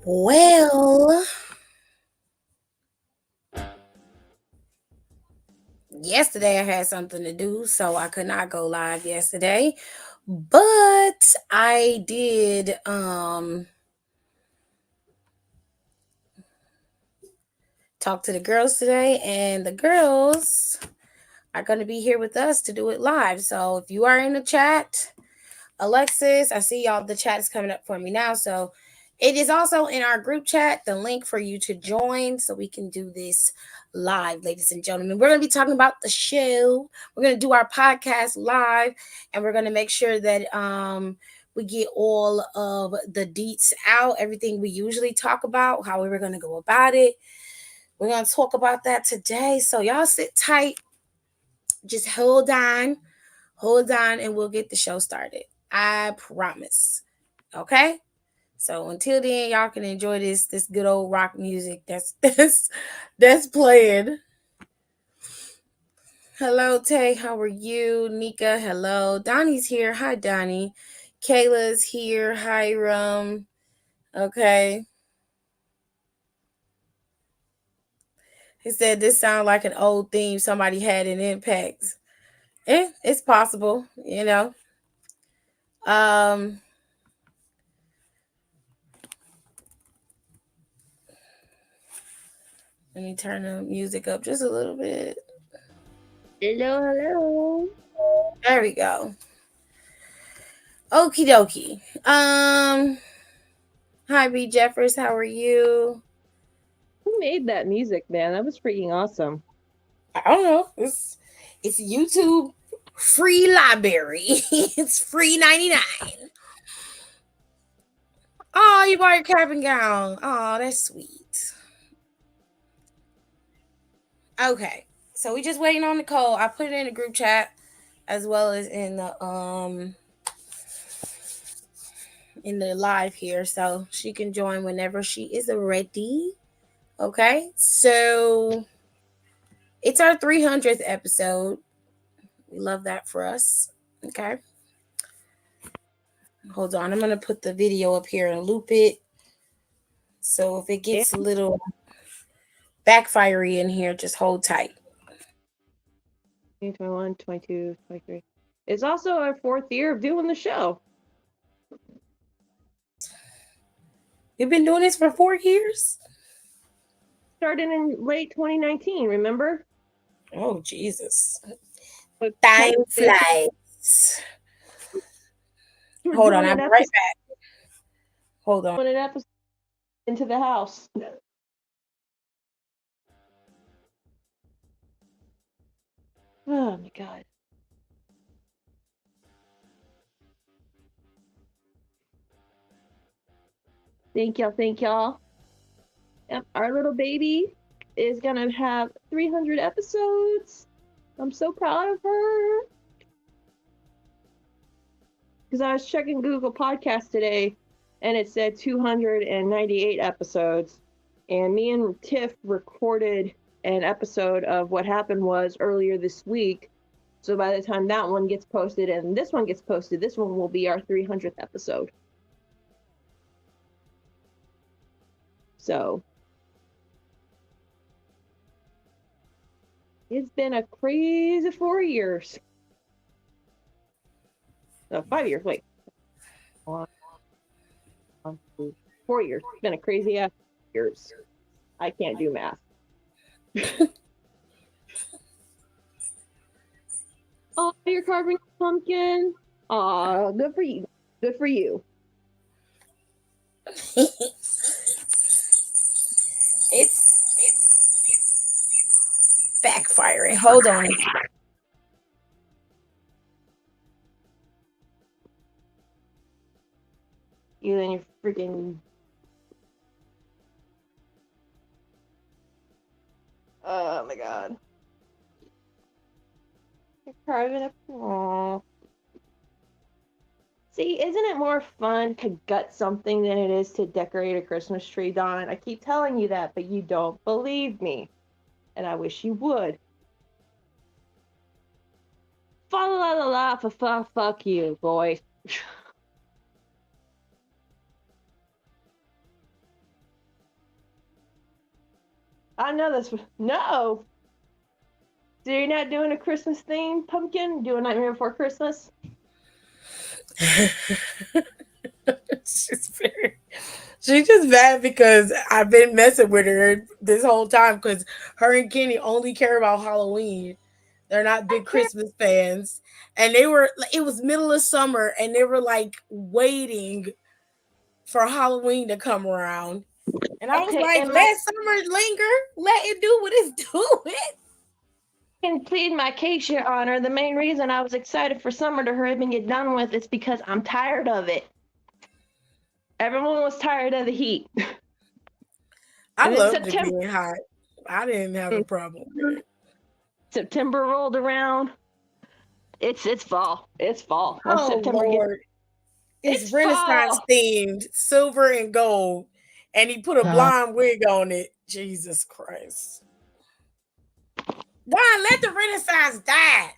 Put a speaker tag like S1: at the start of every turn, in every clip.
S1: Well, yesterday I had something to do, so I could not go live yesterday. But I did talk to the girls today, and the girls are going to be here with us to do it live. So if you are in the chat, Alexis, I see y'all. The chat is coming up for me now. So it is also in our group chat, the link for you to join so we can do this live, ladies and gentlemen. We're going to be talking about the show. We're going to do our podcast live, and we're going to make sure that we get all of the deets out, everything we usually talk about, how we were going to go about it. We're going to talk about that today. So y'all sit tight. Just hold on, and we'll get the show started. I promise. Okay? So until then, y'all can enjoy this good old rock music that's playing. Hello, Tay. How are you? Nika, hello. Donnie's here. Hi, Donnie. Kayla's here. Hiram. Okay. He said this sounds like an old theme somebody had in Impact. It's possible, you know. Um, Let me turn the music up just a little bit.
S2: Hello, hello.
S1: There we go. Okie dokie. Hi B Jeffers, how are you?
S2: Who made that music, man? That was freaking awesome.
S1: I don't know. It's YouTube free library. It's free 99. Oh, you bought your cap and gown. Oh, that's sweet. Okay. So we just waiting on Nicole. I put it in the group chat as well as in the live here, so she can join whenever she is ready. Okay, so it's our 300th episode. We love that for us. Okay, hold on, I'm gonna put the video up here and loop it, so if it gets a little backfirey in here, just hold tight.
S2: 21, 22, 23. It's also our 4th year of doing the show.
S1: You've been doing this for 4 years?
S2: Started in late 2019, remember?
S1: Oh, Jesus.
S2: But
S1: Time flies.
S2: We're
S1: Hold on,
S2: doing
S1: I'll
S2: an
S1: be
S2: episode,
S1: right back. Hold on.
S2: doing an episode into the house. Oh my god. Thank y'all. Yep, our little baby is gonna have 300 episodes. I'm so proud of her. Because I was checking Google Podcast today, and it said 298 episodes. And me and Tiff recorded an episode of What Happened Was earlier this week. So by the time that one gets posted and this one gets posted, this one will be our 300th episode. So it's been a crazy 4 years. No, 5 years. Wait. 1, 2, 4 years. It's been a crazy ass years. I can't do math. Oh, you're carving a pumpkin. Oh, good for you. Good for you.
S1: It's backfiring. Hold on.
S2: You and your freaking. Oh my god. You're carving a. Aww. See, isn't it more fun to gut something than it is to decorate a Christmas tree, Dawn? I keep telling you that, but you don't believe me. And I wish you would. Fa la la la fa fuck you, boy. I know this. No. So you're not doing a Christmas theme pumpkin? Doing Nightmare Before Christmas?
S1: She's very, she's just mad because I've been messing with her this whole time because her and Kenny only care about Halloween. They're not
S2: I
S1: big
S2: care.
S1: Christmas fans. And it was middle of summer and they were like waiting for Halloween to come around. And I was
S2: Okay,
S1: like,
S2: and my
S1: let summer linger, let it do what it's doing.
S2: can plead my case, Your Honor. The main reason I was excited for summer to hurry up and get done with is because I'm tired of it. Everyone was tired of the heat.
S1: I
S2: And then
S1: loved it being hot. I didn't have a problem with it.
S2: September rolled around. It's fall. It's fall. Once
S1: Oh
S2: September gets,
S1: Lord. It's
S2: it's
S1: Renaissance
S2: fall.
S1: themed, silver and gold. And he put a blonde wig on it. Jesus Christ. God, let the Renaissance die.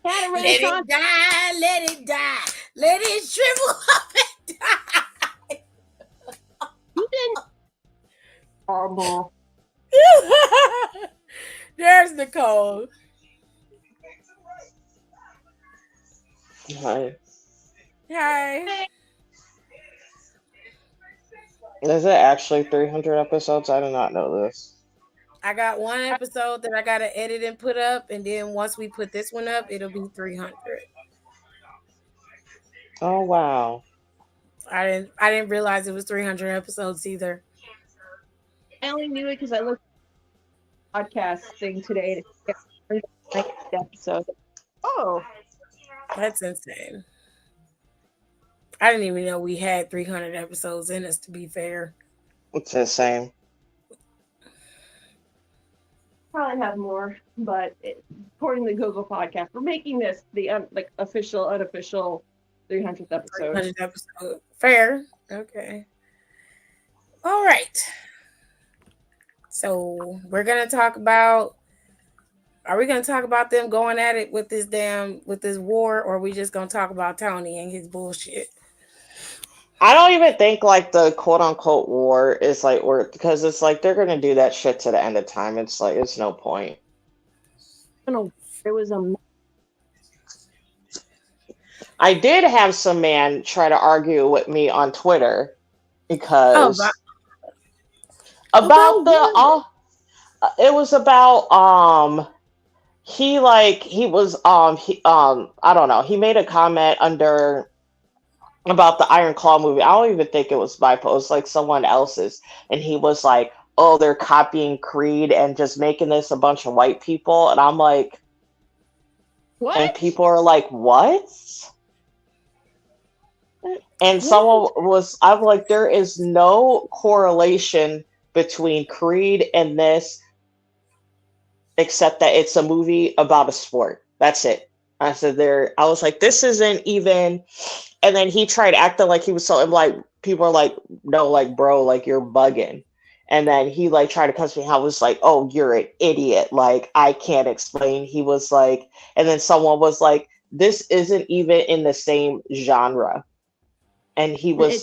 S2: Had a
S1: Let it
S2: Renaissance.
S1: die, let it die. Let it shrivel up and die.
S2: You didn't. Horrible.
S1: There's Nicole.
S3: Hi.
S1: Hi.
S3: Is it actually 300 episodes? I did not know this.
S1: I got one episode that I gotta edit and put up, and then once we put this one up, it'll be 300.
S3: Oh, wow.
S1: I didn't realize it was 300 episodes either.
S2: I only knew it because I looked at the podcast thing today to get the episode. Oh,
S1: That's insane. I didn't even know we had 300 episodes in us, to be fair.
S3: It's insane.
S2: probably have more, but according to Google Podcast, we're making this the like official, unofficial 300th episode.
S1: 300 episode. Fair. Okay. All right. So we're gonna talk about. Are we gonna talk about them going at it with this war, or are we just gonna talk about Tony and his bullshit?
S3: I don't even think like the quote unquote war is like worth because it's like they're gonna do that shit to the end of time. It's like it's no point.
S2: There was a
S3: I did have some man try to argue with me on Twitter
S1: Oh,
S3: because
S2: about
S3: about the
S2: what?
S3: it was about he was I don't know, he made a comment under about the Iron Claw movie. I don't even think it was my post, like someone else's, and he was like, "Oh, they're copying Creed and just making this a bunch of white people," and I'm like, and
S2: What?
S3: people are like, "What?" And
S1: what?
S3: I'm like, there is no correlation between Creed and this except that it's a movie about a sport. That's it. I was like, this isn't even. And then he tried acting like he was so. I'm like, people are like, no, like, bro, like you're bugging. And then he like tried to cuss me. I was like, oh, you're an idiot. Like I can't explain. He was like, and then someone was like, this isn't even in the same genre.
S2: It's
S3: And he was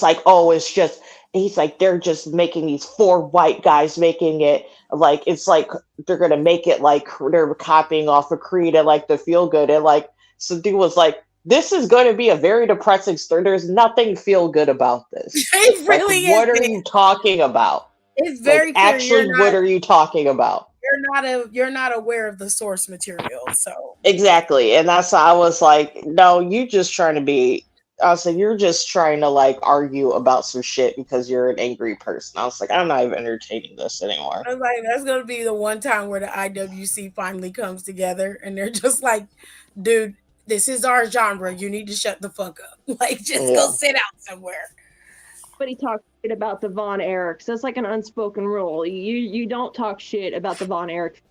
S3: like, oh, it's just. He's like, they're just making these four white guys making it like it's like they're gonna make it like they're copying off of Creed and like the feel good and like so dude was like, this is going to be a very depressing story. There's nothing feel good about this.
S1: It
S3: Like,
S1: really
S3: what are
S1: isn't.
S3: you talking about?
S1: It's
S3: Like,
S1: very clear
S3: actually, what are you talking about?
S1: you're not aware of the source material. So
S3: Exactly. And that's I was like, no, you just trying to be. I was like, you're just trying to like argue about some shit because you're an angry person. I was like, I'm not even entertaining this anymore.
S1: I was like, that's gonna be the one time where the IWC finally comes together and they're just like, dude, this is our genre. You need to shut the fuck up. Like, just go
S3: Yeah.
S1: sit out somewhere.
S2: Nobody talks shit about the Von Erichs. That's like an unspoken rule. You don't talk shit about the Von Erich,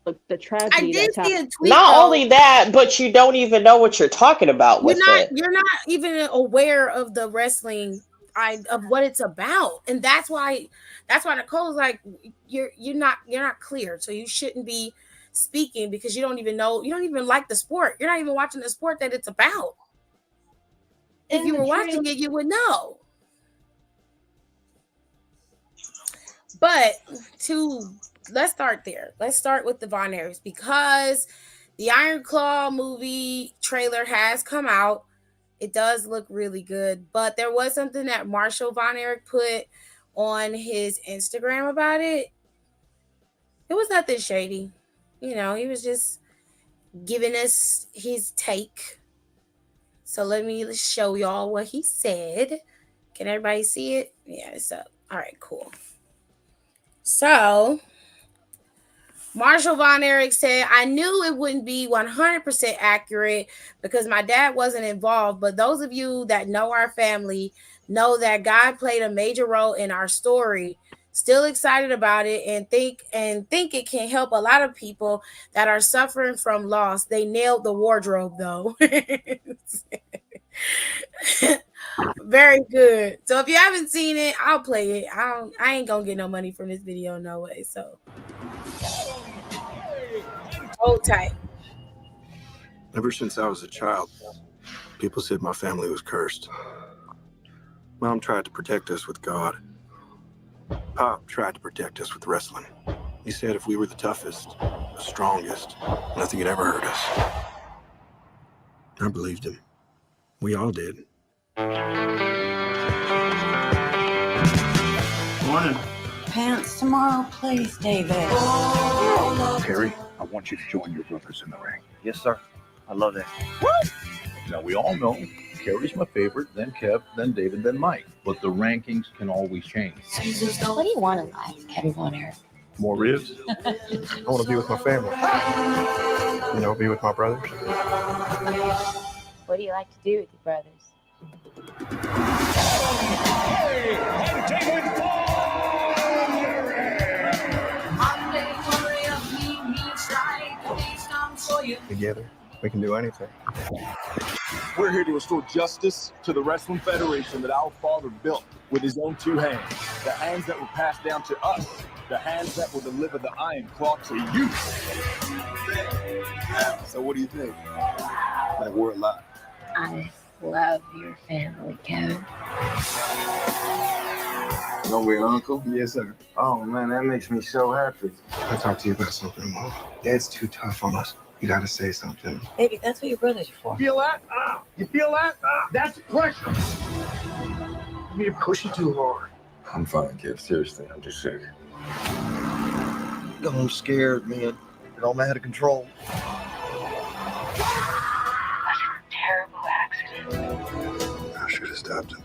S2: the
S1: I
S2: tragedy
S1: did
S2: that's
S1: see
S2: happened.
S1: a tweet
S3: Not
S1: though.
S3: only that, but you don't even know what you're talking about with it.
S1: You're not even aware of the wrestling of what it's about. And that's why Nicole's like, you're not clear. So you shouldn't be speaking because you don't even like the sport. You're not even watching the sport that it's about. If
S2: In
S1: you
S2: the
S1: were
S2: trailer,
S1: watching it, you would know. But to let's start there. Let's start with the Von Erichs because the Iron Claw movie trailer has come out. It does look really good, but there was something that Marshall Von Erich put on his Instagram about it. It was nothing shady. He was just giving us his take. So let me show y'all what he said. Can everybody see it? Yeah, it's up. All right, cool. So Marshall Von Erich said, I knew it wouldn't be 100% accurate because my dad wasn't involved, but those of you that know our family know that God played a major role in our story. Still excited about it and think it can help a lot of people that are suffering from loss. They nailed the wardrobe though. Very good. So if you haven't seen it, I'll play it. I ain't gonna get no money from this video, no way. So hold tight.
S4: Ever since I was a child, people said my family was cursed. Mom tried to protect us with God. Pop tried to protect us with wrestling. He said if we were the toughest, the strongest, nothing could ever hurt us. I believed him. We all did.
S5: Morning.
S6: Pants tomorrow, please, David.
S5: Perry, I want you to join your brothers in the ring.
S7: Yes, sir. I love that.
S5: Now, we all know Kerry's my favorite, then Kev, then David, then Mike. But the rankings can always change.
S6: What do you want in life, Kevin Von Erich?
S5: More ribs?
S4: I want to be with my family. Be with my brothers.
S6: What do you like to do with your brothers?
S4: Together, we can do anything.
S8: We're here to restore justice to the Wrestling Federation that our father built with his own two hands. The hands that were passed down to us. The hands that will deliver the Iron Claw to you.
S4: So what do you think? Like we're alive.
S6: I love your family, Kevin.
S4: No way, Uncle?
S9: Yes, sir. Oh, man, that makes me so happy.
S4: I talked to you about something, Mom. Dad's too tough on us. You gotta say something.
S6: Baby, that's what your brothers are for.
S9: Feel that? You feel that? That's pressure. You're pushing too hard.
S4: I'm fine, kid. Seriously, I'm just sick. I'm scared, man. It all out of control.
S6: Terrible accident.
S4: I should have stopped him.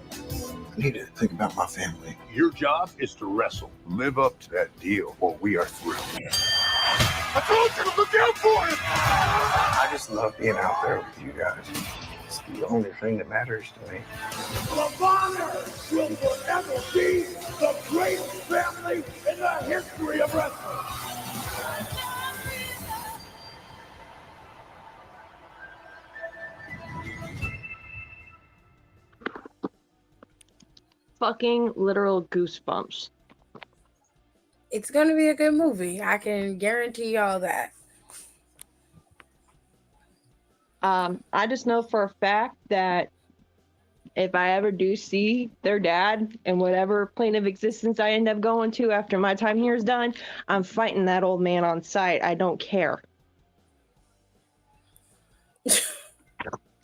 S4: I need to think about my family.
S5: Your job is to wrestle. Live up to that deal, or we are through.
S9: I told you to look out for him!
S4: I just love being out there with you guys. It's the only thing that matters to me.
S9: The Von Erichs will forever be the greatest family in the history of wrestling.
S2: Fucking literal goosebumps.
S1: It's gonna be a good movie. I can guarantee y'all that.
S2: I just know for a fact that if I ever do see their dad in whatever plane of existence I end up going to after my time here is done, I'm fighting that old man on sight. I don't care.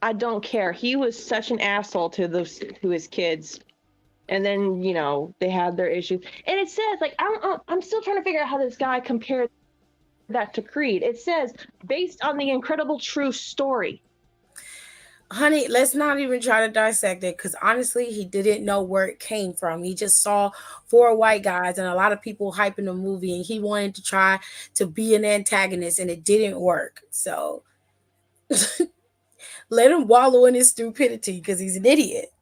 S2: I don't care. He was such an asshole to his kids. And then, they had their issues. And it says, I'm still trying to figure out how this guy compared that to Creed. It says, based on the incredible true story.
S1: Honey, let's not even try to dissect it because honestly, he didn't know where it came from. He just saw 4 white guys and a lot of people hyping the movie, and he wanted to try to be an antagonist, and it didn't work. So let him wallow in his stupidity because he's an idiot.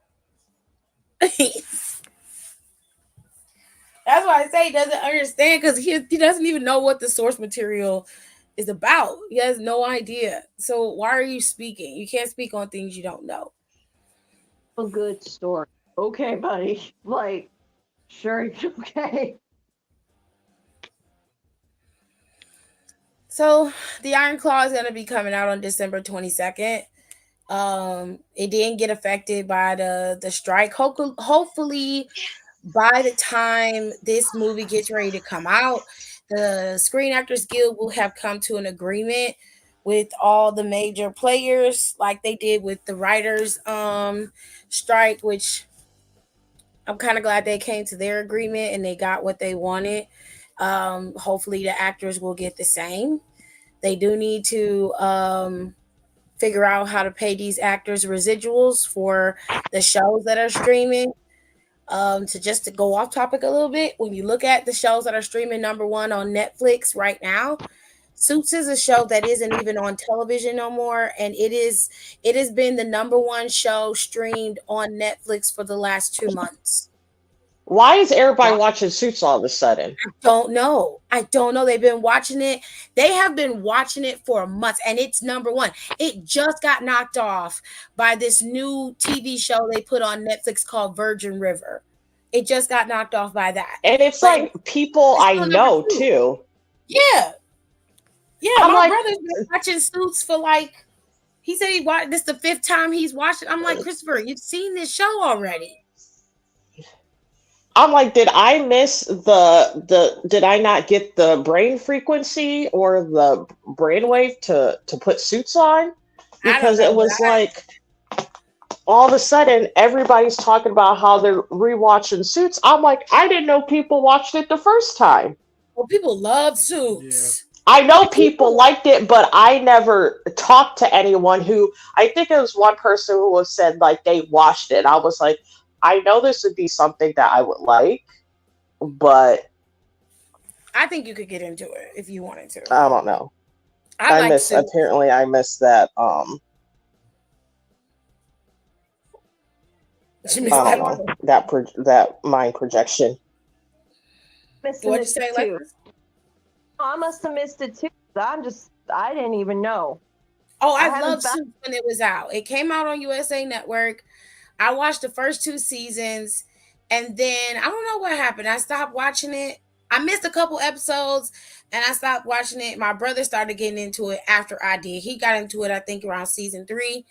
S1: That's why I say he doesn't understand because he doesn't even know what the source material is about. He has no idea. So why are you speaking? You can't speak on things you don't know.
S2: A good story. Okay, buddy. Sure, okay.
S1: So the Iron Claw is going to be coming out on December 22nd. It didn't get affected by the strike. Hopefully by the time this movie gets ready to come out, the Screen Actors Guild will have come to an agreement with all the major players, like they did with the writers strike, which I'm kind of glad they came to their agreement and they got what they wanted. Hopefully the actors will get the same. They do need to figure out how to pay these actors residuals for the shows that are streaming. To go off topic a little bit, when you look at the shows that are streaming number one on Netflix right now, Suits is a show that isn't even on television no more, and it has been the number one show streamed on Netflix for the last 2 months.
S3: Why is everybody watching Suits all of a sudden?
S1: Don't know. I don't know. They've been watching it. They have been watching it for months, and it's number one. It just got knocked off by this new TV show they put on Netflix called Virgin River. It just got knocked off by that.
S3: And it's
S1: But
S3: like people
S1: it's
S3: I
S1: still number
S3: know
S1: two.
S3: too.
S1: Yeah. Yeah,
S3: I'm
S1: my
S3: like,
S1: brother's been watching Suits for like, he said he watched this the 5th time he's watched it. I'm like, Christopher, you've seen this show already.
S3: I'm like, did I miss did I not get the brain frequency or the brainwave to put Suits on? Because it was like all of a sudden everybody's talking about how they're rewatching Suits. I'm like, I didn't know people watched it the first time.
S1: Well, people love Suits.
S3: I know people liked it, but I never talked to anyone who, I think it was one person who was said like they watched it. I was like, I know this would be something that I would like, but
S1: I think you could get into it if you wanted to.
S3: I don't know.
S1: I like
S3: missed
S1: Suits.
S3: apparently I missed that
S1: She missed
S3: I
S1: that
S3: don't know,
S1: one.
S3: that mind projection.
S2: Missing
S1: What'd you
S2: it
S1: say,
S2: too.
S1: Alexis?
S2: I must have missed it too. I didn't even know.
S1: Oh, I
S2: haven't
S1: loved
S2: found-
S1: Suits when it was out. It came out on USA Network. I watched the first 2 seasons, and then I don't know what happened. I stopped watching it. I missed a couple episodes, and I stopped watching it. My brother started getting into it after I did. He got into it, I think, around season 3.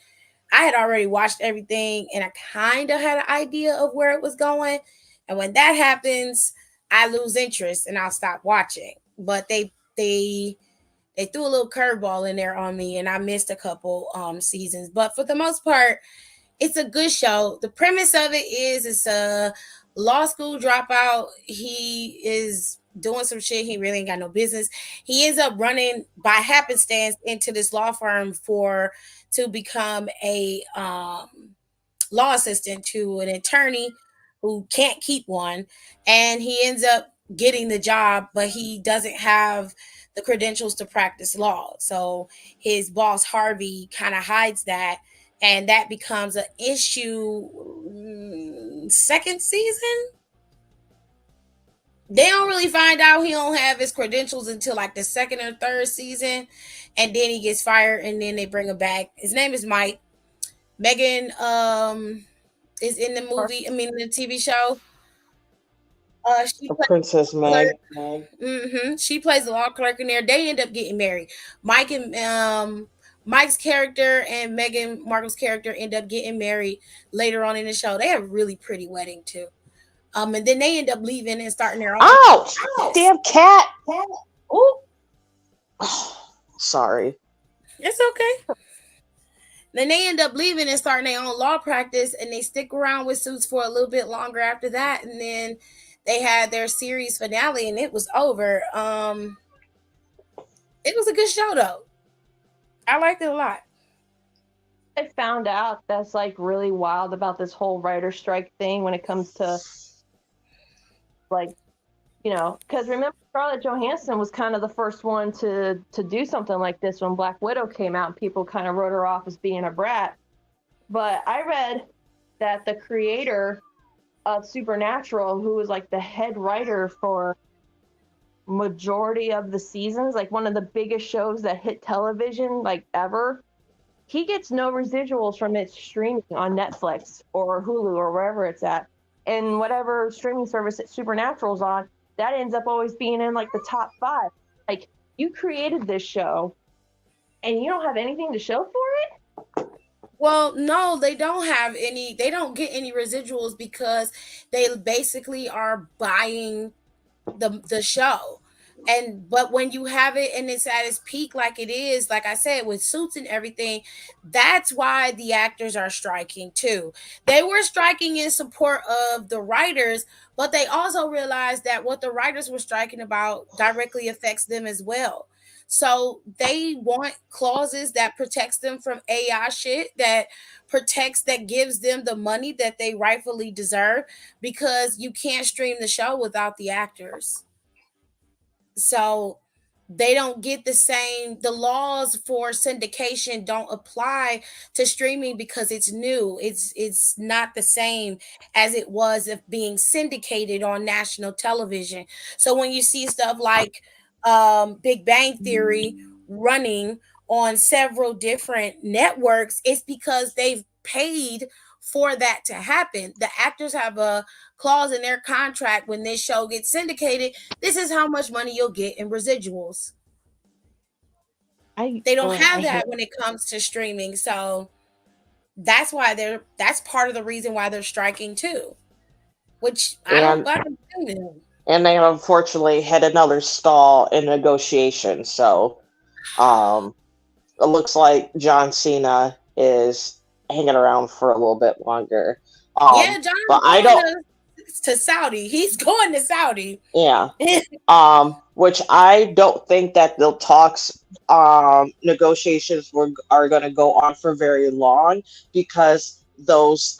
S1: I had already watched everything, and I kind of had an idea of where it was going. And when that happens, I lose interest and I'll stop watching. But they threw a little curveball in there on me, and I missed a couple seasons. But for the most part, it's a good show. The premise of it is it's a law school dropout. He is doing some shit he really ain't got no business. He ends up running by happenstance into this law firm to become a law assistant to an attorney who can't keep one, and he ends up getting the job, but he doesn't have the credentials to practice law. So his boss Harvey kind of hides that, and that becomes an issue. Second season, they don't really find out he don't have his credentials until like the 2nd or 3rd season, and then he gets fired, and then they bring him back. His name is Mike. Megan is in the movie. I mean, in the TV show. She plays
S3: Princess Meg.
S1: She plays the law clerk in there. They end up getting married. Mike and Mike's character and Meghan Markle's character end up getting married later on in the show. They have a really pretty wedding too. And then they end up leaving and starting their own.
S3: Ouch! Damn cat!
S1: Oh,
S3: sorry.
S1: It's okay. Then they end up leaving and starting their own law practice, and they stick around with Suits for a little bit longer after that, and then they had their series finale, and it was over. It was a good show though. I liked it a lot.
S2: I found out that's like really wild about this whole writer strike thing when it comes to like, because remember Scarlett Johansson was kind of the first one to do something like this when Black Widow came out, and people kind of wrote her off as being a brat. But I read that the creator of Supernatural, who was like the head writer for majority of the seasons, like one of the biggest shows that hit television like ever, he gets no residuals from its streaming on Netflix or Hulu or wherever it's at. And whatever streaming service that Supernatural's on, that ends up always being in like the top 5. Like, you created this show and you don't have anything to show for it?
S1: Well, no, they don't have any. They don't get any residuals because they basically are buying the show. And but when you have it and it's at its peak like it is, like I said, with Suits and everything, that's why the actors are striking too. They were striking in support of the writers, but they also realized that what the writers were striking about directly affects them as well. So they want clauses that protects them from AI shit, that protects, that gives them the money that they rightfully deserve, because you can't stream the show without the actors. So they don't get the laws for syndication don't apply to streaming because it's new. It's not the same as it was of being syndicated on national television. So when you see stuff like Big Bang Theory running on several different networks, it's because they've paid for that to happen. The actors have a clause in their contract: when this show gets syndicated, this is how much money you'll get in residuals. They don't have that when it comes to streaming. So that's part of the reason why they're striking too. Which I don't
S3: And
S1: fucking blame them.
S3: and they unfortunately had another stall in negotiations. So it looks like John Cena is hanging around for a little bit longer.
S1: Yeah,
S3: But
S1: John's
S3: I
S1: going
S3: don't.
S1: to Saudi. He's going to Saudi.
S3: Yeah. Which I don't think that the talks, negotiations are going to go on for very long, because those,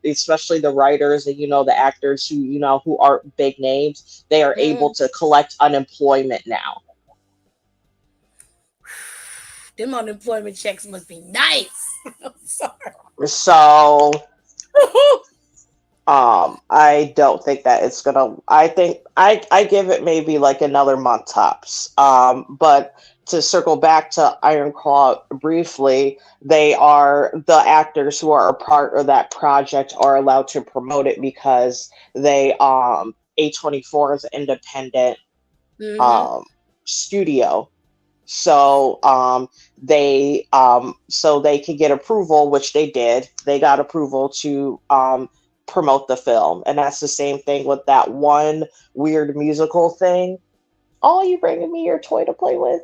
S3: especially the writers and the actors who aren't big names, they are able
S1: Mhm.
S3: to collect unemployment now.
S1: Them unemployment checks must be nice. I'm sorry.
S3: So I don't think that it's gonna. I think I give it maybe like another month tops. But to circle back to Iron Claw briefly, the actors who are a part of that project are allowed to promote it because they A24 is an independent
S1: Hmm.
S3: um studio. So they can get approval, which they did. They got approval to promote the film, and that's the same thing with that one weird musical thing. Oh, you bringing me your toy to play with?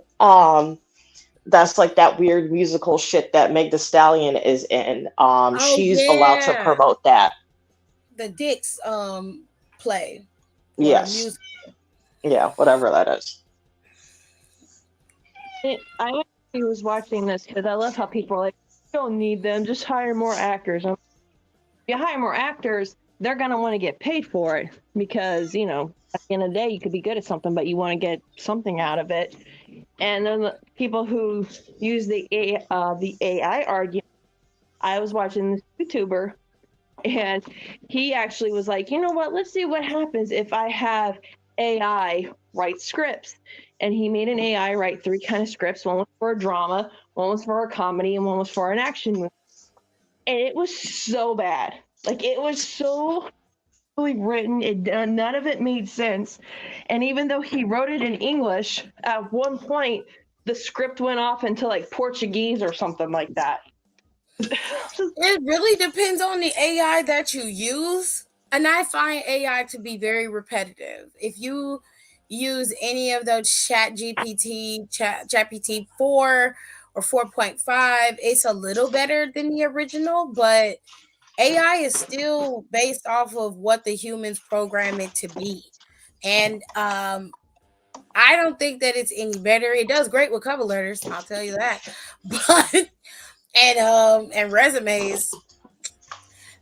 S3: That's like that weird musical shit that Meg The Stallion is in.
S1: Oh
S3: She's allowed to
S1: yeah,
S3: promote that.
S1: the Dicks play or
S3: Yes,
S1: music.
S3: yeah, whatever that is.
S2: I actually was watching this because I love how people are like, "You don't need them, just hire more actors." If you hire more actors, they're going to want to get paid for it because, at the end of the day, you could be good at something, but you want to get something out of it. And then the people who use the AI argument, I was watching this YouTuber, and he actually was like, you know what? Let's see what happens if I have AI write scripts. And he made an AI write three kind of scripts. One was for a drama, one was for a comedy, and one was for an action movie. And it was so bad. Like, it was so poorly written. None of it made sense. And even though he wrote it in English, at one point the script went off into like Portuguese or something like that.
S1: It really depends on the AI that you use. And I find AI to be very repetitive. If you use any of those chat GPT 4 or 4.5, it's a little better than the original, but AI is still based off of what the humans program it to be. And I don't think that it's any better. It does great with cover letters, I'll tell you that. But and resumes.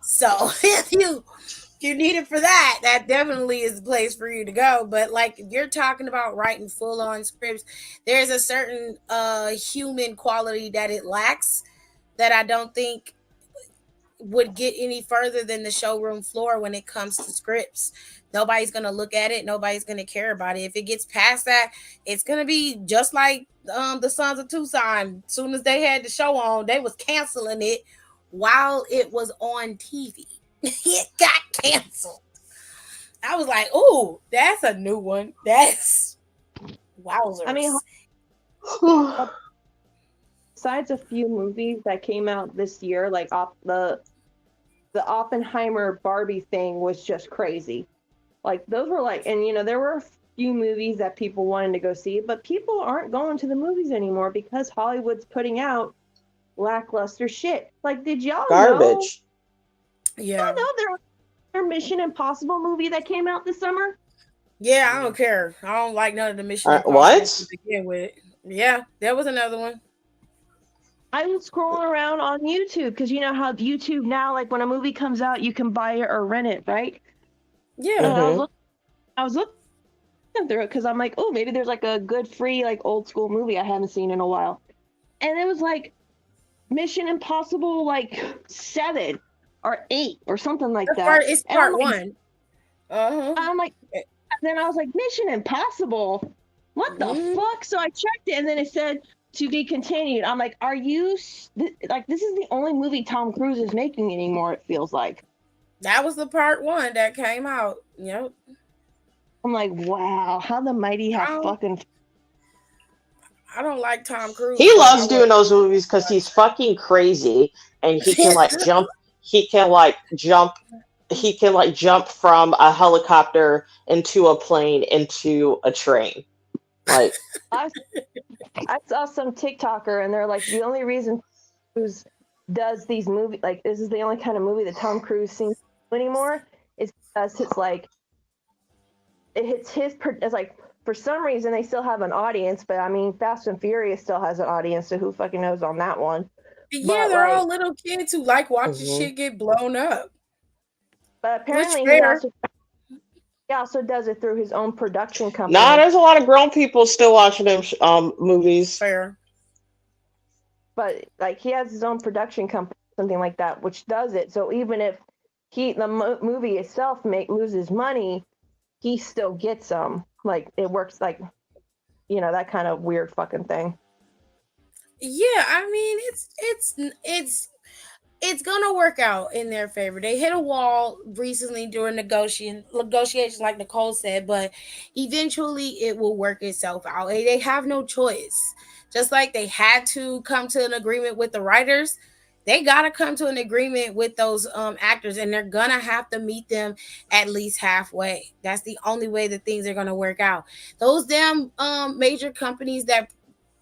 S1: So if you need it for that, that definitely is the place for you to go. But like if you're talking about writing full on scripts, there's a certain human quality that it lacks that I don't think would get any further than the showroom floor when it comes to scripts. Nobody's gonna look at it, nobody's gonna care about it. If it gets past that, it's gonna be just like the Sons of Tucson. As soon as they had the show on, they was canceling it while it was on TV. It got canceled. I was like, "Ooh, that's a new one. That's wowzers."
S2: I mean, besides a few movies that came out this year, like the Oppenheimer Barbie thing was just crazy. Like those were like, and there were a few movies that people wanted to go see, but people aren't going to the movies anymore because Hollywood's putting out lackluster shit. Like, did y'all know?
S3: Garbage.
S1: Yeah.
S2: There was a Mission Impossible movie that came out this summer.
S1: Yeah, I don't care. I don't like none of the Mission Impossible
S3: What?
S1: to begin with. Yeah, there was another one.
S2: I was scrolling around on YouTube because you know how YouTube now, like when a movie comes out, you can buy it or rent it, right?
S1: Yeah.
S2: And I was looking through it because I'm like, oh, maybe there's like a good free like old school movie I haven't seen in a while, and it was like Mission Impossible like 7 or 8 or something like that.
S1: It's
S2: And
S1: part
S2: I'm like,
S1: one.
S2: I'm like, then I was like, Mission Impossible? What the fuck? So I checked it, and then it said to be continued. I'm like, are you like, this is the only movie Tom Cruise is making anymore, it feels like.
S1: That was the part one that came out. Yep.
S2: I'm like, wow, how the mighty have fucking.
S1: I don't like Tom Cruise.
S3: He loves doing those movies because he's fucking crazy and he can like jump. He can like jump. He can like jump from a helicopter into a plane into a train. Like
S2: I saw some TikToker and they're like, the only reason Cruise does these movies, like this is the only kind of movie that Tom Cruise seems to do anymore, is because it's like it hits his. It's like for some reason they still have an audience, but I mean Fast and Furious still has an audience, so who fucking knows on that one?
S1: Yeah,
S2: But,
S1: they're
S2: like,
S1: all little kids who like watching shit get blown up.
S2: But apparently he also does it through his own production company.
S3: nah, there's a lot of grown people still watching them movies.
S1: Fair.
S2: But like he has his own production company, something like that, which does it. So even if the movie itself loses money, he still gets some. Like it works, like that kind of weird fucking thing.
S1: Yeah, I mean it's gonna work out in their favor. They hit a wall recently during negotiations, like Nicole said, but eventually it will work itself out. They have no choice. Just like they had to come to an agreement with the writers, they gotta come to an agreement with those actors, and they're gonna have to meet them at least halfway. That's the only way that things are gonna work out. Those damn major companies that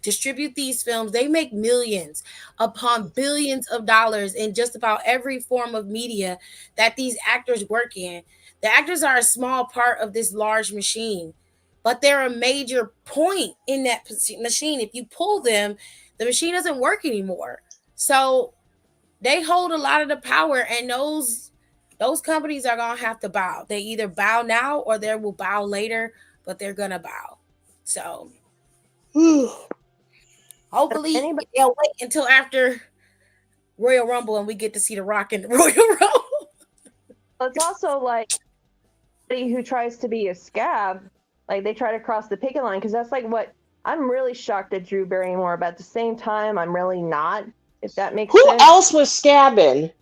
S1: distribute these films, they make millions upon billions of dollars in just about every form of media that these actors work in. The actors are a small part of this large machine, but they're a major point in that machine. If you pull them, the machine doesn't work anymore. So they hold a lot of the power, and those companies are gonna have to bow. They either bow now or they will bow later, but they're gonna bow. So hopefully they'll wait until after Royal Rumble and we get to see The Rock in the Royal Rumble.
S2: It's also like somebody who tries to be a scab, like they try to cross the picket line, because that's like what I'm really shocked at Drew Barrymore, but at the same time, I'm really not. If that makes sense.
S3: Who else was scabbing?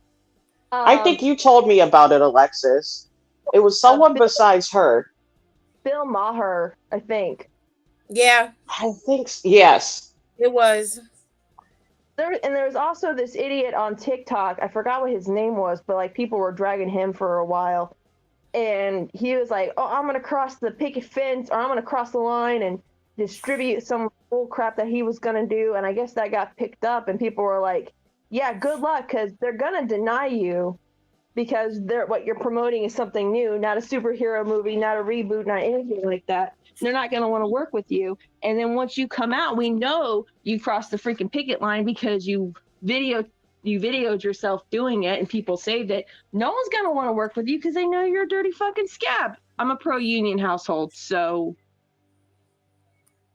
S3: I think you told me about it, Alexis. It was someone besides her.
S2: Bill Maher, I think.
S1: Yeah.
S3: I think yes.
S1: It was.
S2: There's also this idiot on TikTok. I forgot what his name was, but like people were dragging him for a while. And he was like, oh, I'm going to cross the picket fence, or I'm going to cross the line and distribute some bull crap that he was going to do. And I guess that got picked up, and people were like, yeah, good luck, because they're going to deny you because what you're promoting is something new, not a superhero movie, not a reboot, not anything like that. They're not going to want to work with you. And then once you come out, we know you crossed the freaking picket line because you videoed yourself doing it and people saved it. No one's going to want to work with you because they know you're a dirty fucking scab. I'm a pro-union household, so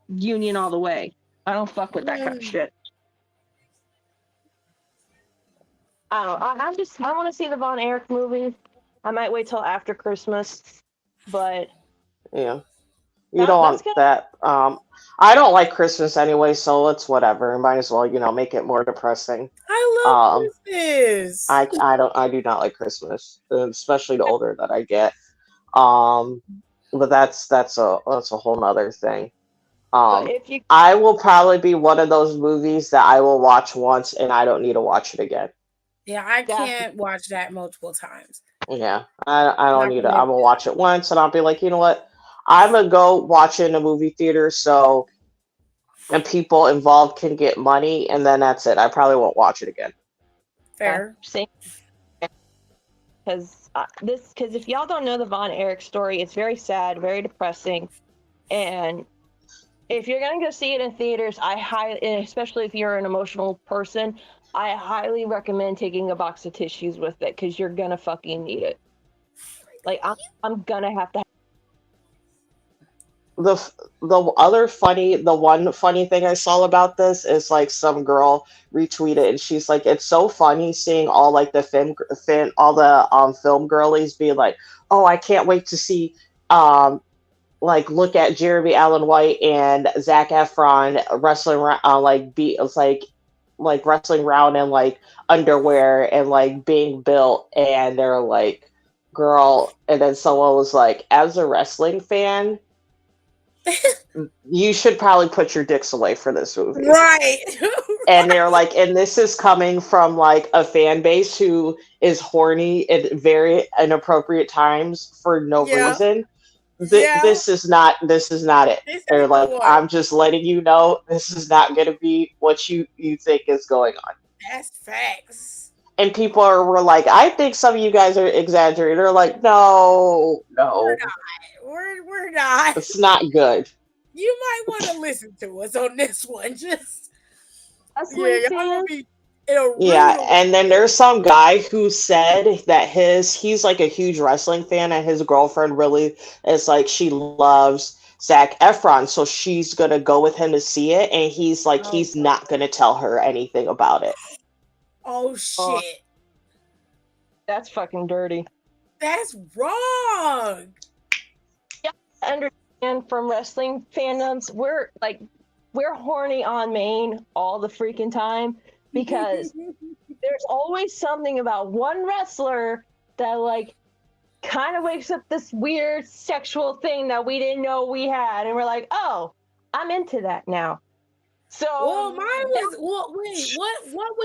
S2: union all the way. I don't fuck with that kind of shit. I don't know. I want to see the Von Erich movie. I might wait till after Christmas, but
S3: yeah, you don't want that. I don't like Christmas anyway, so it's whatever. Might as well, make it more depressing.
S1: I love Christmas.
S3: I do not like Christmas, especially the older that I get. But that's a whole nother thing.
S2: But
S3: Um,
S2: if you
S3: I will probably be one of those movies that I will watch once and I don't need to watch it again.
S1: Yeah, I
S2: definitely,
S1: can't watch that multiple times.
S3: Yeah, I don't
S1: Not
S3: need to.
S1: gonna
S3: I'm gonna watch it once and I'll be like, you know what? I'm gonna go watch it in a movie theater so and people involved can get money, and then that's it. I probably won't watch it again.
S1: fair.
S2: same because if y'all don't know the Von Erich story, it's very sad, very depressing, and if you're gonna go see it in theaters, especially if you're an emotional person, I highly recommend taking a box of tissues with it because you're gonna fucking need it. Like I'm gonna have to.
S3: The one funny thing I saw about this is like some girl retweeted and she's like, it's so funny seeing all like the all the film girlies being like, oh, I can't wait to see um like look at Jeremy Allen White and Zac Efron wrestling like be it's like wrestling around in like underwear and like being built, and they're like, girl, and then someone was like, as a wrestling fan, you should probably put your dicks away for this movie.
S1: Right.
S3: And they're like, and this is coming from like a fan base who is horny at very inappropriate times for no
S1: Yeah.
S3: reason.
S1: Yeah.
S3: This is not it.
S1: This
S3: They're
S1: ain't the
S3: like,
S1: one.
S3: I'm just letting you know this is not going to be what you think is going on.
S1: That's facts.
S3: And people were like, I think some of you guys are exaggerating. They're like, no,
S1: We're
S3: no,
S1: not. We're not.
S3: it's not good.
S1: You might want to listen to us on this one. Just
S2: Wrestling
S1: y'all gonna
S2: fans,
S1: be in a
S3: Yeah,
S1: rude
S3: and then there's some guy who said that he's like a huge wrestling fan, and his girlfriend really is like she loves Zac Efron, so she's gonna go with him to see it, and he's like
S1: Oh,
S3: he's not gonna tell her anything about it.
S1: oh shit.
S2: that's fucking dirty.
S1: That's wrong.
S2: Understand from wrestling fandoms, we're horny on Maine all the freaking time because there's always something about one wrestler that like kind of wakes up this weird sexual thing that we didn't know we had, and we're like, oh, I'm into that now. So
S1: Well, mine was wait, what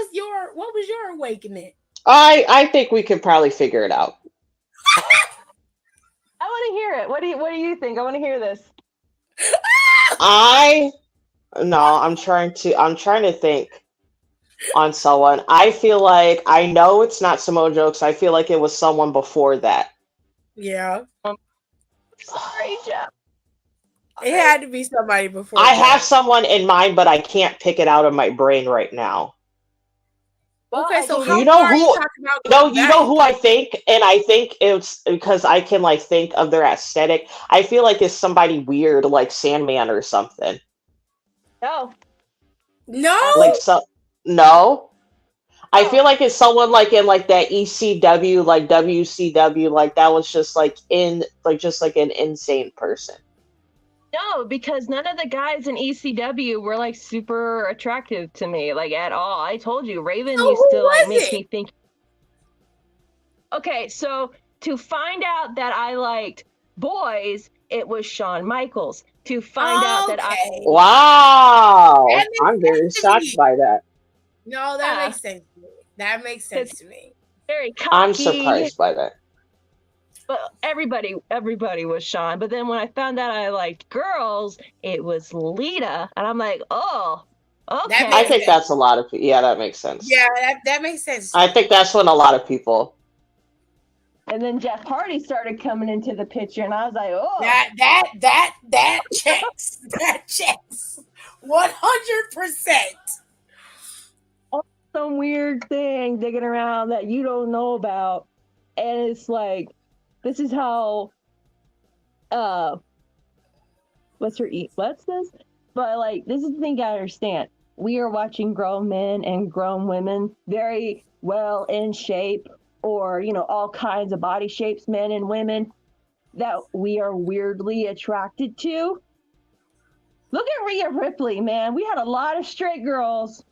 S1: was your awakening?
S3: I think we could probably figure it out.
S2: I want to hear it. What do you think? I want to hear this.
S3: I no, I'm trying to think on someone. I feel like I know it's not Samoa Joe 'cause I feel like it was someone before that.
S1: Yeah.
S2: Sorry, Jeff.
S1: It had to be somebody before.
S3: I have
S1: that.
S3: someone in mind, but I can't pick it out of my brain right now.
S2: Well,
S1: Okay,
S2: I
S1: so
S2: can
S1: how
S3: You know
S1: far are you
S3: who?
S1: talking about
S3: No,
S1: going
S3: you
S1: back?
S3: know who I think, and I think it's because I can like think of their aesthetic. I feel like it's somebody weird, like Sandman or something.
S2: no.
S1: No.
S3: Like no. I
S2: Oh.
S3: feel like it's someone like in like that ECW, like WCW, like that was just like just like an insane person.
S2: No, because none of the guys in ECW were like super attractive to me, like at all. I told you, Raven
S1: So
S2: used
S1: who
S2: to like
S1: was
S2: make
S1: it?
S2: me think. Okay, so to find out that I liked boys, it was Shawn Michaels. To find out that I
S1: Okay.
S3: Wow,
S1: That
S3: I'm
S1: makes
S3: very
S1: sense to
S3: shocked
S1: me.
S3: by that.
S1: No, that
S2: Yeah.
S1: makes sense to me. That makes sense to me.
S2: very cocky.
S3: I'm surprised by that.
S2: But everybody was Shawn. But then when I found out I liked girls, it was Lita, and I'm like, oh, okay.
S3: I think that's a lot of people. Yeah, that makes sense.
S1: Yeah, that makes sense.
S3: I think that's when a lot of people.
S2: And then Jeff Hardy started coming into the picture, and I was like, oh,
S1: That checks. That checks. 100%.
S2: some weird thing digging around that you don't know about, and it's like, this is how what's this? But like, this is the thing I understand. We are watching grown men and grown women, very well in shape, or all kinds of body shapes, men and women, that we are weirdly attracted to. Look at Rhea Ripley, man. We had a lot of straight girls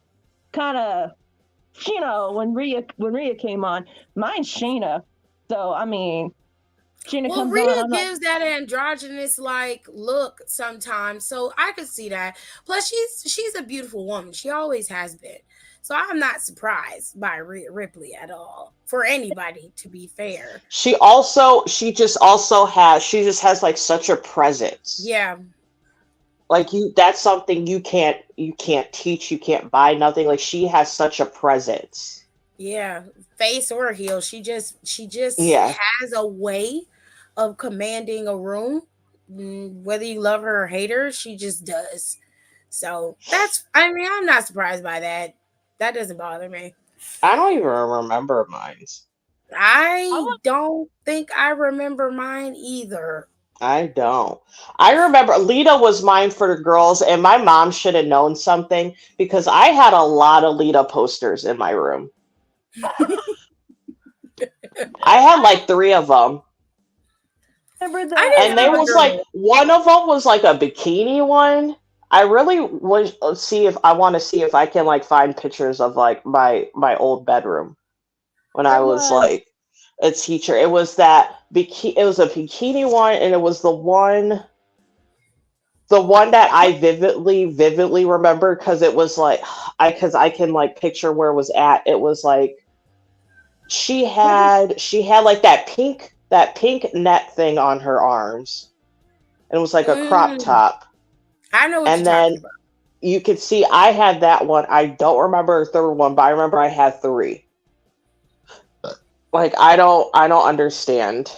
S2: kind of, when Rhea came on. Mine's Shayna. So, I mean, Sheena
S1: Well,
S2: comes on,
S1: Rita
S2: I'm like,
S1: gives that androgynous like look sometimes, so I could see that. Plus, she's a beautiful woman. She always has been. So I'm not surprised by Rhea Ripley at all. For anybody, to be fair.
S3: She just has like such a presence.
S1: Yeah,
S3: Like that's something you can't teach, you can't buy nothing. Like she has such a presence.
S1: yeah. Face or heel, she just
S3: Yeah.
S1: has a way of commanding a room. Whether you love her or hate her, she just does. So that's. I mean, I'm not surprised by that. That doesn't bother me.
S3: I don't even remember mine.
S1: I don't think I remember mine either.
S3: I don't. I remember Lita was mine for the girls, and my mom should have known something because I had a lot of Lita posters in my room. I had like three of them.
S2: remember
S1: I
S2: the
S1: didn't
S3: And they
S1: have a
S3: was like
S1: girl.
S3: one of them was like a bikini one. I really was see if I want to see if I can like find pictures of like my old bedroom when I
S2: there
S3: was
S2: was
S3: like a teacher. It was that it was a bikini one, and it was the one that I vividly remember because it was like I can like picture where it was at. It was like she had like that pink net thing on her arms, and it was like a crop
S1: Mm,
S3: top.
S1: I know what you're
S3: And then
S1: talking about.
S3: you could see I had that one. I don't remember a third one, but I remember I had three. Like I don't understand.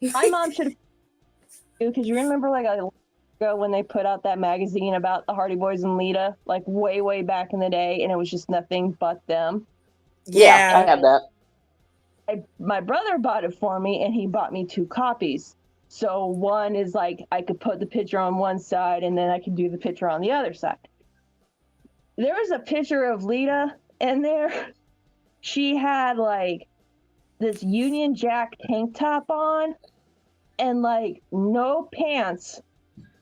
S2: my mom should have because you remember like a ago when they put out that magazine about the Hardy Boys and Lita, like way back in the day, and it was just nothing but them.
S3: Yeah, I
S1: Yeah.
S3: had that.
S2: My brother bought it for me, and he bought me 2 copies. So one is like I could put the picture on one side, and then I could do the picture on the other side. There was a picture of Lita in there. She had like this Union Jack tank top on and like no pants,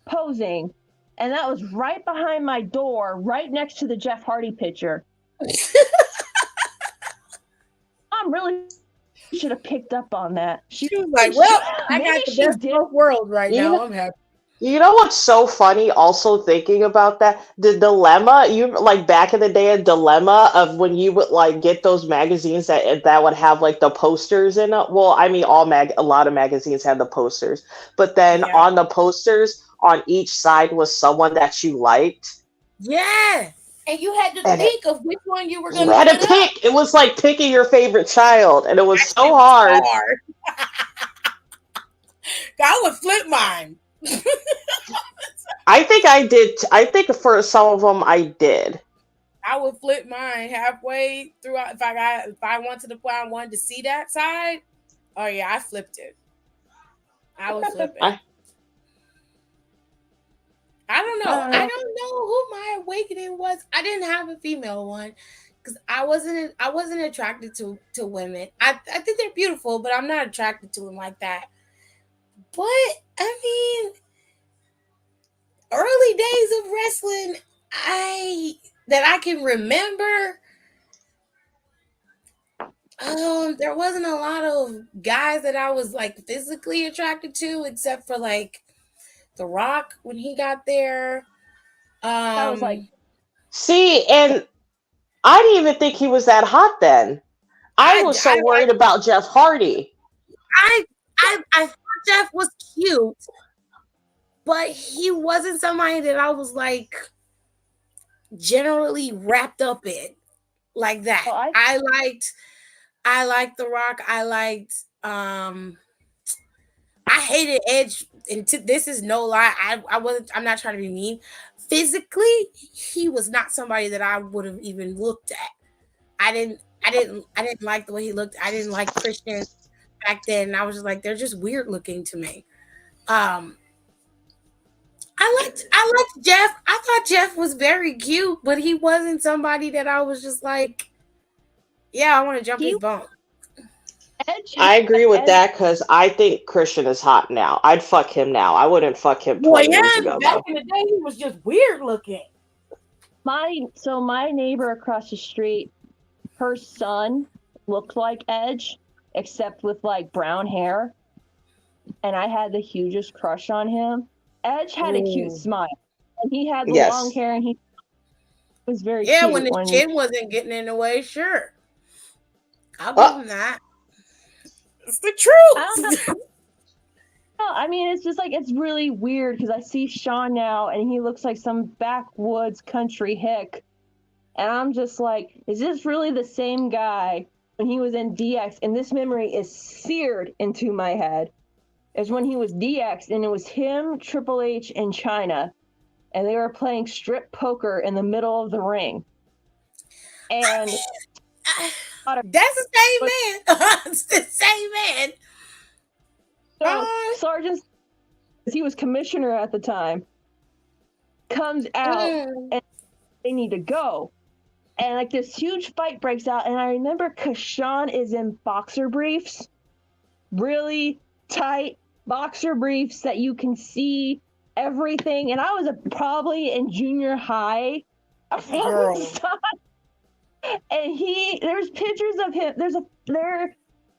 S2: posing, and that was right behind my door, right next to the Jeff Hardy picture. Mom really should have picked up on that.
S1: She was like, "Well, I
S2: Maybe
S1: got the
S2: she
S1: best of
S2: did.
S1: both worlds right
S3: You
S1: now.
S3: know,
S1: I'm happy."
S3: you know what's so funny? Also thinking about that, the dilemma you like back in the day, a dilemma of when you would like get those magazines that would have like the posters in it. Well, I mean, a lot of magazines had the posters, but then
S1: Yeah.
S3: on the posters on each side was someone that you liked,
S1: Yeah. And you had to
S3: and
S1: think of which one you were
S3: you
S1: gonna
S3: had
S1: put
S3: to
S1: up.
S3: pick. It was like picking your favorite child, and it was
S1: That shit
S3: so
S1: was
S3: hard.
S1: hard. I would flip mine.
S3: I think I did. I think for some of them I did.
S1: I would flip mine halfway throughout if I wanted to put I wanted to see that side. Oh yeah, I flipped it. I would flip it.
S3: I
S1: I don't know. I
S2: Uh,
S1: don't know who my awakening was. I didn't have a female one because I wasn't attracted to women. I think they're beautiful, but I'm not attracted to them like that. But I mean, early days of wrestling, I that I can remember, there wasn't a lot of guys that I was like physically attracted to, except for like The Rock when he got there.
S2: I was like,
S3: see, and I didn't even think he was that hot then. I
S1: I
S3: was so
S1: I
S3: worried about Jeff Hardy.
S1: I thought Jeff was cute, but he wasn't somebody that I was like generally wrapped up in like that.
S2: well,
S1: I liked The Rock. I hated Edge, and this is no lie. I wasn't. I'm not trying to be mean. Physically, he was not somebody that I would have even looked at. I didn't like the way he looked. I didn't like Christian back then. I was just like, they're just weird looking to me. Um, I liked Jeff. I thought Jeff was very cute, but he wasn't somebody that I was just like, yeah, I want to jump
S2: he
S1: his bone.
S2: Edge
S3: I agree with
S2: Edge
S3: that because I think Christian is hot now. I'd fuck him now. I wouldn't fuck him
S1: Boy,
S3: 20
S1: yeah,
S3: years ago
S1: back
S3: though.
S1: in the day, he was just weird looking.
S2: my neighbor across the street, her son looked like Edge, except with like brown hair. and I had the hugest crush on him. Edge had a cute
S1: Ooh.
S2: smile, and he had the long
S3: Yes.
S2: hair, and he was very
S1: Yeah, when
S2: cute.
S1: the
S2: When
S1: chin wasn't getting in the way, sure. I'll give
S3: Oh,
S1: him that. It's the
S2: I don't know.
S1: truth.
S2: I mean, it's just like it's really weird because I see Sean now, and he looks like some backwoods country hick, and I'm just like, is this really the same guy when he was in DX? And this memory is seared into my head. Is when he was DX, and it was him, Triple H, and China, and they were playing strip poker in the middle of the ring. And
S1: That's the same man. It's the same man.
S2: so Sergeant, he was commissioner at the time, comes out and they need to go. And like this huge fight breaks out. And I remember Kashan is in boxer briefs, really tight boxer briefs that you can see everything. And I was probably in junior high.
S1: Girl.
S2: And there's pictures of him.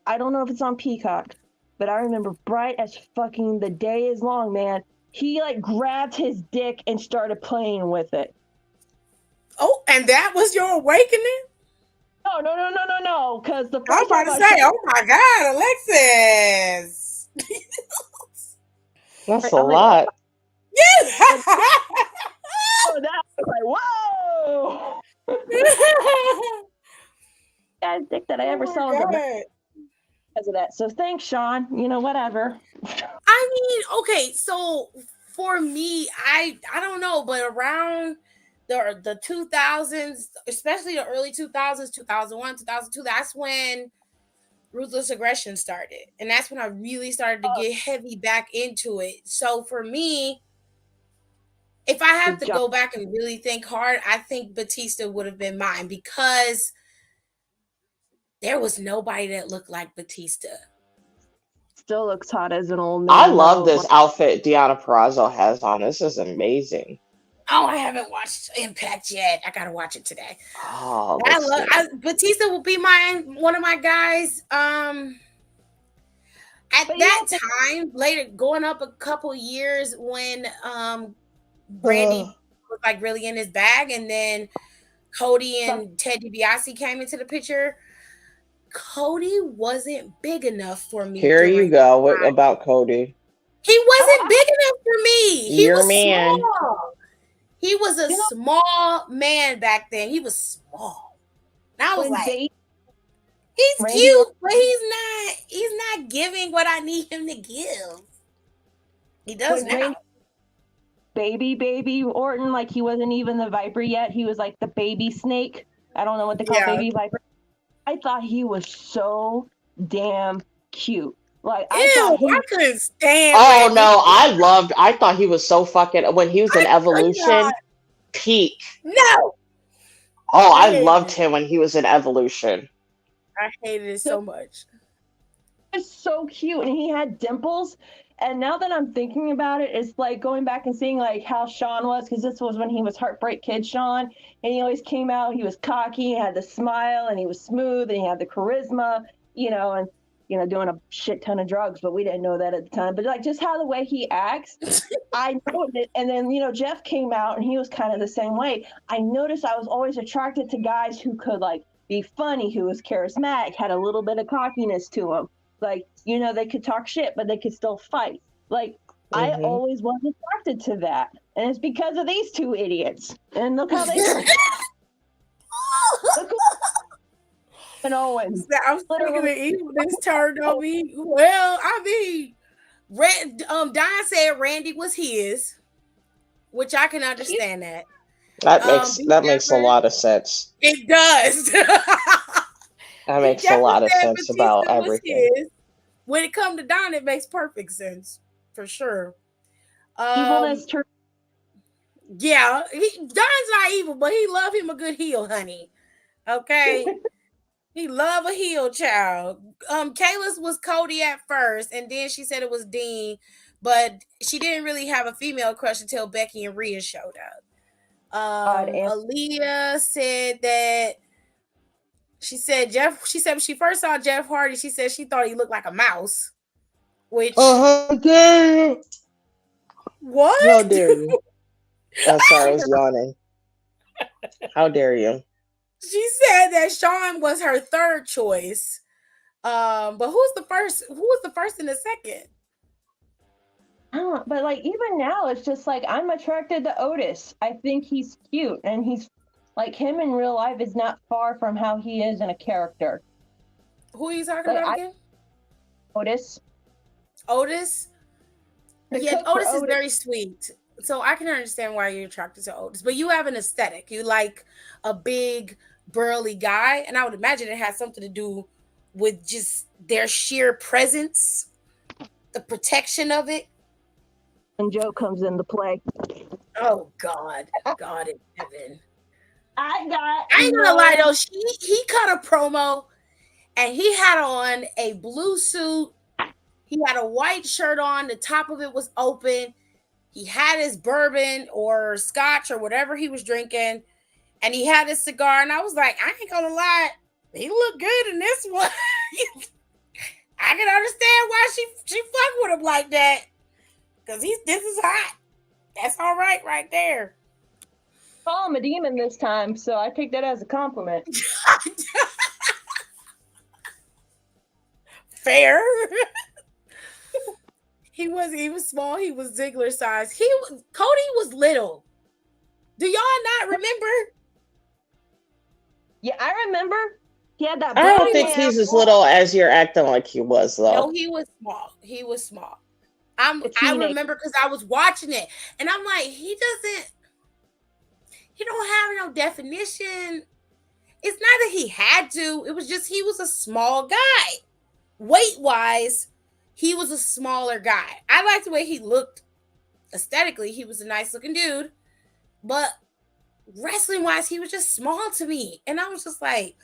S2: I don't know if it's on Peacock, but I remember bright as fucking the day is long, man. He like grabbed his dick and started playing with it.
S1: Oh, and that was your awakening?
S2: No. Because the
S1: I was
S2: first
S1: about
S2: time
S1: to say, oh my God, Alexis.
S3: that's a lot.
S2: Oh, that was like, whoa! Guy's dick that I ever saw was because of that. So thanks, Sean. You know, whatever.
S1: I mean, okay, so for me, I don't know, but around the 2000s, especially the early 2000s, 2001, 2002, that's when Ruthless Aggression started. And that's when I really started to get heavy back into it. So for me, if I have to go back and really think hard, I think Batista would have been mine because there was nobody that looked like Batista.
S2: Still looks hot as an old man.
S3: I love this outfit Deonna Purrazzo has on. This is amazing.
S1: Oh, I haven't watched Impact yet. I gotta watch it today.
S3: Oh,
S1: Batista will be one of my guys. At that time, later going up a couple years when Randy was like really in his bag, and then Cody and Ted DiBiase came into the picture. Cody wasn't big enough for me.
S3: Here you go. What about Cody?
S1: He wasn't big enough for me. He
S3: Your
S1: was
S3: man.
S1: small. He was a small man back then. He was small. And I was like, he's cute, but he's not giving what I need him to give. He does now.
S2: Baby Orton, like he wasn't even the Viper yet. He was like the baby snake. I don't know what they call baby Viper. I thought he was so damn cute. Like
S1: I couldn't stand.
S3: Oh no, I thought he was so fucking when he was in Evolution peak.
S1: No.
S3: Oh, I loved him when he was in Evolution.
S1: I hated it so much.
S2: It's so cute, and he had dimples. And now that I'm thinking about it, it's like going back and seeing like how Sean was, because this was when he was Heartbreak Kid Sean, and he always came out. He was cocky, he had the smile, and he was smooth, and he had the charisma, and doing a shit ton of drugs, but we didn't know that at the time. But like just how the way he acts, I noticed it. And then Jeff came out, and he was kind of the same way. I noticed I was always attracted to guys who could like be funny, who was charismatic, had a little bit of cockiness to them. Like, they could talk shit, but they could still fight. Like, I always was attracted to that. And it's because of these two idiots. And look how they turned out. And Owens.
S1: I was thinking that evilness turned on me. Well, I mean, Don said Randy was his, which I can understand that.
S3: That makes a lot of sense.
S1: It does.
S3: That makes a lot of sense about everything.
S1: When it comes to Don, it makes perfect sense for sure. Yeah, Don's not evil, but he love him a good heel, honey. Okay, he love a heel child. Kayla's was Cody at first, and then she said it was Dean, but she didn't really have a female crush until Becky and Rhea showed up. Aaliyah said that. She said when she first saw Jeff Hardy, she said she thought he looked like a mouse. which
S3: How dare you?
S1: what?
S3: How dare you? Oh, sorry, I was yawning. How dare you?
S1: She said that Sean was her third choice. But who's the first? Who was the first and the second?
S2: But like even now, it's just like I'm attracted to Otis. I think he's cute, and he's like him in real life is not far from how he is in a character.
S1: Who are you talking
S2: Like,
S1: about again?
S2: Otis.
S1: Otis.
S2: The
S1: Yeah,
S2: cook for
S1: Otis is very sweet. So I can understand why you're attracted to Otis. But you have an aesthetic. You like a big, burly guy. And I would imagine it has something to do with just their sheer presence, the protection of it.
S2: And Joe comes into play.
S1: Oh God. God in heaven.
S2: I
S1: ain't gonna lie though, he cut a promo and he had on a blue suit. He had a white shirt on, the top of it was open. He had his bourbon or scotch or whatever he was drinking, and he had his cigar. And I was like, I ain't gonna lie, he looked good in this one. I can understand why she fuck with him like that, because this is hot. That's all right there.
S2: Call him a demon this time, so I take that as a compliment.
S1: Fair. He was small. He was Ziggler size. Cody was little. Do y'all not remember?
S2: Yeah, I remember. He had that.
S3: I don't think he's as little as you're acting like he was, though.
S1: No, he was small. He was small. I remember because I was watching it, and I'm like, he don't have no definition. It's not that he had to. It was just he was a small guy. Weight-wise, he was a smaller guy. I liked the way he looked aesthetically. He was a nice-looking dude. But wrestling-wise, he was just small to me. And I was just like,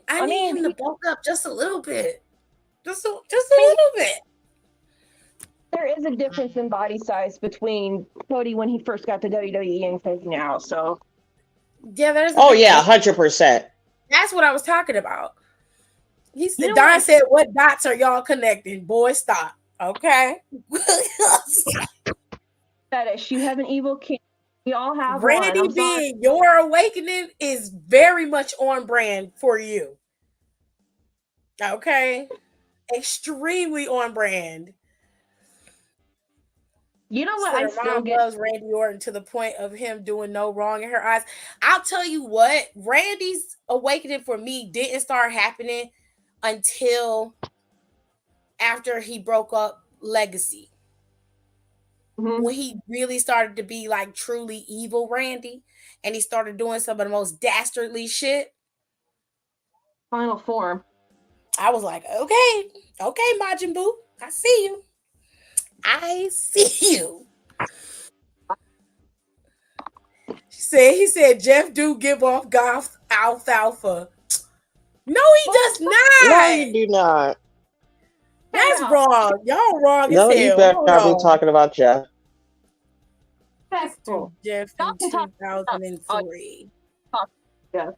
S1: I need him to bulk up just a little bit. Just a little bit.
S2: There is a difference in body size between Cody when he first got to WWE and Cody now. So
S1: yeah, there's.
S3: Oh yeah, 100%.
S1: That's what I was talking about. He said, Don said, "What dots are y'all connecting? Boy, stop." Okay.
S2: Fetish. You have an evil king. We all have
S1: Randy
S2: one.
S1: B, your awakening is very much on brand for you. Okay. Extremely on brand.
S2: You know what? I still
S1: loves Randy Orton to the point of him doing no wrong in her eyes. I'll tell you what, Randy's awakening for me didn't start happening until after he broke up Legacy. Mm-hmm. When he really started to be like truly evil Randy, and he started doing some of the most dastardly shit.
S2: Final form.
S1: I was like, okay, Majin Buu, I see you. He said Jeff do give off golf alfalfa. No, he does not.
S3: No, you do not.
S1: That's wrong. Y'all wrong
S3: no,
S1: as hell.
S3: You better not be talking about Jeff.
S1: Jeff in 2003.
S2: Yeah.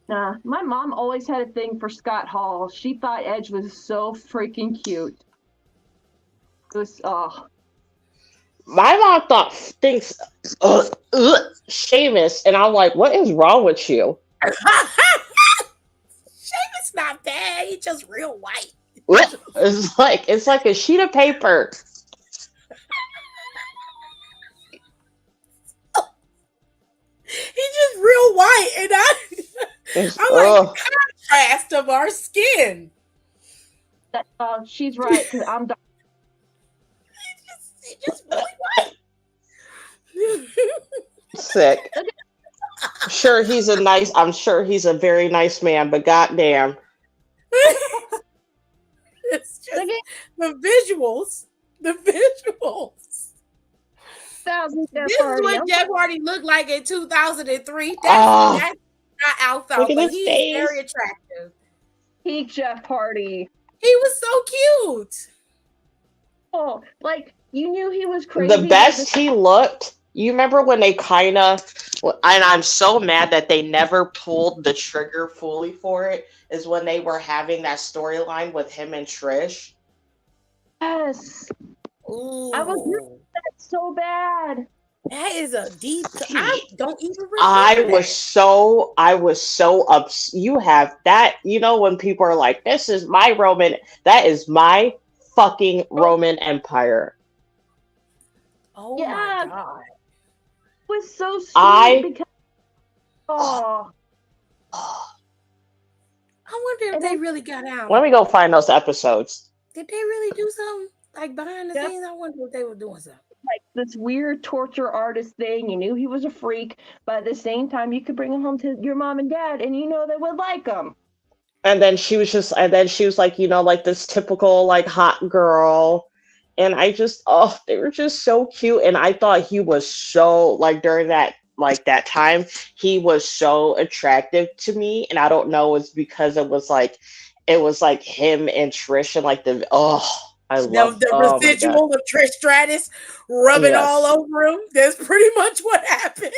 S2: Nah, my mom always had a thing for Scott Hall. She thought Edge was so freaking cute. It was,
S3: My mom thinks Sheamus, and I'm like, what is wrong with you?
S1: Sheamus not bad. He's just real white.
S3: It's like a sheet of paper.
S1: He's just real white, and I'm like the contrast of our skin.
S2: She's right, because I'm
S1: he's just really white.
S3: Sick. I'm sure he's a very nice man, but goddamn.
S1: It's just the visuals. This is what Jeff Hardy looked like in 2003. That's not alfalfa. He's very attractive.
S2: Peak Jeff Hardy.
S1: He was so cute.
S2: Oh, like you knew he was crazy.
S3: The best he looked You remember when they kind of, and I'm so mad that they never pulled the trigger fully for it, is when they were having that storyline with him and Trish.
S2: Yes.
S1: Ooh.
S2: I was doing that so bad.
S1: That is a deep. I don't even remember.
S3: I was so upset. You have that, when people are like, "This is my Roman," that is my fucking Roman Empire.
S1: Oh
S2: Yeah.
S1: my god.
S2: It was so sweet because
S1: I wonder if they really got out.
S3: Let me go find those episodes.
S1: Did they really do something like behind the scenes? I wonder if they were doing something.
S2: Like this weird torture artist thing. You knew he was a freak, but at the same time, you could bring him home to your mom and dad, and you know they would like him.
S3: And then she was like, like this typical like hot girl. And they were just so cute. And I thought he was so like during that time, he was so attractive to me. And I don't know, it's because it was like him and Trish and like I love
S1: the residual of Trish Stratus rubbing all over him. That's pretty much what happened.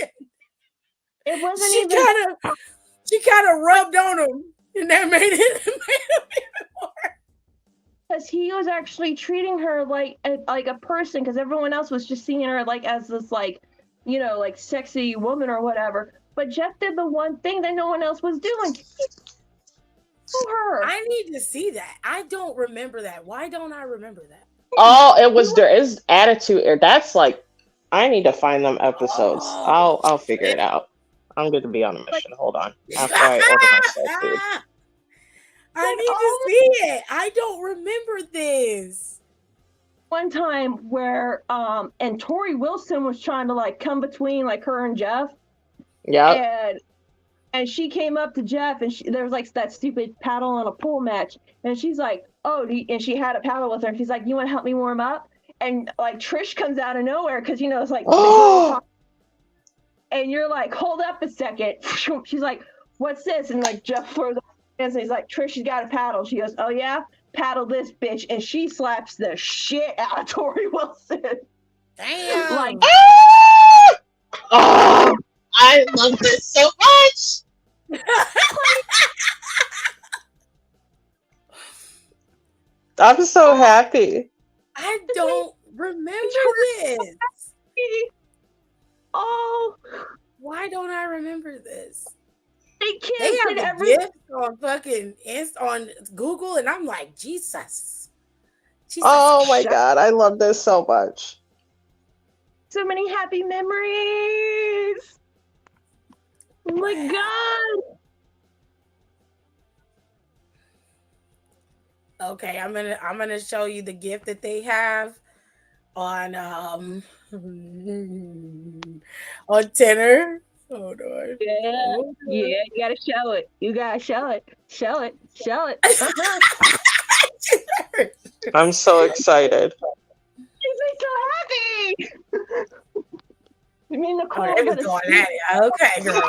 S2: It wasn't
S1: she kind of rubbed on him, and that made it even more.
S2: Because he was actually treating her like a person, because everyone else was just seeing her like as this like sexy woman or whatever. But Jeff did the one thing that no one else was doing. Her.
S1: I need to see that. I don't remember that. Why don't I remember that?
S3: Oh, there is attitude. That's like, I need to find them episodes. I'll figure it out. I'm going to be on a mission. Hold on. After I order myself food.
S1: I need to see it. I don't remember this.
S2: One time where and Tori Wilson was trying to like come between like her and Jeff.
S3: Yeah.
S2: And she came up to Jeff, and there was like that stupid paddle on a pool match, and she's like, "Oh," and she had a paddle with her, and she's like, "You want to help me warm up?" And like Trish comes out of nowhere because it's like, and you're like, "Hold up a second." She's like, "What's this?" And like Jeff throws up his hands, and he's like, "Trish, she's got a paddle." She goes, "Oh yeah, paddle this bitch," and she slaps the shit out of Tori Wilson.
S1: Damn.
S2: Like,
S3: I love this so much. I'm so happy.
S1: I don't remember this.
S2: Oh,
S1: why don't I remember this?
S2: They
S1: have a gift on Google, and I'm like, Jesus.
S3: Oh my God, I love this so much.
S2: So many happy memories. Oh my God.
S1: Okay, I'm gonna show you the gift that they have on on Tenor. Hold on.
S2: Yeah, you gotta show it. You gotta show it. Show it. Show it.
S3: I'm so excited.
S2: Makes me so happy. You mean Nicole?
S1: They was going at it. Okay, girl.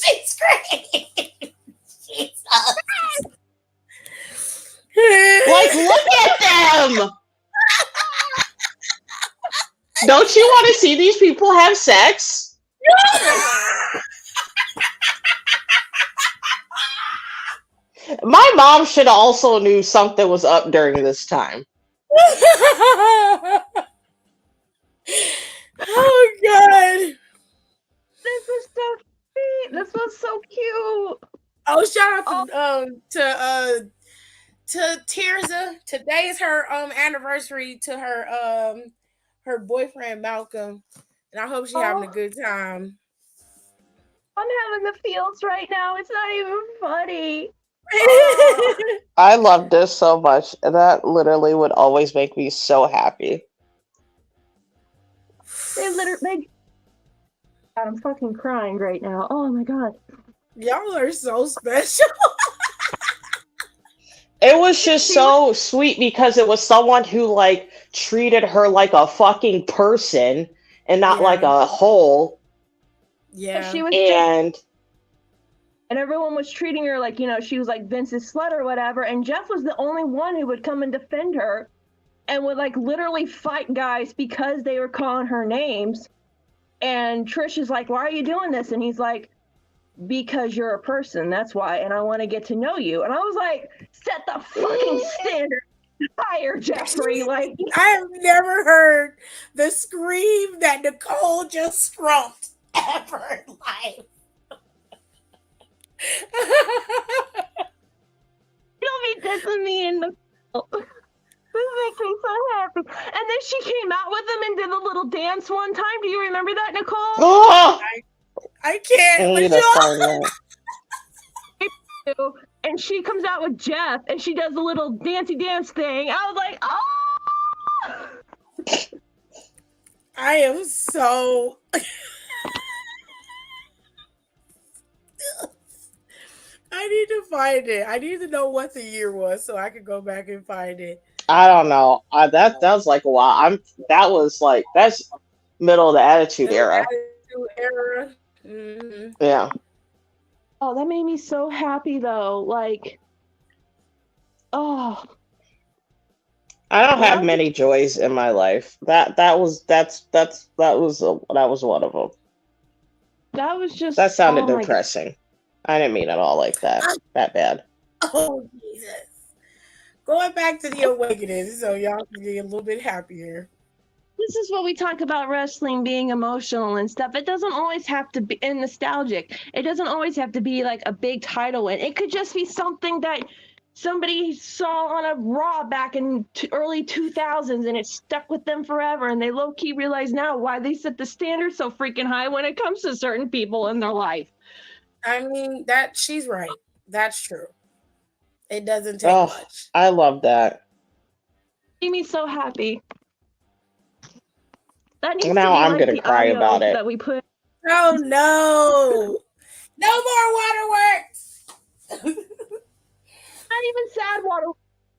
S1: She's screaming. Jesus.
S3: Like, look at them. Don't you want to see these people have sex? My mom should also knew something was up during this time.
S1: Oh God.
S2: This was so sweet. This was so cute.
S1: Oh, shout out to Tirza. Today is her anniversary to her boyfriend Malcolm, and I hope she's having a good time.
S2: I'm having the feels right now. It's not even funny.
S3: I love this so much. That literally would always make me so happy.
S2: God, I'm fucking crying right now. Oh my God.
S1: Y'all are so special.
S3: It was just so sweet because it was someone who like treated her like a fucking person and not like a whole.
S1: Yeah.
S2: She was and everyone was treating her like, she was like Vince's slut or whatever. And Jeff was the only one who would come and defend her. and would like literally fight guys because they were calling her names. And Trish is like, "Why are you doing this?" And he's like, "Because you're a person, that's why, and I want to get to know you." And I was like, set the fucking standard higher, Jeffrey. Like,
S1: I have never heard the scream that Nicole just scrumped ever in life.
S2: don't be dissing me in the. This makes me so happy. And then she came out with him and did a little dance one time. Do you remember that, Nicole?
S3: Oh,
S1: I can't.
S3: I
S1: But
S3: need to find that.
S2: And she comes out with Jeff and she does a little dancey dance thing. I was like, oh!
S1: I am so. I need to find it. I need to know what the year was so I can go back and find it.
S3: I don't know. That was like a while. That's middle of the Attitude Era.
S1: Attitude Era. Mm-hmm.
S3: Yeah.
S2: Oh, that made me so happy though. Like, oh.
S3: I don't have many joys in my life. That was one of them.
S2: That was just.
S3: That sounded
S2: oh
S3: depressing. I didn't mean it all like that. That bad.
S1: Oh, Jesus. Going back to the Awakening so y'all can get a little bit happier.
S2: This is what we talk about wrestling being emotional and stuff. It doesn't always have to be and nostalgic. It doesn't always have to be like a big title win. It could just be something that somebody saw on a Raw back in early 2000s and it stuck with them forever. And they low-key realize now why they set the standard so freaking high when it comes to certain people in their life.
S1: I mean, she's right. That's true. It doesn't take much.
S3: I love that.
S2: Made me so happy. That needs
S3: Now
S2: to be
S3: I'm
S2: like
S3: gonna cry about it.
S2: That we put.
S1: Oh no! No more waterworks.
S2: Not even sad water,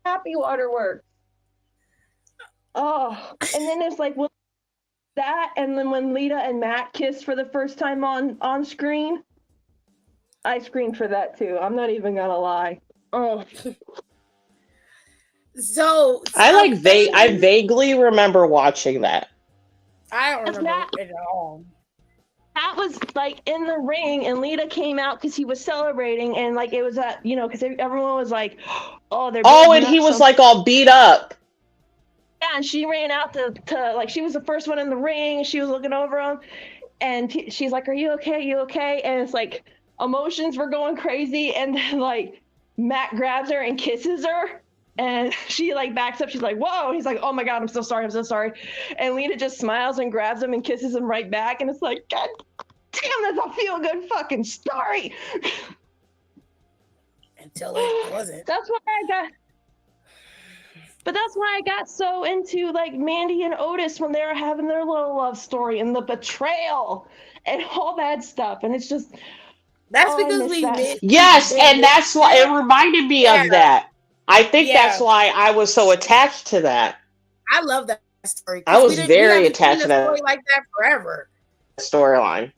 S2: happy waterworks. Oh, and then it's like that, and then when Lita and Matt kissed for the first time on screen, I screamed for that too. I'm not even gonna lie. Oh.
S1: So
S3: I vaguely remember watching that.
S1: I don't remember it at all.
S2: That was like in the ring, and Lita came out because he was celebrating, and like it was because everyone was like, "Oh, they're."
S3: Oh, and he was like all beat up.
S2: Yeah, and she ran out to like she was the first one in the ring. And she was looking over him, and she's like, "Are you okay? Are you okay?" And it's like emotions were going crazy, and then like Matt grabs her and kisses her. And she like backs up. She's like, "Whoa!" And he's like, "Oh my God, I'm so sorry. I'm so sorry." And Lita just smiles and grabs him and kisses him right back. And it's like, God damn, that's a feel good fucking story.
S1: Until it wasn't.
S2: That's why I got so into like Mandy and Otis when they were having their little love story and the betrayal and all that stuff. And it's just
S1: that's because we missed.
S3: Yes, and that's why it reminded me of that. I think that's why I was so attached to that.
S1: I love that story.
S3: I was very attached to that
S1: story like that forever.
S3: Storyline.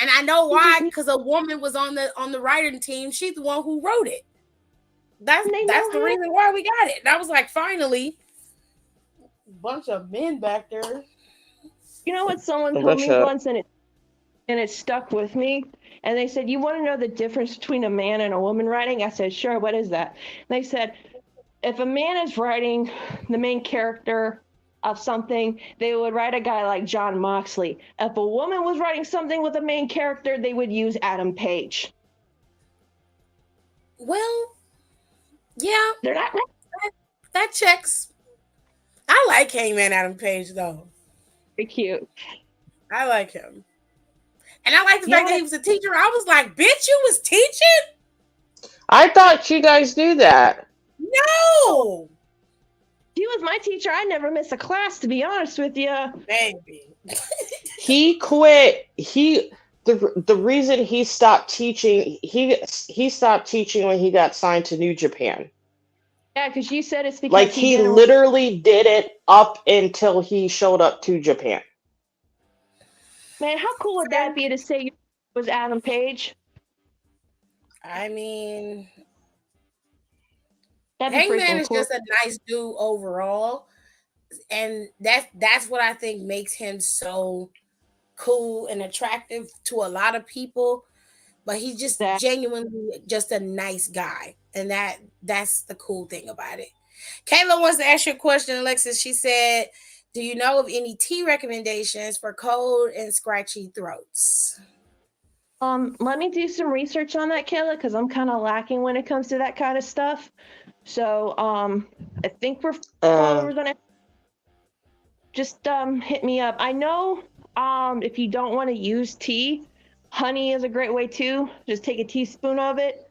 S1: And I know why, because a woman was on the writing team. She's the one who wrote it. That's the reason why we got it. And I was like, finally, bunch of men back there.
S2: You know what someone told me once, and it stuck with me. And they said, "You want to know the difference between a man and a woman writing?" I said, "Sure, what is that?" And they said, if a man is writing the main character of something, they would write a guy like John Moxley. If a woman was writing something with a main character, they would use Adam Page.
S1: Well, yeah.
S2: They're not right.
S1: That checks. I like Hangman Adam Page, though.
S2: Very cute.
S1: I like him. And I like the fact that he was a teacher. I was like, bitch, you was teaching?
S3: I thought you guys knew that.
S1: No!
S2: He was my teacher. I never missed a class, to be honest with you.
S1: Baby.
S3: He quit. The reason he stopped teaching, he stopped teaching when he got signed to New Japan.
S2: Yeah, because you said it's because
S3: like he literally did it up until he showed up to Japan.
S2: Man, how cool would that be to say you was Adam Page?
S1: I mean,
S2: That'd be
S1: Hangman is
S2: cool.
S1: just a nice dude overall. and that's what I think makes him so cool and attractive to a lot of people. But he's just
S2: That
S1: genuinely just a nice guy, and that's the cool thing about it. Kayla wants to ask you a question, Alexis. She said, "Do you know of any tea recommendations for cold and scratchy throats?"
S2: let me do some research on that, Kayla, because I'm kind of lacking when it comes to that kind of stuff. So I think we're followers on it. Just hit me up. I know if you don't want to use tea, honey is a great way too. Just take a teaspoon of it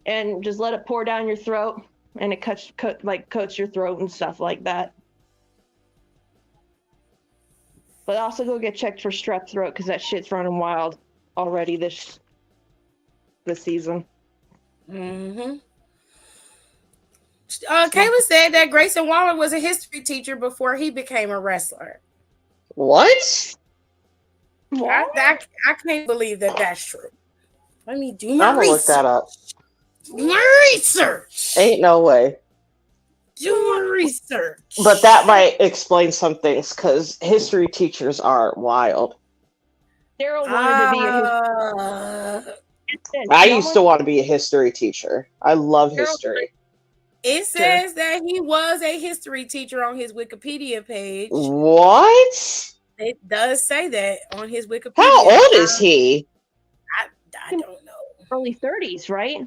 S2: and just let it pour down your throat, and it coats your throat and stuff like that. But also go get checked for strep throat because that shit's running wild already this season.
S1: Mm-hmm. Kayla said that Grayson Waller was a history teacher before he became a wrestler.
S3: What?
S1: I can't believe that that's true. Let me do my
S3: I'm gonna look
S1: research.
S3: that up.
S1: My research.
S3: Ain't no way.
S1: Do my research.
S3: But that might explain some things because history teachers are wild.
S2: Daryl wanted to be a history.
S3: I used to want to be a history teacher. I love history.
S1: It says that he was a history teacher on his Wikipedia page.
S3: What?
S1: It does say that on his Wikipedia.
S3: How old is he?
S1: I don't know.
S2: Early 30s, right?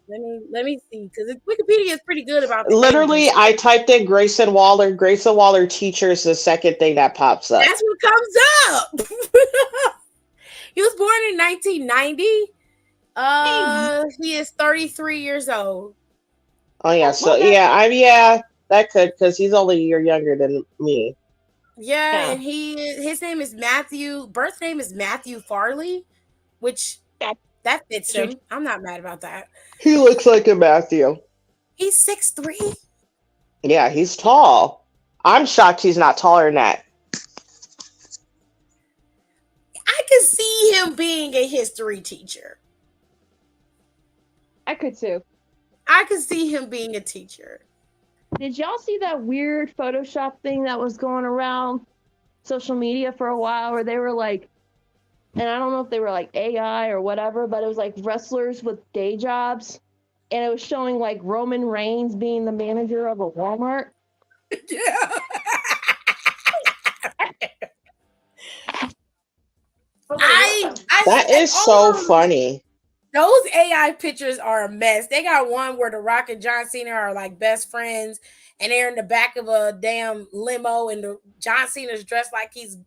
S1: Let me see, because Wikipedia is pretty good about the
S3: Literally,
S1: ages.
S3: I typed in Grayson Waller. Grayson Waller teacher is the second thing that pops up.
S1: That's what comes up. He was born in 1990. He is 33 years old.
S3: Oh yeah, so yeah, that could because he's only a year younger than me.
S1: Yeah, and his name is Matthew. Birth name is Matthew Farley, which that fits him. I'm not mad about that.
S3: He looks like a Matthew.
S1: He's 6'3".
S3: Yeah, he's tall. I'm shocked he's not taller than that.
S1: I could see him being a history teacher.
S2: I could too.
S1: I could see him being a teacher.
S2: Did y'all see that weird Photoshop thing that was going around social media for a while where they were like, and I don't know if they were like AI or whatever, but it was like wrestlers with day jobs. And it was showing like Roman Reigns being the manager of a Walmart.
S1: Yeah.
S3: That is so funny.
S1: Those AI pictures are a mess. They got one where The Rock and John Cena are like best friends, and they're in the back of a damn limo, and John Cena's dressed like he's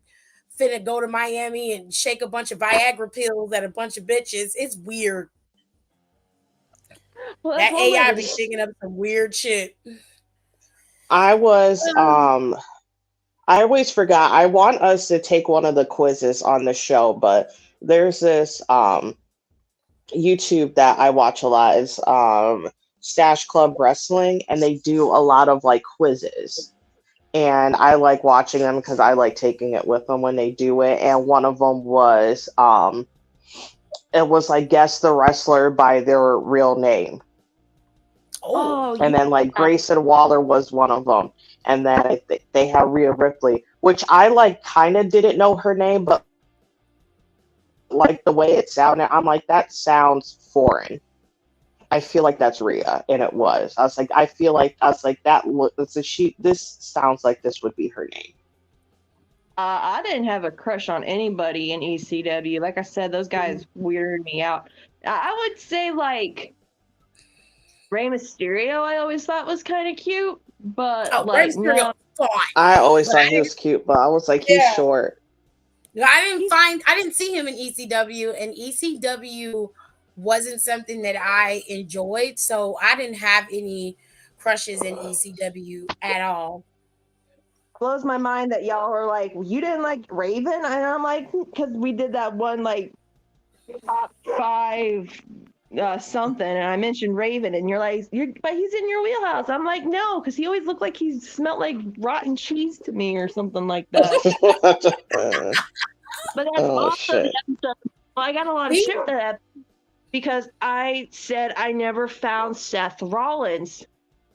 S1: finna go to Miami and shake a bunch of Viagra pills at a bunch of bitches. It's weird.
S2: Well,
S1: that AI be thinking up some weird shit.
S3: I always forgot. I want us to take one of the quizzes on the show, but there's this YouTube that I watch a lot. It's Stash Club Wrestling, and they do a lot of like quizzes. And I like watching them because I like taking it with them when they do it. And one of them was it was like guess the wrestler by their real name.
S1: Oh,
S3: and then like Grayson Waller was one of them. And then they have Rhea Ripley, which I like kind of didn't know her name, but like the way it sounded, I'm like, that sounds foreign. I feel like that's Rhea, and it was. I was like, this sounds like this would be her name.
S2: I didn't have a crush on anybody in ECW. Like I said, those guys weirded me out. I would say like Rey Mysterio, I always thought was kind of cute, but
S1: Rey Mysterio, fine.
S3: I always thought he was cute, but I was like, he's short.
S1: I didn't see him in ECW, and ECW wasn't something that I enjoyed, so I didn't have any crushes in ECW at all.
S2: Blows my mind that y'all are like, you didn't like Raven, and I'm like, because we did that one like top 5 something, and I mentioned Raven, and you're like, but he's in your wheelhouse. I'm like, no, because he always looked like he smelled like rotten cheese to me or something like that. But that's also the episode. Well, I got a lot of shit for that because I said I never found Seth Rollins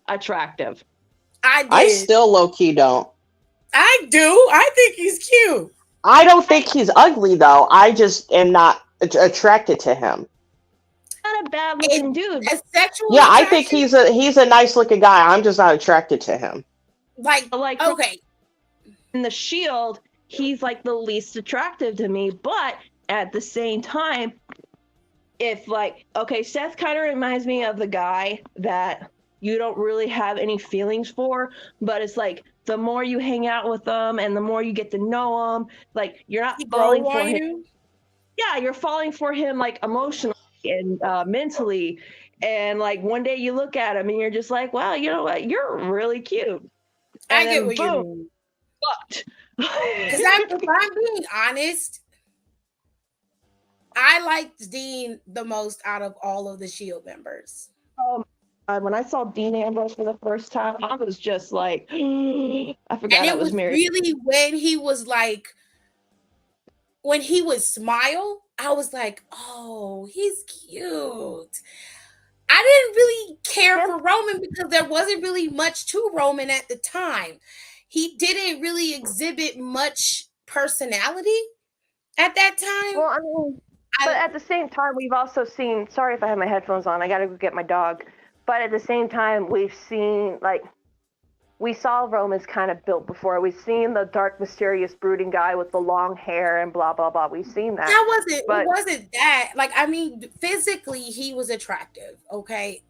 S2: attractive.
S1: I
S3: I
S1: did.
S3: still low key don't.
S1: I do. I think he's cute.
S3: I don't think he's ugly though. I just am not attracted to him.
S2: Not a bad
S1: It,
S2: looking dude.
S1: a sexual
S3: Yeah, I think
S1: attraction,
S3: he's a nice looking guy. I'm just not attracted to him.
S2: Like from
S1: okay.
S2: in the Shield, he's like the least attractive to me. But at the same time, if like okay, Seth kind of reminds me of the guy that you don't really have any feelings for, but it's like the more you hang out with them and the more you get to know him, like you're not
S1: He grow
S2: falling for
S1: on
S2: him.
S1: you.
S2: Yeah, you're falling for him like emotionally and mentally. And like one day you look at him and you're just like, wow, you know what? You're really cute.
S1: I
S2: And
S1: get
S2: then
S1: what you
S2: boom,
S1: mean.
S2: fucked.
S1: Because if I'm being honest, I liked Dean the most out of all of the Shield members.
S2: When I saw Dean Ambrose for the first time, I was just like, I forgot
S1: And
S2: I
S1: it
S2: was
S1: was
S2: married.
S1: really when he was like, when he would smile, I was like, oh, he's cute. I didn't really care for Roman because there wasn't really much to Roman at the time. He didn't really exhibit much personality at that time.
S2: Well, I mean, but at the same time, we've also seen. Sorry if I have my headphones on. I gotta go get my dog. But at the same time, we've seen like we saw Roman's kind of built before. We've seen the dark, mysterious, brooding guy with the long hair and blah blah blah. We've seen that.
S1: It wasn't that. Like, I mean, physically he was attractive, okay?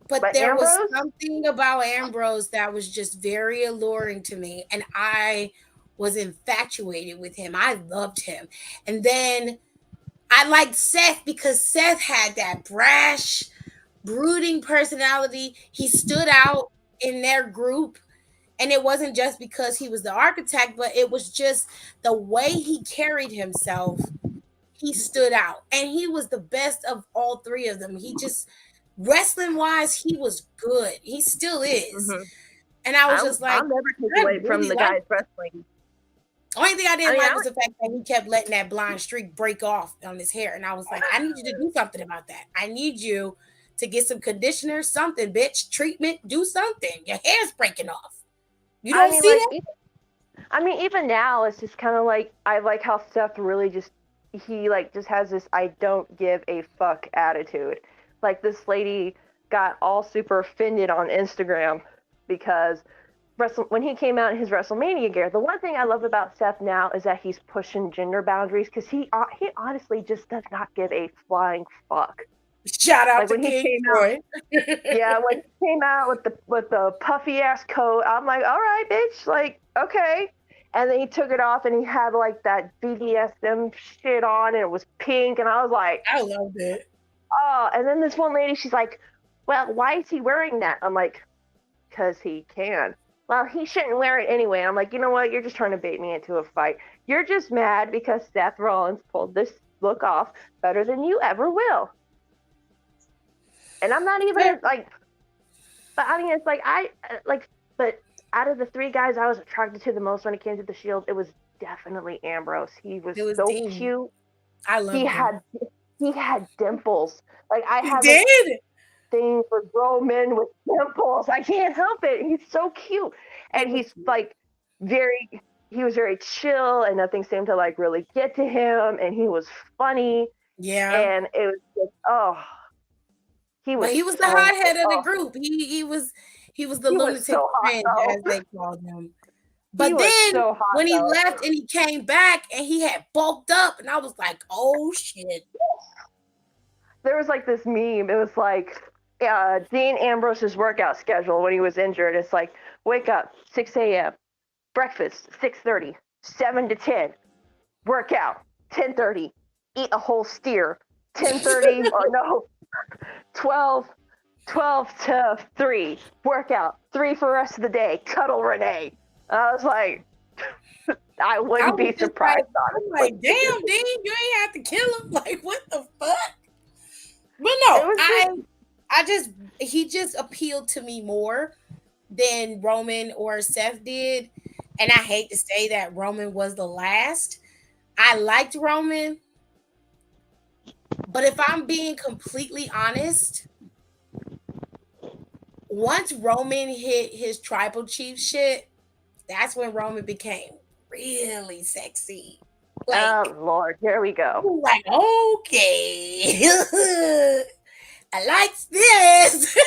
S1: But there was
S2: Ambrose?
S1: something about Ambrose that was just very alluring to me, and I was infatuated with him. I loved him. And then I liked Seth because Seth had that brash, brooding personality. He stood out in their group. And it wasn't just because he was the architect, but it was just the way he carried himself. He stood out. And he was the best of all three of them. He just, wrestling wise, he was good. He still is.
S2: Mm-hmm.
S1: And I was just like,
S2: I'll never take away from the guy's wrestling.
S1: Only thing I didn't like was the fact that he kept letting that blonde streak break off on his hair. And I was like, I need you to do something about that. I need you to get some conditioner, something, bitch, treatment, do something. Your hair's breaking off. You don't see that?
S2: Even now, it's just kind of like, I like how Seth really just has this I don't give a fuck attitude. Like, this lady got all super offended on Instagram because when he came out in his WrestleMania gear, the one thing I love about Seth now is that he's pushing gender boundaries because he honestly just does not give a flying fuck.
S1: Shout out to King Troy.
S2: Yeah, when he came out with the puffy ass coat, I'm like, all right, bitch, like, okay. And then he took it off and he had like that BDSM shit on and it was pink and I was like,
S1: I loved it.
S2: Oh, and then this one lady, she's like, well, why is he wearing that? I'm like, because he can. Well, he shouldn't wear it anyway. And I'm like, you know what? You're just trying to bait me into a fight. You're just mad because Seth Rollins pulled this look off better than you ever will. And I'm not even like, but I mean, it's like, but out of the three guys I was attracted to the most when it came to the Shield, it was definitely Ambrose. He was so
S1: Dean.
S2: cute.
S1: I love him.
S2: He had dimples. Like, I have
S1: a
S2: thing for grown men with dimples. I can't help it. He's so cute. And he's like he was very chill and nothing seemed to like really get to him. And he was funny.
S1: Yeah.
S2: And it was just, he was
S1: the hothead of the group. He was the lunatic friend, as they called him. But then when he left and he came back and he had bulked up, and I was like, oh shit.
S2: There was like this meme. It was like Dean Ambrose's workout schedule when he was injured. It's like, wake up, 6 a.m., breakfast, 6:30, 7 to 10, workout, 10:30, eat a whole steer, 10:30, or no, 12 to 3, workout, 3 for the rest of the day, cuddle Renee. I was like, I wouldn't be surprised.
S1: I'm like, damn, Dean, you ain't have to kill him. Like, what the fuck? But no, he just appealed to me more than Roman or Seth did. And I hate to say that Roman was the last. I liked Roman. But if I'm being completely honest, once Roman hit his tribal chief shit, that's when Roman became really sexy. Like,
S2: Oh Lord, here we go.
S1: like okay, I like this.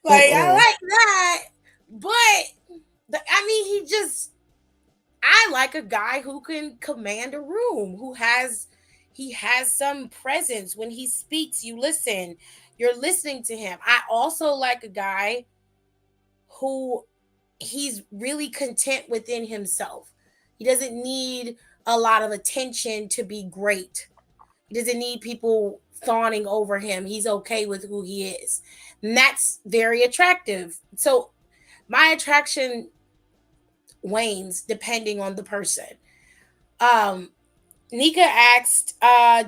S1: Like I like that, but I mean, I like a guy who can command a room, he has some presence. When he speaks, you listen. You're listening to him. I also like a guy who he's really content within himself. He doesn't need a lot of attention to be great. He doesn't need people fawning over him. He's okay with who he is. And that's very attractive. So my attraction wanes depending on the person. Nika asked,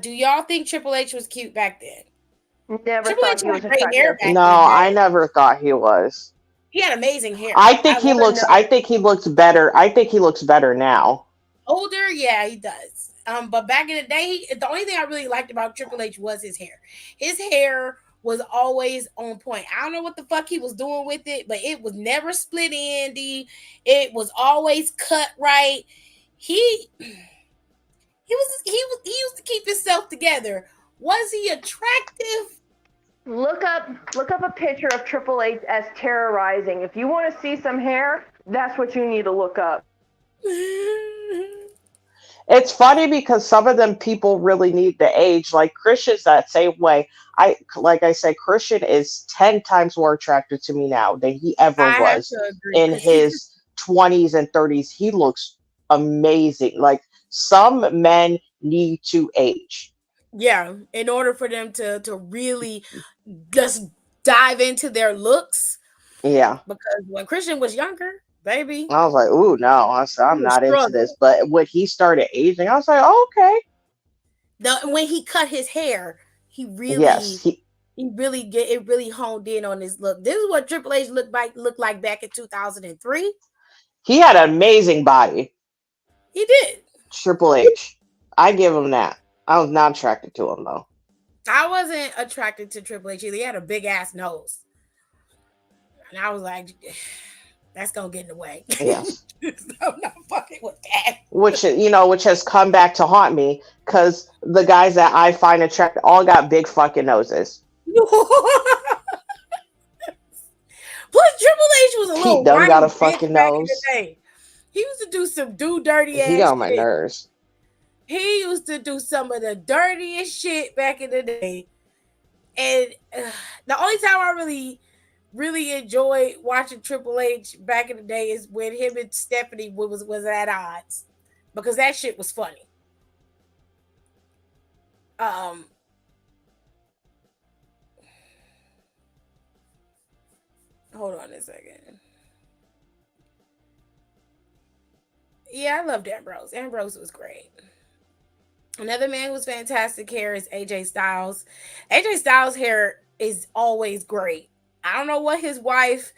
S1: do y'all think Triple H was cute back then?
S2: Never
S1: Triple
S2: thought
S1: H
S2: he was
S1: had great hair
S2: attractive.
S1: back in
S3: No,
S1: the
S3: I
S1: day.
S3: never thought he was.
S1: He had amazing hair.
S3: I think he
S1: love
S3: looks.
S2: know.
S3: I think he looks better. I think he looks better now.
S1: older, yeah, he does. But back in the day, the only thing I really liked about Triple H was his hair. His hair was always on point. I don't know what the fuck he was doing with it, but it was never split endy. It was always cut right. He he used to keep himself together. Was he attractive?
S2: Look up a picture of Triple H as terrorizing. If you want to see some hair, that's what you need to look up.
S3: It's funny because some of them people really need to age. Like Christian's that same way. Like I said, Christian is 10 times more attractive to me now than he ever
S1: I have
S3: was
S1: to agree
S3: in
S1: because he just
S3: his 20s and 30s. He looks amazing. Like some men need to age.
S1: yeah, in order for them to really just dive into their looks,
S3: Yeah.
S1: because when Christian was younger, baby,
S3: I was like, ooh, no,
S1: he
S3: I'm
S1: was
S3: not into this.
S1: struggling.
S3: But when he started aging, I was like, oh, okay.
S1: When he cut his hair, he
S3: Yes,
S1: really it really honed in on his look. This is what Triple H looked like back in 2003.
S3: he had an amazing body.
S1: He did.
S3: Triple H. I give him that. I was not attracted to him though.
S1: I wasn't attracted to Triple H either. He had a big ass nose. And I was like, that's gonna get in the way.
S3: Yes.
S1: I'm not fucking with that.
S3: Which has come back to haunt me because the guys that I find attractive all got big fucking noses.
S1: Plus, Triple H was a
S3: Pete
S1: little
S3: Dunne got a
S1: whiny bitch
S3: fucking
S1: back in the
S3: nose.
S1: day. He used to do some dirty
S3: He got
S1: ass
S3: on my
S1: shit.
S3: nerves.
S1: He used to do some of the dirtiest shit back in the day. And the only time I really enjoyed watching Triple H back in the day is when him and Stephanie was at odds, because that shit was funny. Hold on a second. Yeah, I loved Ambrose. Ambrose was great. Another man who's fantastic hair is AJ Styles. AJ Styles' hair is always great. I don't know what his wife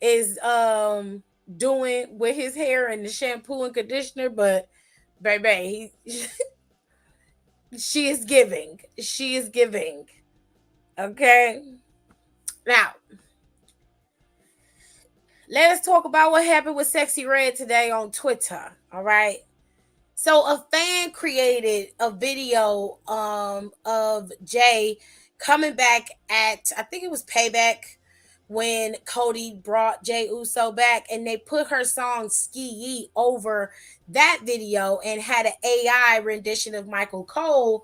S1: is doing with his hair and the shampoo and conditioner, but baby, she is giving. She is giving. Okay. Now, let us talk about what happened with Sexy Red today on Twitter. All right. So a fan created a video of Jay coming back at, I think it was Payback, when Cody brought Jay Uso back, and they put her song Ski Yee over that video and had an AI rendition of Michael Cole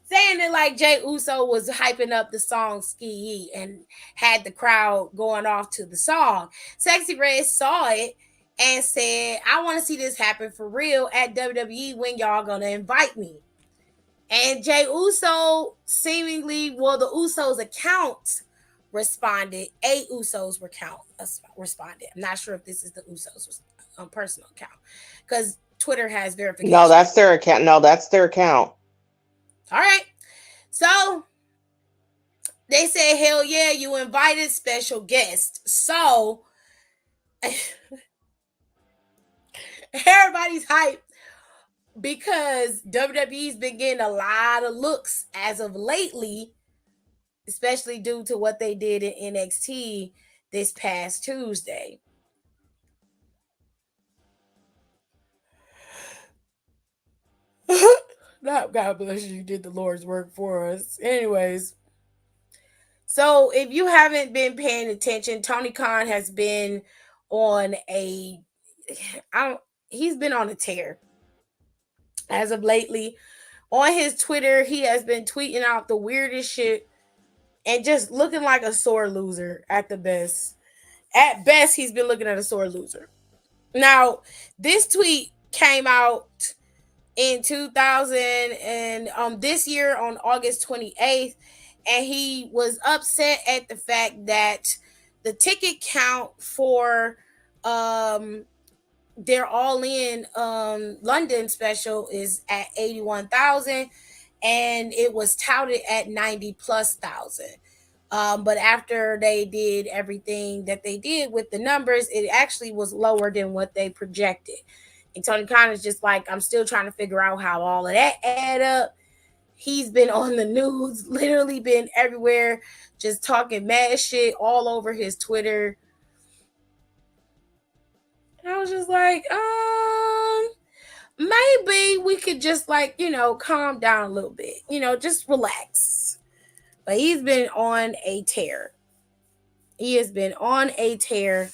S1: saying that like Jay Uso was hyping up the song Ski Yee and had the crowd going off to the song. Sexy Red saw it and said, I want to see this happen for real at WWE. When y'all gonna invite me? And Jay Uso seemingly, well, the Usos account responded. A Usos responded. I'm not sure if this is the Usos personal account, because Twitter has verification.
S3: No, that's their account. No, that's their account.
S1: All right. So they said, hell yeah, you invited special guests. So everybody's hyped because WWE's been getting a lot of looks as of lately, especially due to what they did in NXT. this past Tuesday. God bless you, did the Lord's work for us. Anyways, so if you haven't been paying attention, Tony Khan has been on a he's been on a tear as of lately. On his Twitter, he has been tweeting out the weirdest shit and just looking like a sore loser at the best. At best, he's been looking at a sore loser. Now, this tweet came out in 2000 and this year on August 28th, and he was upset at the fact that the ticket count for their all in London special is at 81,000 and it was touted at 90 plus thousand. But after they did everything that they did with the numbers, it actually was lower than what they projected. And Tony Khan is just like, I'm still trying to figure out how all of that add up. He's been on the news, literally been everywhere, just talking mad shit all over his Twitter. And I was just like, maybe we could just like, calm down a little bit, just relax. But he's been on a tear. He has been on a tear.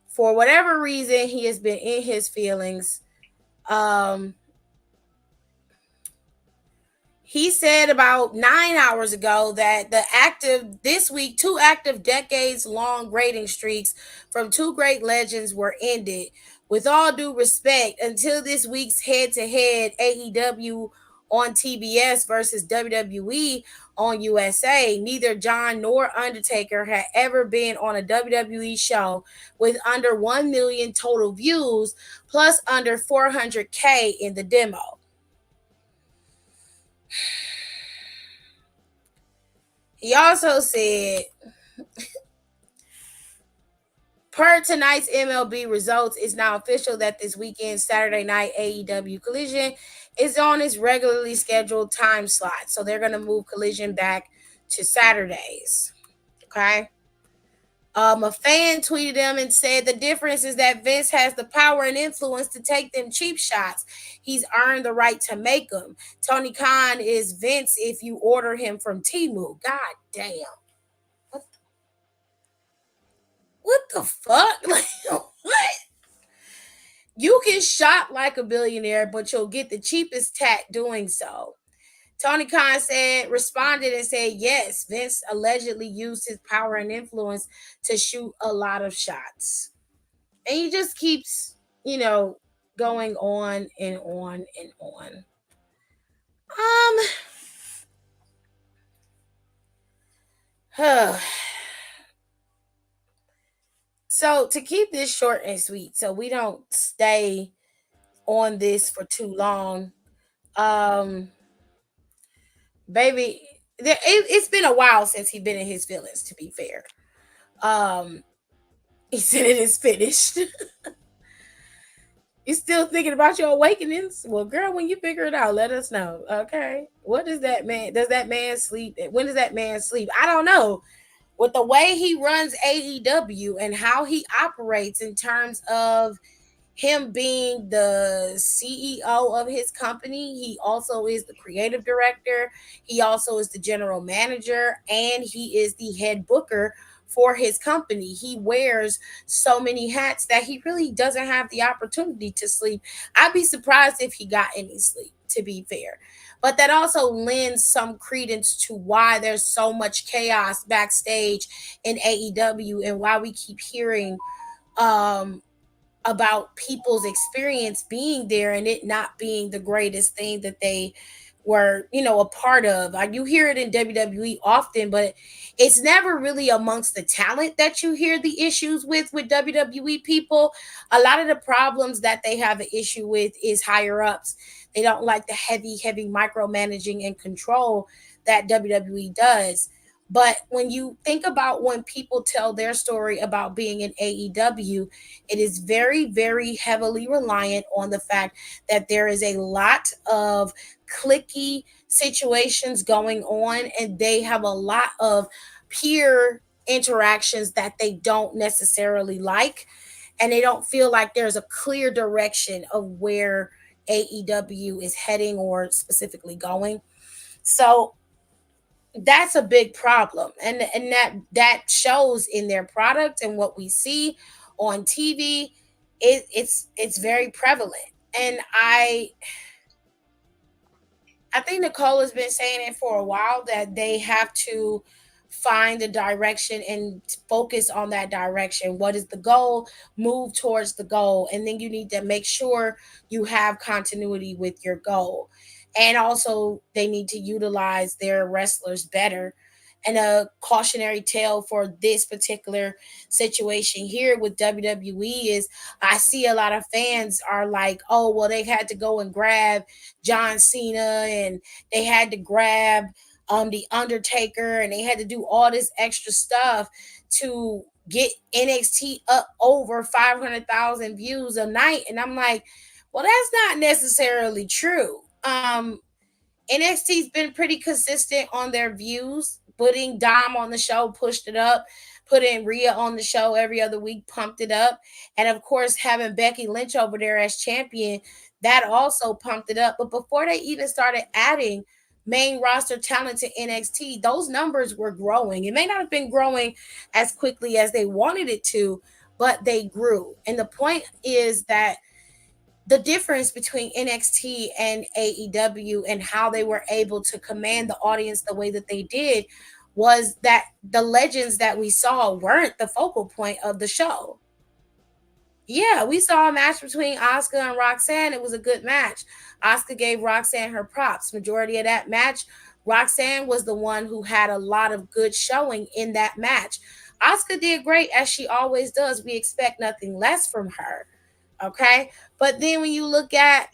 S1: For whatever reason, he has been in his feelings. He said about 9 hours ago that this week, 2 active decades-long rating streaks from 2 great legends were ended. With all due respect, until this week's head-to-head AEW on TBS versus WWE on USA, neither John nor Undertaker had ever been on a WWE show with under 1 million total views, plus under 400K in the demo. He also said, per tonight's MLB results, it's now official that this weekend's Saturday night AEW Collision is on its regularly scheduled time slot. So they're going to move Collision back to Saturdays. Okay. A fan tweeted them and said the difference is that Vince has the power and influence to take them cheap shots. He's earned the right to make them. Tony Khan is Vince if you order him from Temu. God damn. What the fuck? Like, what? You can shop like a billionaire, but you'll get the cheapest tat doing so. Tony Khan responded and said, yes, Vince allegedly used his power and influence to shoot a lot of shots. And he just keeps, going on and on and on. So to keep this short and sweet, so we don't stay on this for too long, baby, it's been a while since he's been in his feelings, to be fair. He said it is finished. You still thinking about your awakenings? Well, girl, when you figure it out, let us know. Okay. What does that man? Does that man sleep? When does that man sleep? I don't know. With the way he runs AEW and how he operates in terms of him being the CEO of his company, he also is the creative director. He also is the general manager, and he is the head booker for his company. He wears so many hats that he really doesn't have the opportunity to sleep. I'd be surprised if he got any sleep, to be fair. But that also lends some credence to why there's so much chaos backstage in AEW and why we keep hearing about people's experience being there and it not being the greatest thing that they were, a part of. You hear it in WWE often, but it's never really amongst the talent that you hear the issues with WWE people. A lot of the problems that they have an issue with is higher ups. They don't like the heavy micromanaging and control that WWE does. But when you think about when people tell their story about being in AEW, it is very, very heavily reliant on the fact that there is a lot of cliquey situations going on, and they have a lot of peer interactions that they don't necessarily like, and they don't feel like there's a clear direction of where AEW is heading or specifically going. So that's a big problem, and that shows in their product and what we see on TV. It's very prevalent, and I think Nicole has been saying it for a while that they have to find a direction and focus on that direction. What is the goal? Move towards the goal. And then you need to make sure you have continuity with your goal. And also, they need to utilize their wrestlers better. And a cautionary tale for this particular situation here with WWE is I see a lot of fans are like, oh, well, they had to go and grab John Cena and they had to grab the Undertaker and they had to do all this extra stuff to get NXT up over 500,000 views a night. And I'm like, well, that's not necessarily true. NXT's been pretty consistent on their views. Putting Dom on the show pushed it up. Putting Rhea on the show every other week pumped it up. And of course, having Becky Lynch over there as champion, that also pumped it up. But before they even started adding main roster talent to NXT, those numbers were growing. It may not have been growing as quickly as they wanted it to, but they grew. And the point is that the difference between NXT and AEW and how they were able to command the audience the way that they did was that the legends that we saw weren't the focal point of the show. Yeah, we saw a match between Asuka and Roxanne. It was a good match. Asuka gave Roxanne her props. Majority of that match, Roxanne was the one who had a lot of good showing in that match. Asuka did great as she always does. We expect nothing less from her. Okay. But then when you look at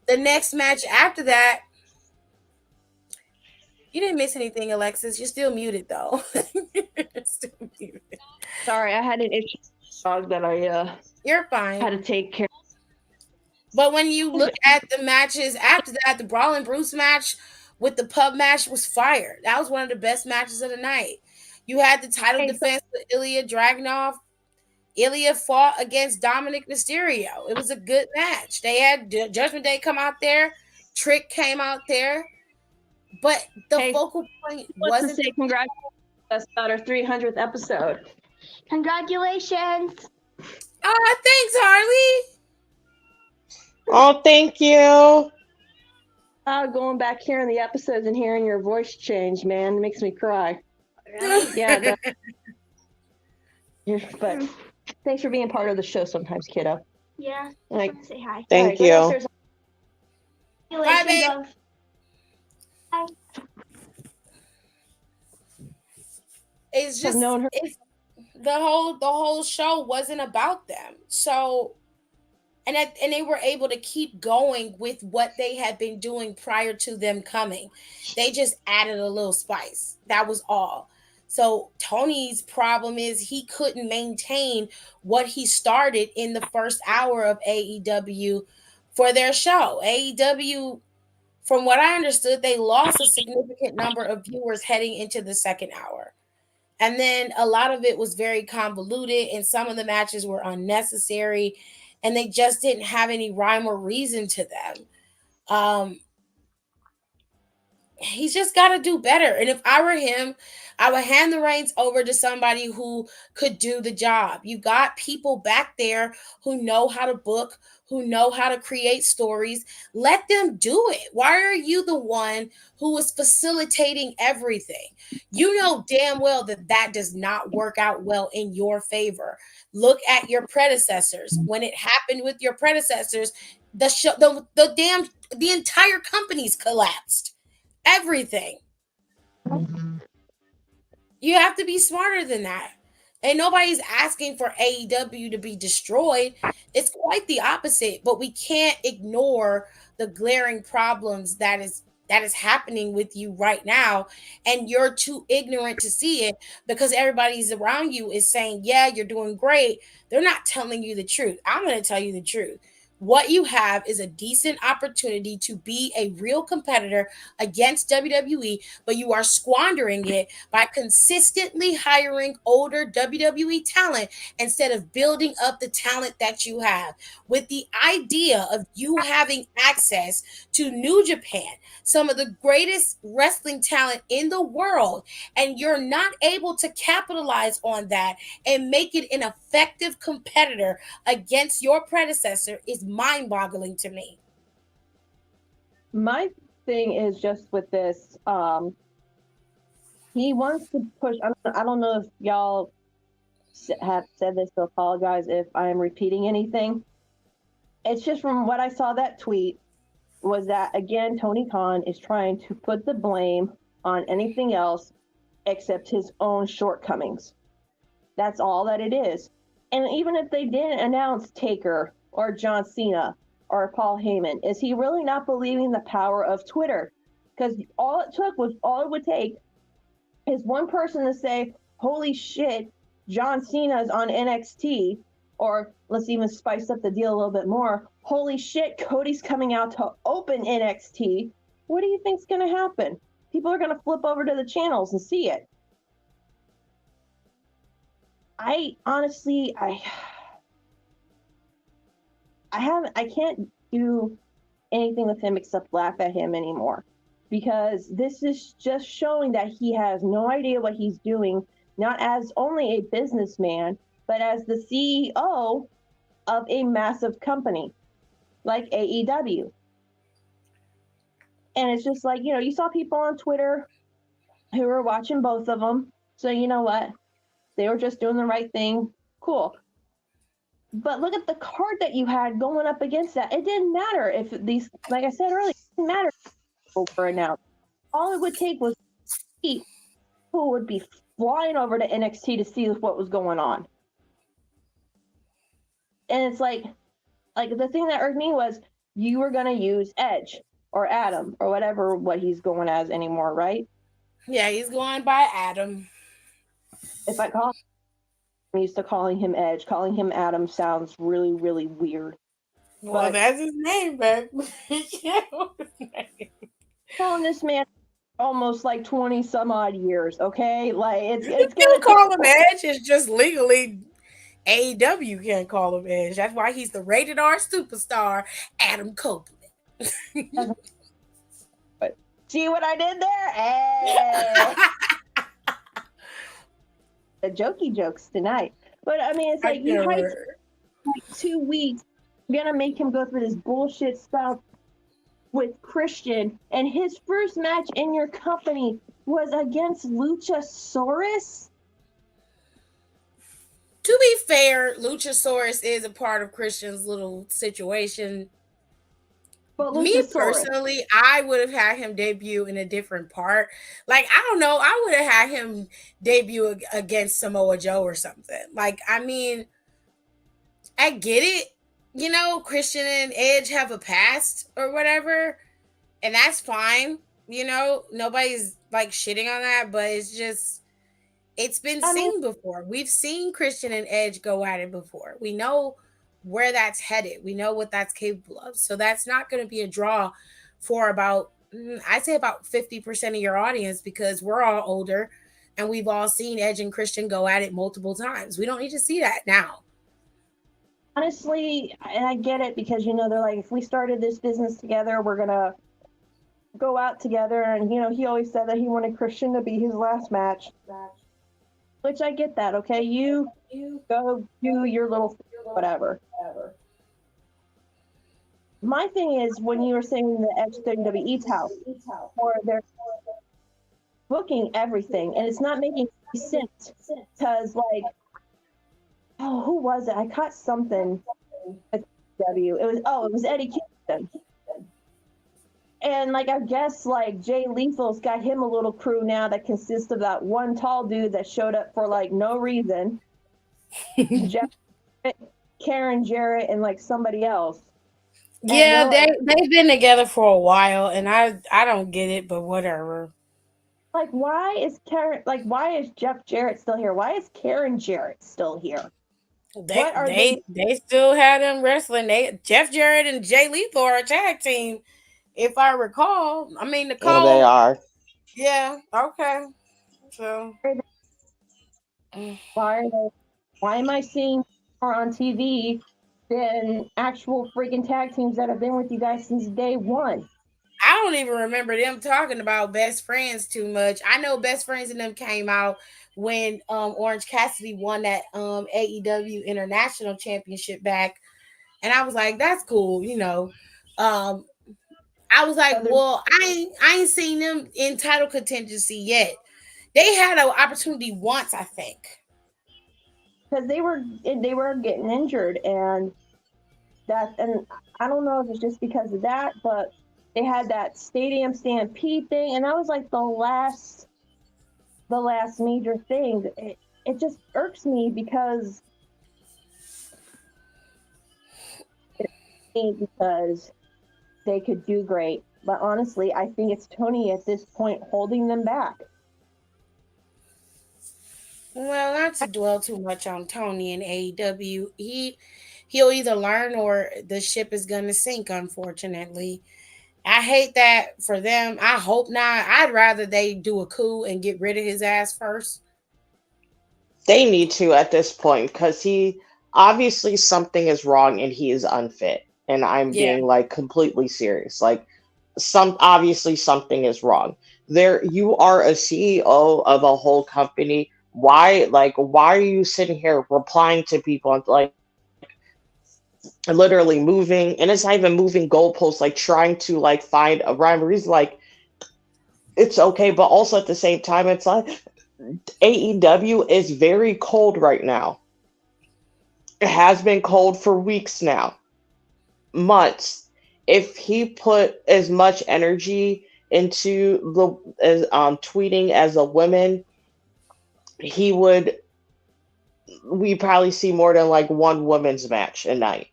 S1: the next match after that, you didn't miss anything, Alexis. You're still muted though. Still muted.
S2: Sorry, I had an issue dog that I
S1: You're fine.
S2: had to take care.
S1: But when you look at the matches after that, the Brawl and Bruce match with the pub match was fire. That was one of the best matches of the night. You had the title defense with Ilya Dragunov. Ilya fought against Dominic Mysterio. It was a good match. They had Judgment Day come out there. Trick came out there. But the focal point wasn't...
S2: to say congratulations about our 300th episode.
S10: Congratulations.
S1: Thanks, Harley.
S3: Oh, thank you.
S2: Going back hearing the episodes and hearing your voice change, man, it makes me cry. Yeah, but thanks for being part of the show sometimes, kiddo.
S10: Yeah,
S2: like,
S10: just say hi.
S3: Thank you.
S1: Bye, babe.
S10: Bye.
S1: It's just the whole show wasn't about them. So and they were able to keep going with what they had been doing prior to them coming. They just added a little spice. That was all. So Tony's problem is he couldn't maintain what he started in the first hour of AEW for their show. AEW, from what I understood, they lost a significant number of viewers heading into the second hour. And then a lot of it was very convoluted, and some of the matches were unnecessary, and they just didn't have any rhyme or reason to them. He's just got to do better. And if I were him, I would hand the reins over to somebody who could do the job. You got people back there who know how to book, who know how to create stories. Let them do it. Why are you the one who is facilitating everything? You know damn well that does not work out well in your favor. Look at your predecessors. When it happened with your predecessors, the entire company's collapsed. Everything. You have to be smarter than that. And nobody's asking for AEW to be destroyed. It's quite the opposite, but we can't ignore the glaring problems that is happening with you right now, and you're too ignorant to see it because everybody's around you is saying, yeah, you're doing great. They're not telling you the truth. I'm going to tell you the truth. what you have is a decent opportunity to be a real competitor against WWE, but you are squandering it by consistently hiring older WWE talent instead of building up the talent that you have. With the idea of you having access to New Japan, some of the greatest wrestling talent in the world, and you're not able to capitalize on that and make it an effective competitor against your predecessor is mind-boggling to me.
S2: My thing is just with this, he wants to push. I don't know if y'all have said this, so apologize if I am repeating anything. It's just from what I saw that tweet was that, again, Tony Khan is trying to put the blame on anything else except his own shortcomings. That's all that it is. And even if they didn't announce Taker or John Cena or Paul Heyman, is he really not believing the power of Twitter? Because all it would take is one person to say, holy shit, John Cena is on NXT, or let's even spice up the deal a little bit more, holy shit, Cody's coming out to open NXT. What do you think's going to happen? People are going to flip over to the channels and see it. I honestly, I can't do anything with him except laugh at him anymore, because this is just showing that he has no idea what he's doing, not as only a businessman, but as the CEO of a massive company like AEW. And it's just like, you saw people on Twitter who were watching both of them. So you know what? They were just doing the right thing. Cool. But look at the card that you had going up against that. It didn't matter if these, like I said earlier, it didn't matter over and out. All it would take was people who would be flying over to NXT to see what was going on. And it's like the thing that irked me was you were going to use Edge or Adam or whatever what he's going as anymore, right?
S1: Yeah, he's going by Adam.
S2: If I call I'm used to calling him Edge. Calling him Adam sounds really, really weird.
S1: Well,
S2: But
S1: that's his name, babe.
S2: calling this man almost like 20 some odd years, okay? Like it's
S1: You
S2: gonna
S1: call him Edge. It's just legally AEW can't call him Edge. That's why he's the rated R superstar, Adam Copeland.
S2: See what I did there? Hey. The jokey jokes tonight. But I mean, it's like you hyped like 2 weeks. You're gonna make him go through this bullshit stuff with Christian, and his first match in your company was against Luchasaurus.
S1: To be fair, Luchasaurus is a part of Christian's little situation.
S2: But
S1: Me personally, I would have had him debut in a different part. Like, I don't know, I would have had him debut against Samoa Joe or something. Like, I mean, I get it. Christian and Edge have a past or whatever, and that's fine. Nobody's like shitting on that, but it's been seen before. We've seen Christian and Edge go at it before. We know where that's headed. We know what that's capable of. So that's not going to be a draw for I'd say about 50% of your audience, because we're all older and we've all seen Edge and Christian go at it multiple times. We don't need to see that now.
S2: Honestly, and I get it, because they're like, if we started this business together, we're gonna go out together. And he always said that he wanted Christian to be his last match, which I get that. Okay, you go do your little whatever. My thing is, when you were saying the Edge WWE's house, or they're booking everything, and it's not making sense, because who was it? I caught something at W. It was Eddie Kingston. And I guess Jay Lethal's got him a little crew now that consists of that one tall dude that showed up for no reason. Jeff, Karen Jarrett, and somebody else.
S1: Yeah, they've been together for a while, and I don't get it, but whatever.
S2: Why is Jeff Jarrett still here? Why is Karen Jarrett still here?
S1: They
S2: What are they?
S1: they still had them wrestling. They Jeff Jarrett and Jay Lethal are a tag team, if I recall. I mean
S3: They
S1: Nicole.
S3: are.
S1: Yeah. Okay. So.
S2: Why are they? Why am I seeing more on TV than actual freaking tag teams that have been with you guys since day one?
S1: I don't even remember them talking about best friends too much. I know best friends and them came out when Orange Cassidy won that AEW International Championship back, and I was like, that's cool, you know. Um, I was like,
S2: Other
S1: well, I ain't seen them in title contingency yet. They had an opportunity once, I think.
S2: because they were getting injured, and I don't know if it's just because of that, but they had that stadium stampede thing, and that was like the last major thing. It just irks me because they could do great. But honestly, I think it's Tony at this point holding them back.
S1: Well, not to dwell too much on Tony and AEW. He'll either learn or the ship is gonna sink, unfortunately. I hate that for them. I hope not. I'd rather they do a coup and get rid of his ass first.
S3: They need to at this point because he obviously something is wrong and he is unfit. And I'm
S1: Yeah.
S3: being like completely serious. Like obviously something is wrong. There you are a CEO of a whole company. Why are you sitting here replying to people and like literally moving, and it's not even moving goalposts, like trying to like find a rhyme or reason, like it's okay, but also at the same time it's like AEW is very cold right now. It has been cold for weeks now, months. If he put as much energy into the as tweeting as a woman, he would we probably see more than like one women's match a night.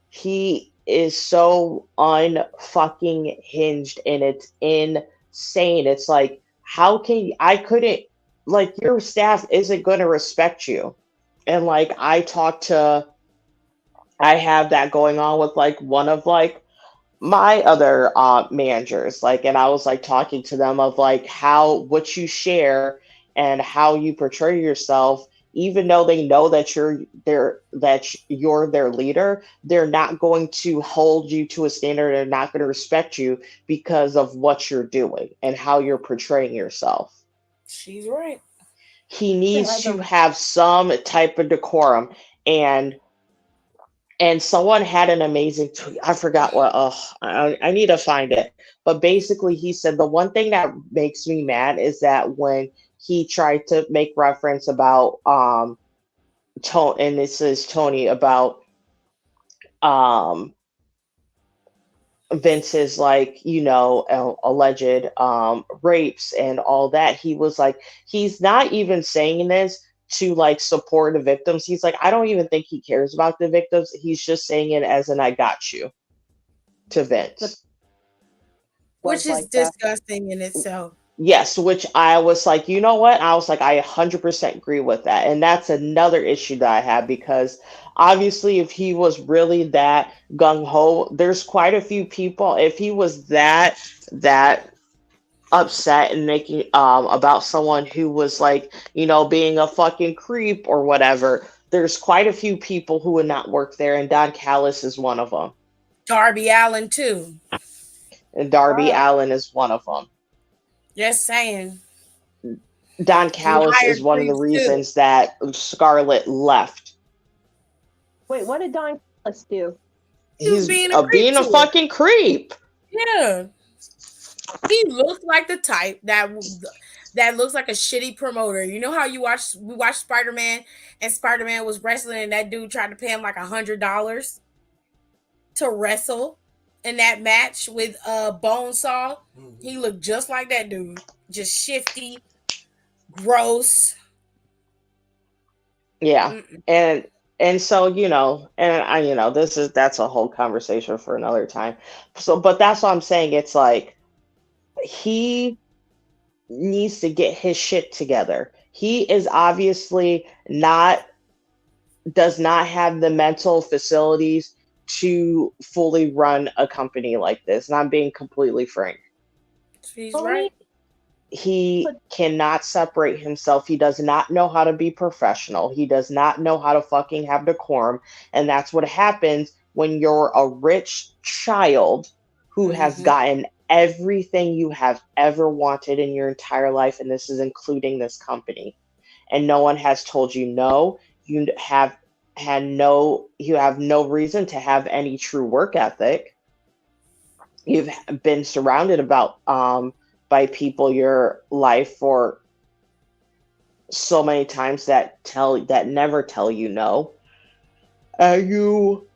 S3: He is so unfucking hinged and it's insane. It's like, how can I couldn't like your staff isn't gonna respect you. And like I have that going on with like one of like my other managers, like, and I was like talking to them of like how what you share and how you portray yourself, even though they know that you're their leader, they're not going to hold you to a standard. They're not going to respect you because of what you're doing and how you're portraying yourself.
S1: She's right.
S3: He needs to have some type of decorum. And someone had an amazing tweet. I forgot what. Oh, I need to find it. But basically, he said the one thing that makes me mad is that when he tried to make reference about Tony, and this is Tony about um Vince's like alleged rapes and all that. He was like he's not even saying this to like support the victims. He's like I don't even think he cares about the victims. He's just saying it as an I got you to Vince.
S1: Which is disgusting in itself.
S3: Yes, which I was like, you know what? I was like, I 100% agree with that. And that's another issue that I have because obviously, if he was really that gung ho, there's quite a few people. If he was that upset and making about someone who was like, being a fucking creep or whatever, there's quite a few people who would not work there, and Don Callis is one of them.
S1: Darby Allin too.
S3: And Darby Allin is one of them.
S1: Just saying.
S3: Don Callis is one of the reasons that Scarlett left.
S2: Wait, what did Don Callis do?
S3: He's being a fucking creep.
S1: Yeah. He looks like the type that looks like a shitty promoter. You know how we watched Spider-Man and Spider-Man was wrestling and that dude tried to pay him like $100 to wrestle in that match with Bonesaw. He looked just like that dude. Just shifty, gross.
S3: Yeah. And so, and I that's a whole conversation for another time. So but that's what I'm saying. It's like he needs to get his shit together. He is obviously not does not have the mental facilities to fully run a company like this. And I'm being completely frank.
S1: She's right.
S3: He cannot separate himself. He does not know how to be professional. He does not know how to fucking have decorum. And that's what happens when you're a rich child who has gotten everything you have ever wanted in your entire life. And this is including this company. And no one has told you no. You have no reason to have any true work ethic. You've been surrounded by people your life for so many times that never tell you no. And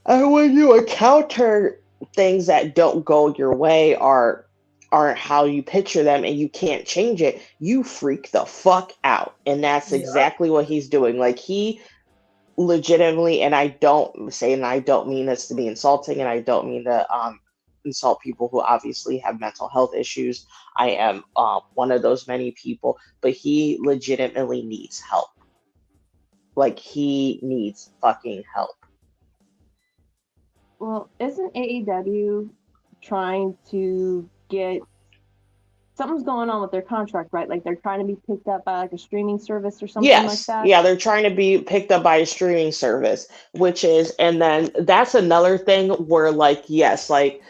S3: when you encounter things that don't go your way or aren't how you picture them and you can't change it, you freak the fuck out. And that's exactly what he's doing. Like, he legitimately, and I don't mean this to be insulting, and I don't mean to insult people who obviously have mental health issues. I am one of those many people, but he legitimately needs help. Like, he needs fucking help.
S2: Well, isn't AEW trying to get something's going on with their contract, right? Like, they're trying to be picked up by like a streaming service or something like that?
S3: Yeah, they're trying to be picked up by a streaming service, and then that's another thing where, like, yes, like,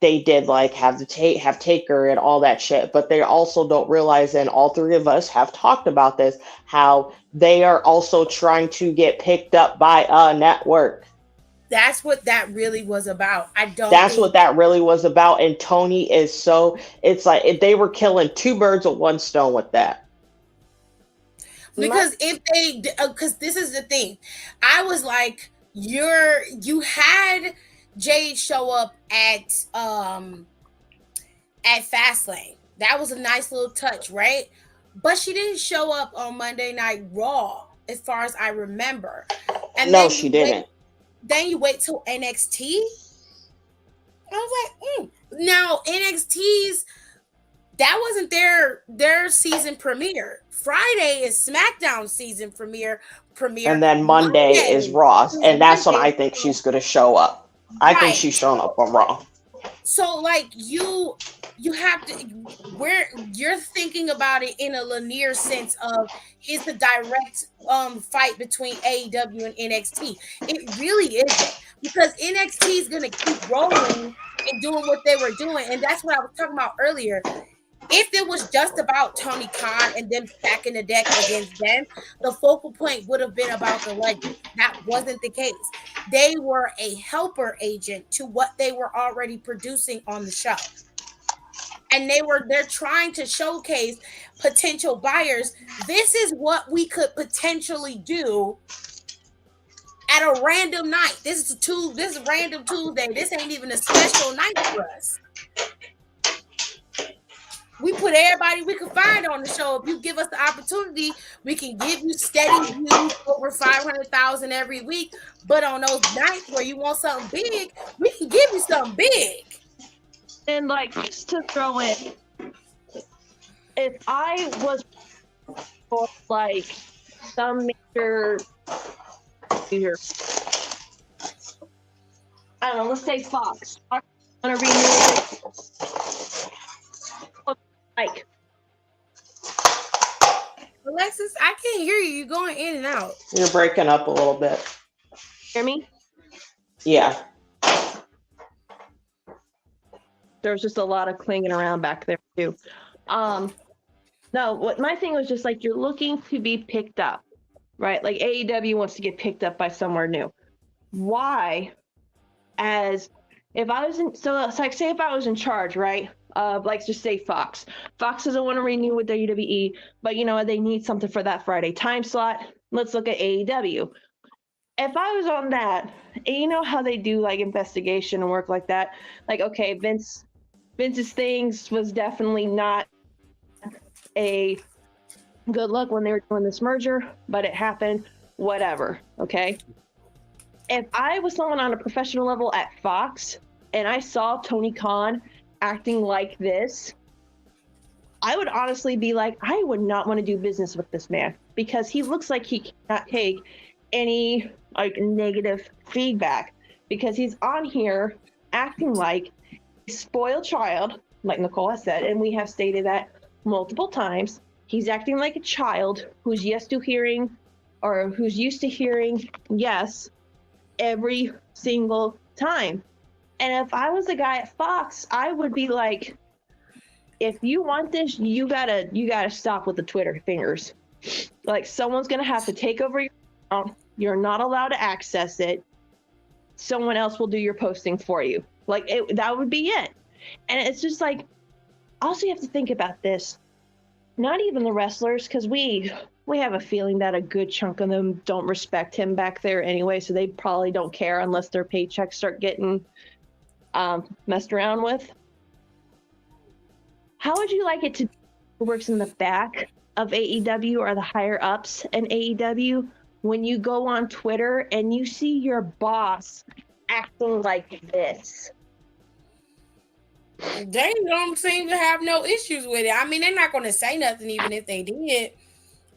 S3: they did like have Taker and all that shit, but they also don't realize, and all three of us have talked about this, how they are also trying to get picked up by a network.
S1: That's what that really was about.
S3: What that really was about. And Tony is it's like they were killing two birds with one stone with that.
S1: Because because this is the thing. I was like, you had Jade show up at Fastlane. That was a nice little touch, right? But she didn't show up on Monday Night Raw, as far as I remember. And
S3: no, she didn't.
S1: Then you wait till NXT. I was like, Now NXT's, that wasn't their season premiere. Friday is SmackDown season premiere.
S3: And then Monday is Raw. And that's when I think she's going to show up. I think she's showing up on Raw.
S1: So, like, you have to, where you're thinking about it in a linear sense of, it's a direct fight between AEW and NXT. It really isn't, because NXT is going to keep rolling and doing what they were doing. And that's what I was talking about earlier. If it was just about Tony Khan and them stacking the deck against them, the focal point would have been about the legend. That wasn't the case. They were a helper agent to what they were already producing on the show. And they're trying to showcase potential buyers. This is what we could potentially do at a random night. This is random Tuesday. This ain't even a special night for us. We put everybody we can find on the show. If you give us the opportunity, we can give you steady views over 500,000 every week. But on those nights where you want something big, we can give you something big.
S2: And, like, just to throw in, if I was for, like, some major, I don't know, let's say Fox. I want to renew like,
S1: Alexis, I can't hear you. You're going in and out.
S3: You're breaking up a little bit.
S2: Hear me?
S3: Yeah.
S2: There was just a lot of clinging around back there too. No, what my thing was just like, you're looking to be picked up, right? Like, AEW wants to get picked up by somewhere new. Why? As if I was in, so it's like, say if I was in charge, right? Like, just say Fox. Fox doesn't want to renew with WWE, but you know, they need something for that Friday time slot. Let's look at AEW. If I was on that, and you know how they do like investigation and work like that, like, okay, Vince's things was definitely not a good look when they were doing this merger, but it happened, whatever, okay? If I was someone on a professional level at Fox and I saw Tony Khan acting like this, I would honestly be like, I would not want to do business with this man because he looks like he cannot take any like negative feedback because he's on here acting like a spoiled child, like Nicole has said, and we have stated that multiple times. He's acting like a child who's used to hearing yes every single time. And if I was the guy at Fox, I would be like, if you want this, you gotta stop with the Twitter fingers. Like someone's gonna have to take over your account. You're not allowed to access it. Someone else will do your posting for you. Like that would be it. And it's just like, also you have to think about this. Not even the wrestlers, because we have a feeling that a good chunk of them don't respect him back there anyway, so they probably don't care unless their paychecks start getting messed around with. How would you like it to who works in the back of AEW or the higher ups in AEW when you go on Twitter and you see your boss acting like this?
S1: They don't seem to have no issues with it. I mean, they're not going to say nothing even if they did.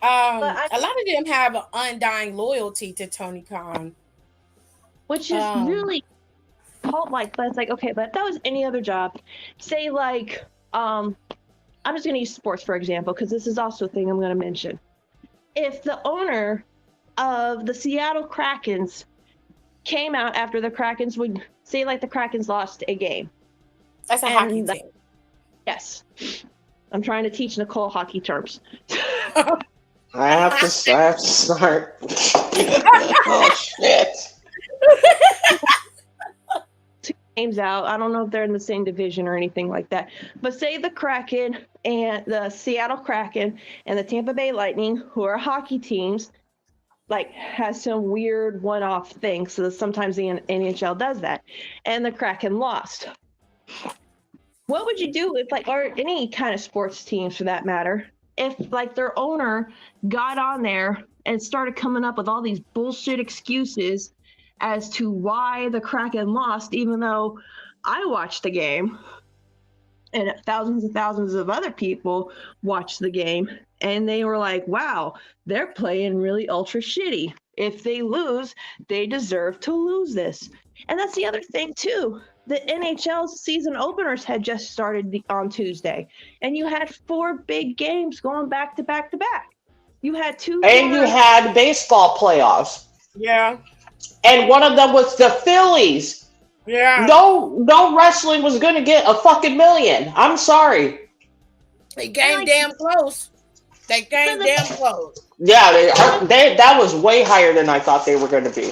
S1: A lot of them have an undying loyalty to Tony Khan,
S2: which is really cult-like. But it's like, okay, but if that was any other job, say like, I'm just going to use sports for example, because this is also a thing I'm going to mention. If the owner of the Seattle Krakens came out after the Krakens would say like the Krakens lost a game.
S1: That's a hockey team.
S2: Yes. I'm trying to teach Nicole hockey terms.
S3: I have to start. Oh, shit.
S2: Two games out. I don't know if they're in the same division or anything like that. But say the Kraken and the Seattle Kraken and the Tampa Bay Lightning, who are hockey teams, like has some weird one-off things. So sometimes the NHL does that. And the Kraken lost. What would you do if like, or any kind of sports teams for that matter, if like their owner got on there and started coming up with all these bullshit excuses as to why the Kraken lost, even though I watched the game and thousands of other people watched the game and they were like, wow, they're playing really ultra shitty. If they lose, they deserve to lose this. And that's the other thing too. The NHL season openers had just started on Tuesday, and you had 4 big games going back to back to back. You had 2
S3: and you had baseball playoffs.
S1: Yeah.
S3: And one of them was the Phillies.
S1: Yeah.
S3: No wrestling was going to get a fucking million. I'm sorry.
S1: They came damn close. They came damn close.
S3: Yeah, they that was way higher than I thought they were going to be.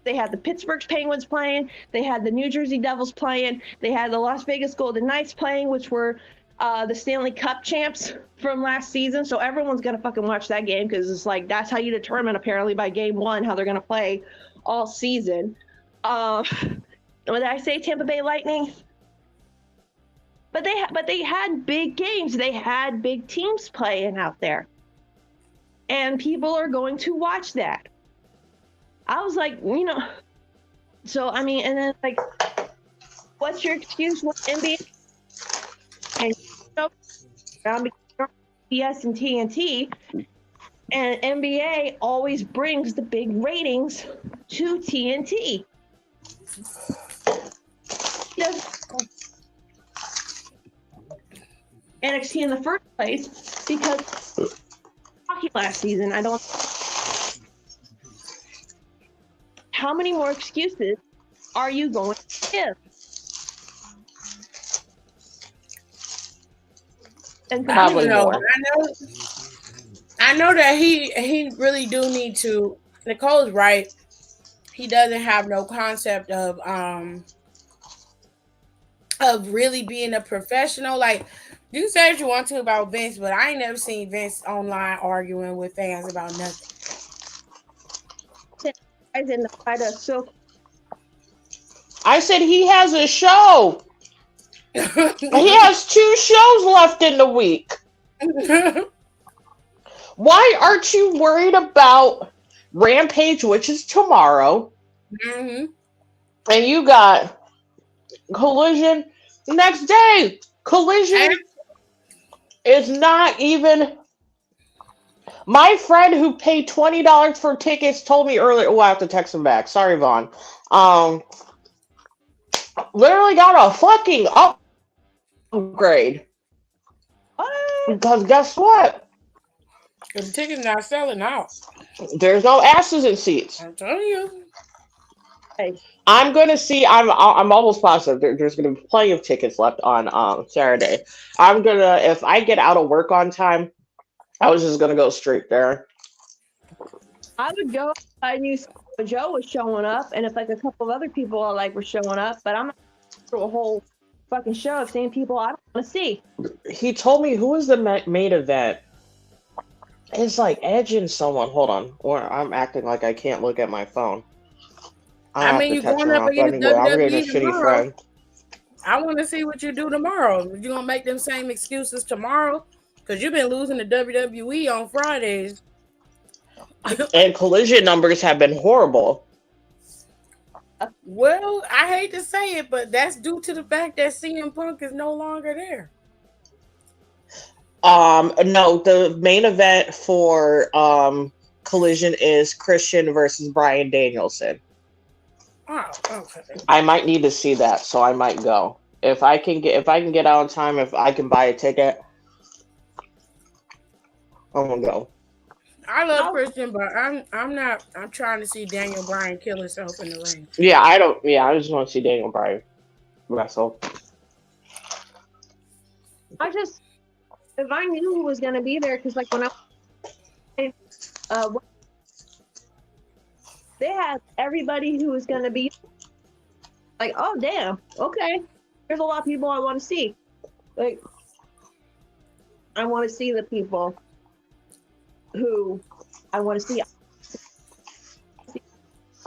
S2: They had the Pittsburgh Penguins playing. They had the New Jersey Devils playing. They had the Las Vegas Golden Knights playing, which were the Stanley Cup champs from last season. So everyone's going to fucking watch that game because it's like that's how you determine apparently by game 1 how they're going to play all season. When I say Tampa Bay Lightning, but they had big games. They had big teams playing out there, and people are going to watch that. I was like, so I mean, and then like, what's your excuse with NBA? And PS and TNT, and NBA always brings the big ratings to TNT. NXT in the first place because hockey last season, I don't. How many more excuses are you going to give?
S3: And probably more.
S1: I know that he really do need to. Nicole's right. He doesn't have no concept of really being a professional. Like you said you want to about Vince, but I ain't never seen Vince online arguing with fans about nothing.
S3: I said he has a show. He has 2 shows left in the week. Why aren't you worried about Rampage, which is tomorrow?
S1: Mm-hmm.
S3: And you got Collision Next day, Collision is not even. My friend who paid $20 for tickets told me earlier. Oh, I have to text him back. Sorry, Vaughn. Um, Literally got a fucking upgrade.
S2: What?
S3: Because guess what?
S1: The tickets not selling out.
S3: There's no asses in seats.
S1: I'm telling you.
S2: Hey,
S3: I'm gonna see. I'm almost positive there's gonna be plenty of tickets left on Saturday. I'm gonna if I get out of work on time, I was just gonna go straight there.
S2: I would go if I knew Joe was showing up, and if like a couple of other people I like were showing up, but I'm not through a whole fucking show of seeing people I don't want to see.
S3: He told me who was the main event. It's like Edge and someone. Hold on, or I'm acting like I can't look at my phone. I
S1: I
S3: have
S1: mean,
S3: to
S1: you're
S3: text
S1: going
S3: her
S1: up
S3: out. But
S1: against
S3: anyway, I'm getting a
S1: WWE
S3: shitty
S1: tomorrow.
S3: friend.
S1: I want to see what you do tomorrow. You're going to make them same excuses tomorrow? Because you've been losing to WWE on Fridays.
S3: And Collision numbers have been horrible.
S1: Well, I hate to say it, but that's due to the fact that CM Punk is no longer there.
S3: No, the main event for Collision is Christian versus Bryan Danielson.
S1: Oh, okay.
S3: I might need to see that, so I might go. If I can get out on time, if I can buy a ticket, I'm gonna go.
S1: I love Christian, but I'm not. I'm trying to see Daniel Bryan kill himself in the ring.
S3: Yeah, I don't. Yeah, I just want to see Daniel Bryan wrestle.
S2: If I knew who was gonna be there, because like when they had everybody who was gonna be like, oh damn, okay, there's a lot of people I want to see. Like, I want to see the people who I want to see.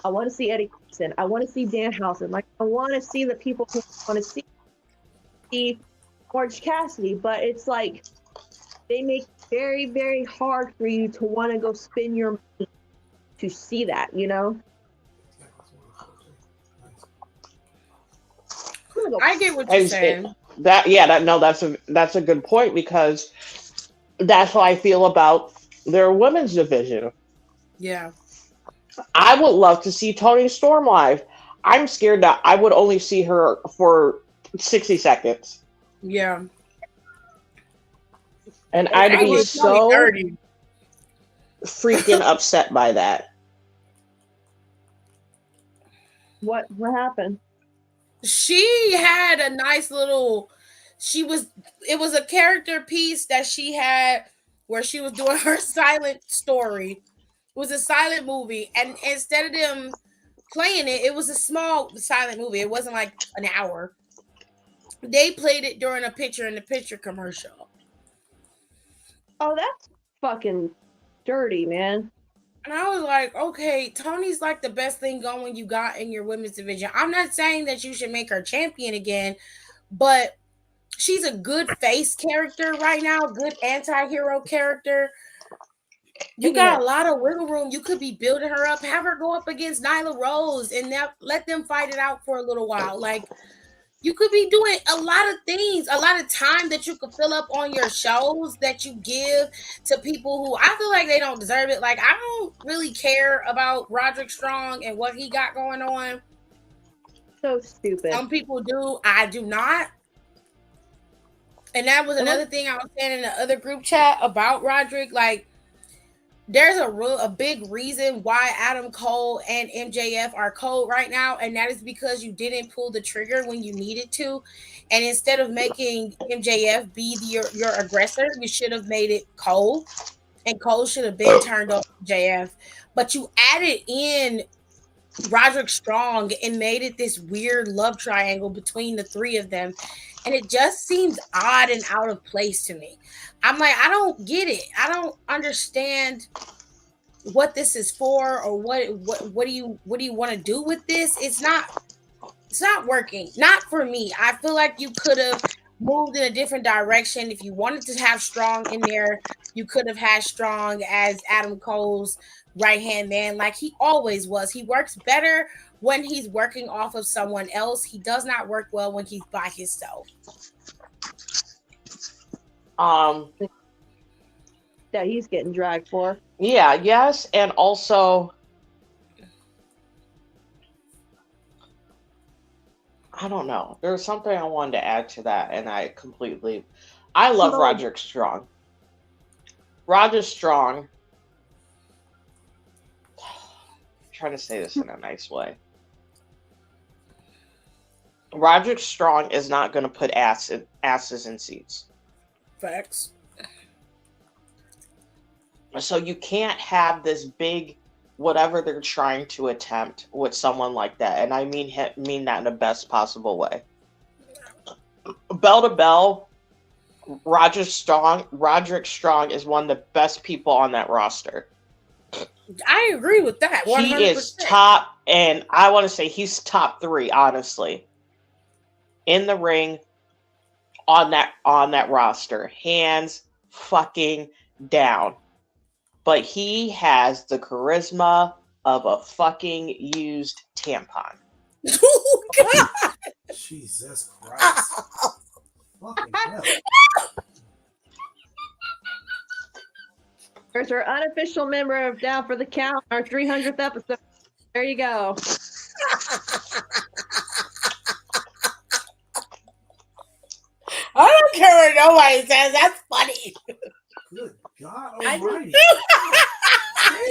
S2: I want to see Eddie Kingston. I want to see Danhausen. Like, I want to see the people who want to see Orange Cassidy. But it's like they make it very, very hard for you to want to go spend your money to see that. You know.
S1: I get what you're saying.
S3: That's a good point because that's how I feel about their women's division.
S1: Yeah.
S3: I would love to see Toni Storm live. I'm scared that I would only see her for 60 seconds.
S1: Yeah.
S3: And I'd be so
S1: 30.
S3: freaking upset by that.
S2: What happened?
S1: She had a nice little. It was a character piece that she had where she was doing her silent story. It was a silent movie, and instead of them playing it, it was a small silent movie. It wasn't like an hour. They played it during a picture-in-the-picture commercial.
S2: Oh, that's fucking dirty, man.
S1: And I was like, okay, Tony's like the best thing going you got in your women's division. I'm not saying that you should make her champion again, but she's a good face character right now, good anti-hero character. You got a lot of wiggle room. You could be building her up, have her go up against Nyla Rose, and let them fight it out for a little while. Like, you could be doing a lot of things, a lot of time that you could fill up on your shows that you give to people who I feel like they don't deserve it. Like, I don't really care about Roderick Strong and what he got going on.
S2: So stupid.
S1: Some people do. I do not. And that was another thing I was saying in the other group chat about Roderick. Like, there's a big reason why Adam Cole and MJF are cold right now, and that is because you didn't pull the trigger when you needed to. And instead of making MJF be your aggressor, you should have made it Cole, and Cole should have been turned off MJF. But you added in Roderick Strong and made it this weird love triangle between the three of them. And it just seems odd and out of place to me. I'm like, I don't get it. I don't understand what this is for, or what do you want to do with this? It's not working. Not for me. I feel like you could have moved in a different direction. If you wanted to have Strong in there, you could have had Strong as Adam Cole's right-hand man, like he always was. He works better when he's working off of someone else. He does not work well when he's by himself.
S2: That he's getting dragged for.
S3: Yeah, yes, and also I don't know. There's something I wanted to add to that, and I love Roderick Strong. Roderick Strong. I'm trying to say this in a nice way. Roderick Strong is not going to put asses in seats.
S1: Facts.
S3: So you can't have this big whatever they're trying to attempt with someone like that, and I mean that in the best possible way. Bell to bell, Roderick Strong is one of the best people on that roster.
S1: I agree with that. 100%.
S3: He is top, and I want to say he's top 3, honestly, in the ring on that roster, hands fucking down. But he has the charisma of a fucking used tampon.
S1: Oh, God.
S11: Jesus Christ. Fucking hell.
S2: There's our unofficial member of Down for the Count, our 300th episode. There you go.
S1: I don't care what nobody says. That's funny.
S11: Good God almighty.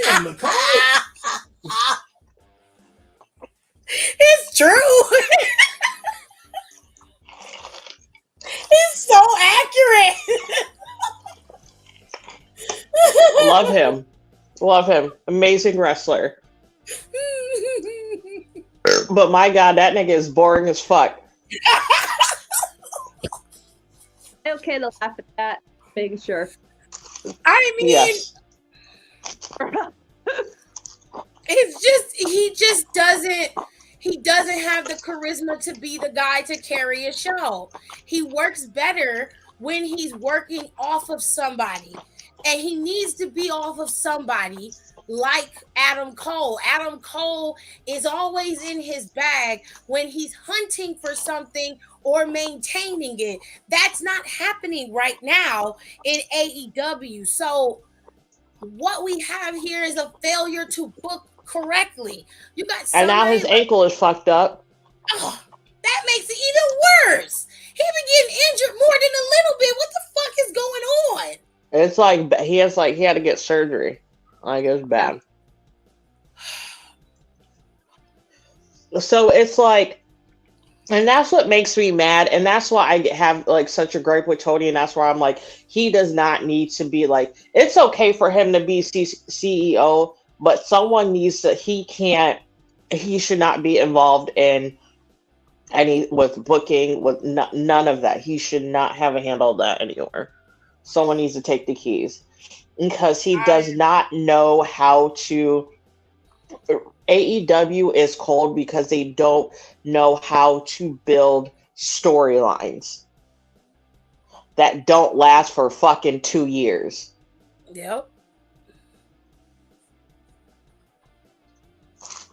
S11: Damn, Nicole.
S1: It's true. It's so accurate.
S3: Love him. Amazing wrestler. But my God, that nigga is boring as fuck.
S2: Okay to laugh at that. Making sure.
S1: I mean,
S3: yes.
S1: It's just he doesn't have the charisma to be the guy to carry a show. He works better when he's working off of somebody, and he needs to be off of somebody like Adam Cole. Adam Cole is always in his bag when he's hunting for something or maintaining it. That's not happening right now in AEW. So what we have here is a failure to book correctly. You got
S3: and now his ankle is fucked up.
S1: Oh, that makes it even worse. He been getting injured more than a little bit. What the fuck is going on?
S3: It's like he had to get surgery. Like, it was bad. So it's like, and that's what makes me mad, and that's why I have like such a gripe with Tony, and that's why I'm like, he does not need to be like. It's okay for him to be CEO, but someone needs to. He should not be involved in with booking, with none of that. He should not have a handle of that anymore. Someone needs to take the keys because he does not know how to. AEW is cold because they don't know how to build storylines that don't last for fucking 2 years.
S1: Yep.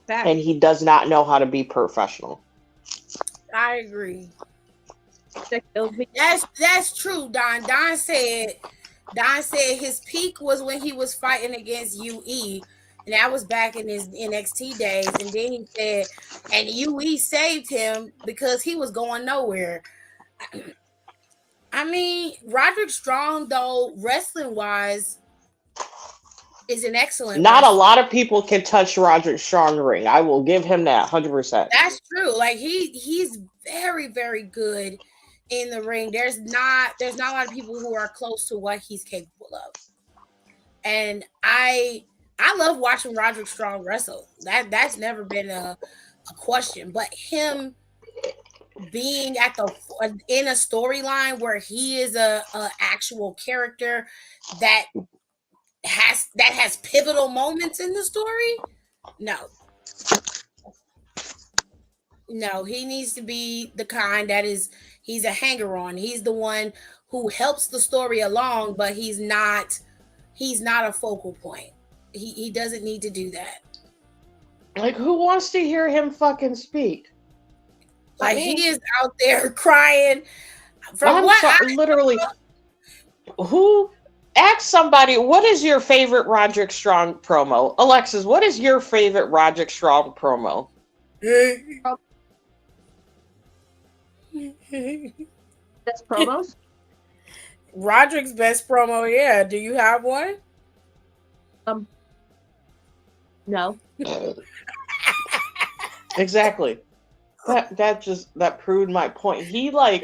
S3: And he does not know how to be professional.
S1: I agree. That's true, Don. Don said his peak was when he was fighting against UE. And that was back in his NXT days. And then he said, and UE saved him because he was going nowhere. I mean, Roderick Strong, though, wrestling-wise, is an excellent
S3: Not
S1: wrestler.
S3: a lot of people can touch Roderick Strong ring. I will give him that 100%.
S1: That's true. Like, he's very, very good in the ring. There's not a lot of people who are close to what he's capable of. And I love watching Roderick Strong wrestle. That's never been a question. But him being in a storyline where he is a actual character that has pivotal moments in the story, no, he needs to be the kind that he's a hanger-on. He's the one who helps the story along, but he's not a focal point. He doesn't need to do that.
S3: Like, who wants to hear him fucking speak?
S1: Like, he is out there crying. From
S3: Literally, who? Ask somebody, what is your favorite Roderick Strong promo? Alexis, what is your favorite Roderick Strong promo?
S2: Best promos?
S1: Roderick's best promo, yeah. Do you have one?
S2: No.
S3: Exactly. That proved my point. He like,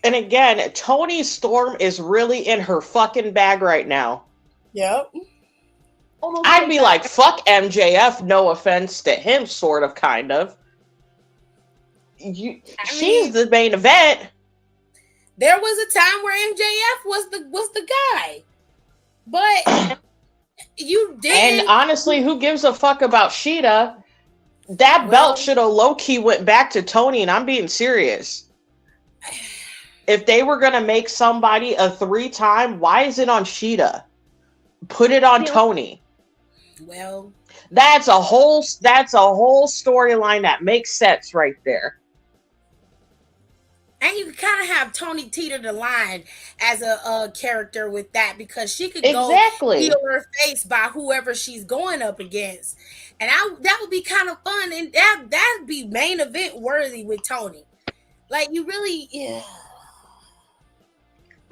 S3: and again, Toni Storm is really in her fucking bag right now.
S1: Yep.
S3: I'd be like, fuck MJF, no offense to him, sort of, kind of. She's the main event.
S1: There was a time where MJF was the guy. But you didn't.
S3: And honestly, who gives a fuck about Sheeta? That belt should have low-key went back to Toni, and I'm being serious. If they were going to make somebody a 3-time, why is it on Sheeta? Put it on Toni.
S1: Well,
S3: that's a whole storyline that makes sense right there.
S1: And you can kind of have Toni teeter the line as a character with that, because she could go heal her face by whoever she's going up against, and that would be kind of fun, and that'd be main event worthy with Toni. Like, you really, yeah.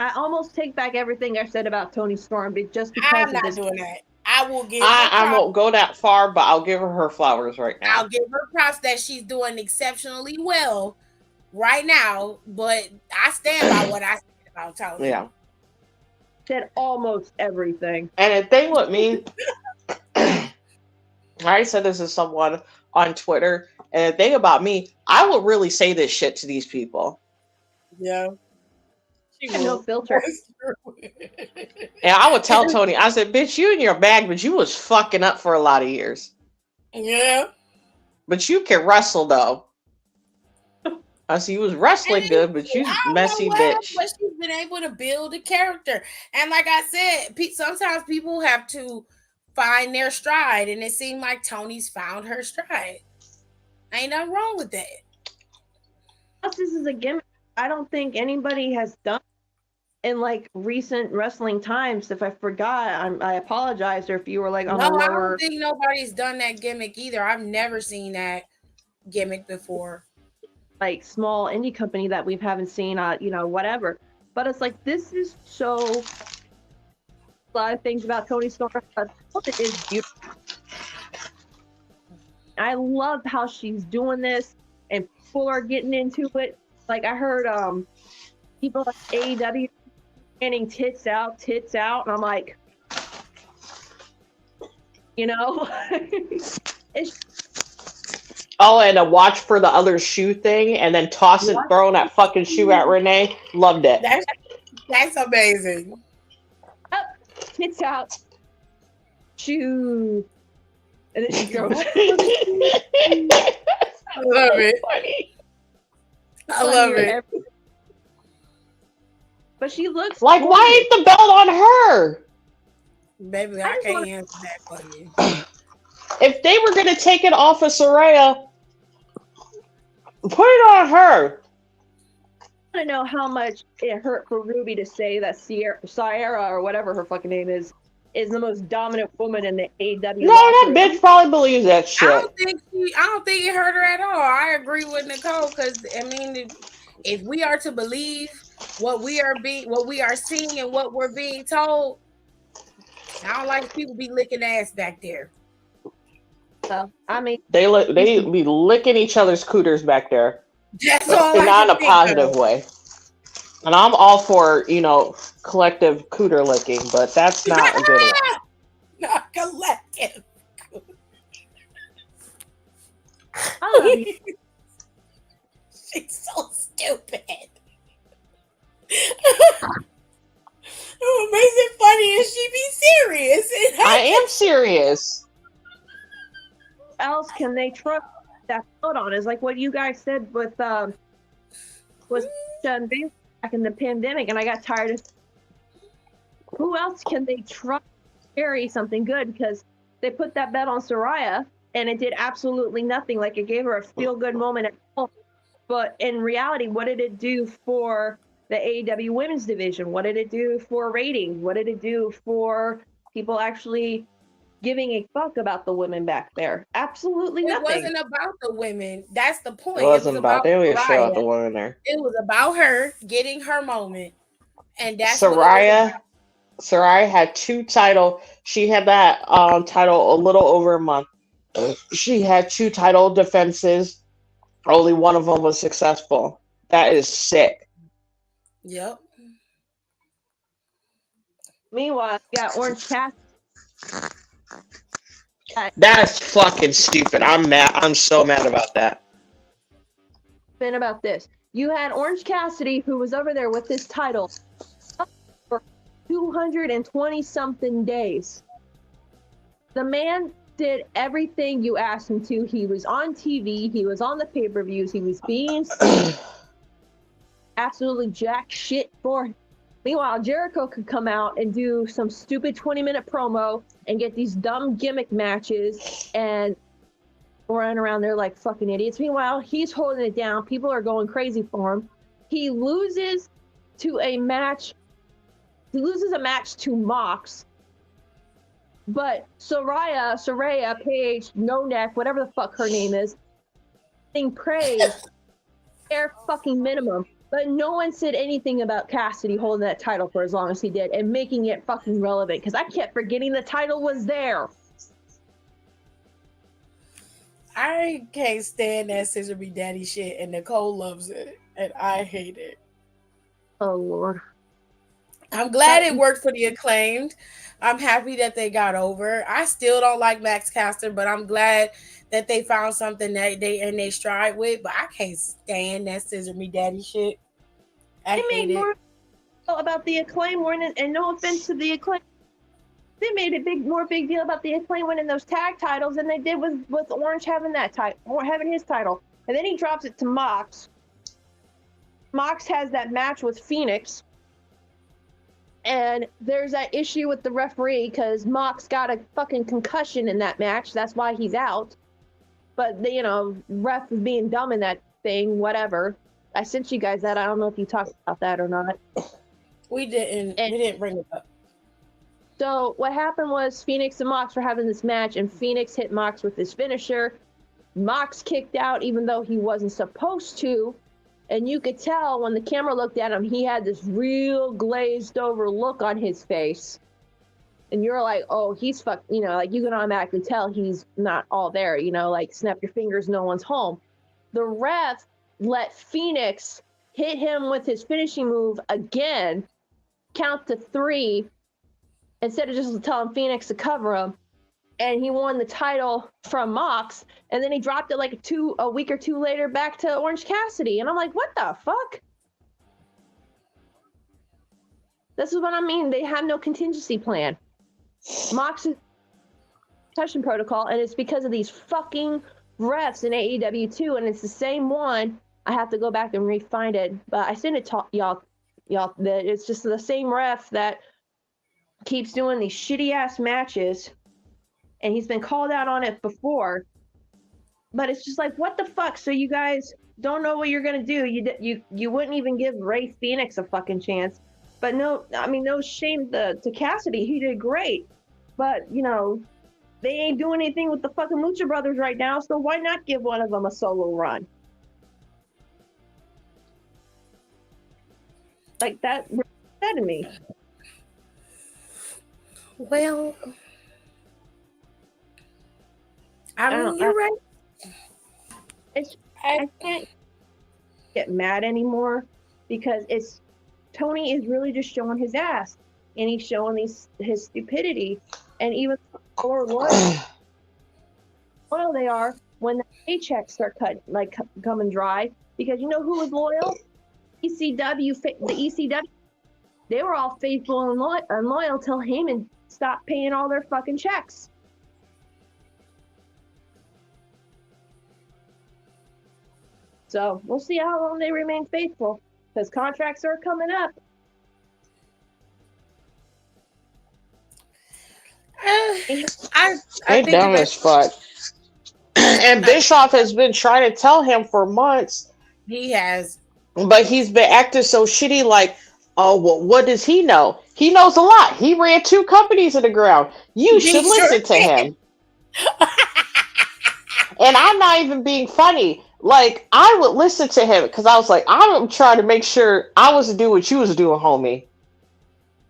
S2: I almost take back everything I said about Toni Storm, but just because
S1: I'm not doing that. I will give.
S3: I won't go that far, but I'll give her flowers right now.
S1: I'll give her props that she's doing exceptionally well right now, but I stand by what I said about Toni.
S3: Yeah.
S2: Said almost everything.
S3: And the thing with me, I said this to someone on Twitter, and the thing about me, I will really say this shit to these people.
S1: Yeah.
S2: No filter.
S3: And I would tell Toni, I said, bitch, you in your bag, but you was fucking up for a lot of years.
S1: Yeah.
S3: But you can wrestle, though. I see you was wrestling good, but you messy bitch.
S1: But she's been able to build a character. And like I said, sometimes people have to find their stride, and it seemed like Toni's found her stride. Ain't nothing wrong with that.
S2: Plus, this is a gimmick I don't think anybody has done in like recent wrestling times. If I forgot, I apologize. Or if you were like on a lower...
S1: I don't think nobody's done that gimmick either. I've never seen that gimmick before.
S2: Like small indie company that we haven't seen, whatever. But it's like, this is so... A lot of things about Toni Storm, but it is beautiful. I love how she's doing this, and people are getting into it. Like, I heard people like AEW chanting tits out, and I'm like, it's...
S3: Oh, and a watch for the other shoe thing, and then throwing that fucking shoe at Renee. Loved it.
S1: That's amazing.
S2: Oh, tits out, shoe, and then she goes.
S1: I love it. I love it.
S2: But she looks
S3: like,
S2: gorgeous.
S3: why ain't the belt on her?
S1: Baby, I can't answer that for you.
S3: If they were going to take it off of Saraya, put it on her.
S2: I don't know how much it hurt for Ruby to say that Sierra, or whatever her fucking name is the most dominant woman in the AEW.
S3: No, that bitch probably believes that shit.
S1: I don't think it hurt her at all. I agree with Nicole, because I mean, if we are to believe what we are seeing and what we're being told, I don't like people be licking ass back there.
S2: So I mean,
S3: they be licking each other's cooters back there.
S1: That's all.
S3: Not in a positive way. And I'm all for, collective cooter licking, but that's not a good one.
S1: Not collective.
S2: I love you.
S1: She's so stupid. What makes it funny is she be serious.
S3: I am serious.
S2: Who else can they trust that foot on? Is like what you guys said with was John Bailey back in the pandemic, and I got tired of. Who else can they trust to carry something good? Because they put that bet on Saraya, and it did absolutely nothing. Like, it gave her a feel-good moment at home. But in reality, what did it do for the AEW women's division? What did it do for ratings? What did it do for people actually giving a fuck about the women back there? Absolutely
S1: It
S2: nothing.
S1: wasn't about the women. That's the point.
S3: It wasn't about they were sure about
S1: Soraya.
S3: the woman there.
S1: It was about her getting her moment, and that's what it was about.
S3: Soraya had 2 title. She had that title a little over a month. She had 2 title defenses. Only one of them was successful. That is sick.
S1: Yep.
S2: Meanwhile, you got Orange Cassidy.
S3: That's fucking stupid. I'm mad. I'm so mad about that.
S2: Been about this. You had Orange Cassidy, who was over there with this title for 220 something days. The man did everything you asked him to. He was on TV. He was on the pay-per-views. He was being absolutely jack shit for him. Meanwhile, Jericho could come out and do some stupid 20-minute promo and get these dumb gimmick matches and run around there like fucking idiots. Meanwhile, he's holding it down. People are going crazy for him. He loses a match to Mox. But Saraya, Paige, No Neck, whatever the fuck her name is, being praised bare fucking minimum. But no one said anything about Cassidy holding that title for as long as he did and making it fucking relevant, because I kept forgetting the title was there.
S1: I can't stand that Scissor Me Daddy shit, and Nicole loves it, and I hate it.
S2: Oh, Lord.
S1: I'm glad it worked for the Acclaimed. I'm happy that they got over. I still don't like Max Caster, but I'm glad that they found something that they stride with. But I can't stand that Scissor Me Daddy shit. I hate it.
S2: More about the Acclaim winning, and no offense to the Acclaim, they made a more big deal about the Acclaim winning those tag titles than they did with Orange having that title, or having his title. And then he drops it to Mox. Mox has that match with Phoenix. And there's that issue with the referee because Mox got a fucking concussion in that match. That's why he's out. But, ref was being dumb in that thing, whatever. I sent you guys that. I don't know if you talked about that or not.
S1: We didn't bring it up.
S2: So what happened was Phoenix and Mox were having this match, and Phoenix hit Mox with his finisher. Mox kicked out even though he wasn't supposed to. And you could tell when the camera looked at him, he had this real glazed over look on his face. And you're like, oh, he's fucked, like you can automatically tell he's not all there, like snap your fingers, no one's home. The ref let Phoenix hit him with his finishing move again, count to 3, instead of just telling Phoenix to cover him. And he won the title from Mox, and then he dropped it like a week or 2 later back to Orange Cassidy. And I'm like, what the fuck? This is what I mean. They have no contingency plan. Mox is concussion protocol, and it's because of these fucking refs in AEW too, and it's the same one. I have to go back and re-find it, but I sent it to y'all that it's just the same ref that keeps doing these shitty ass matches. And he's been called out on it before, but it's just like, what the fuck? So you guys don't know what you're gonna do. You wouldn't even give Ray Phoenix a fucking chance. But no shame to Cassidy. He did great, but they ain't doing anything with the fucking Lucha Brothers right now. So why not give one of them a solo run? Like that to me.
S1: Well, you're right.
S2: I can't get mad anymore because Tony is really just showing his ass, and he's showing his stupidity, and even more loyal they are when the paychecks start coming dry. Because who was loyal? ECW, the ECW. They were all faithful and loyal till Heyman stopped paying all their fucking checks. So we'll see how long they remain faithful, because contracts are coming up.
S3: I think dumb as fuck. And Bischoff has been trying to tell him for months.
S1: He has.
S3: But he's been acting so shitty, like, oh, well, what does he know? He knows a lot. He ran 2 companies in the ground. You should listen to him. And I'm not even being funny. Like, I would listen to him because I was like, I'm trying to make sure I wasn't doing what you was doing, homie.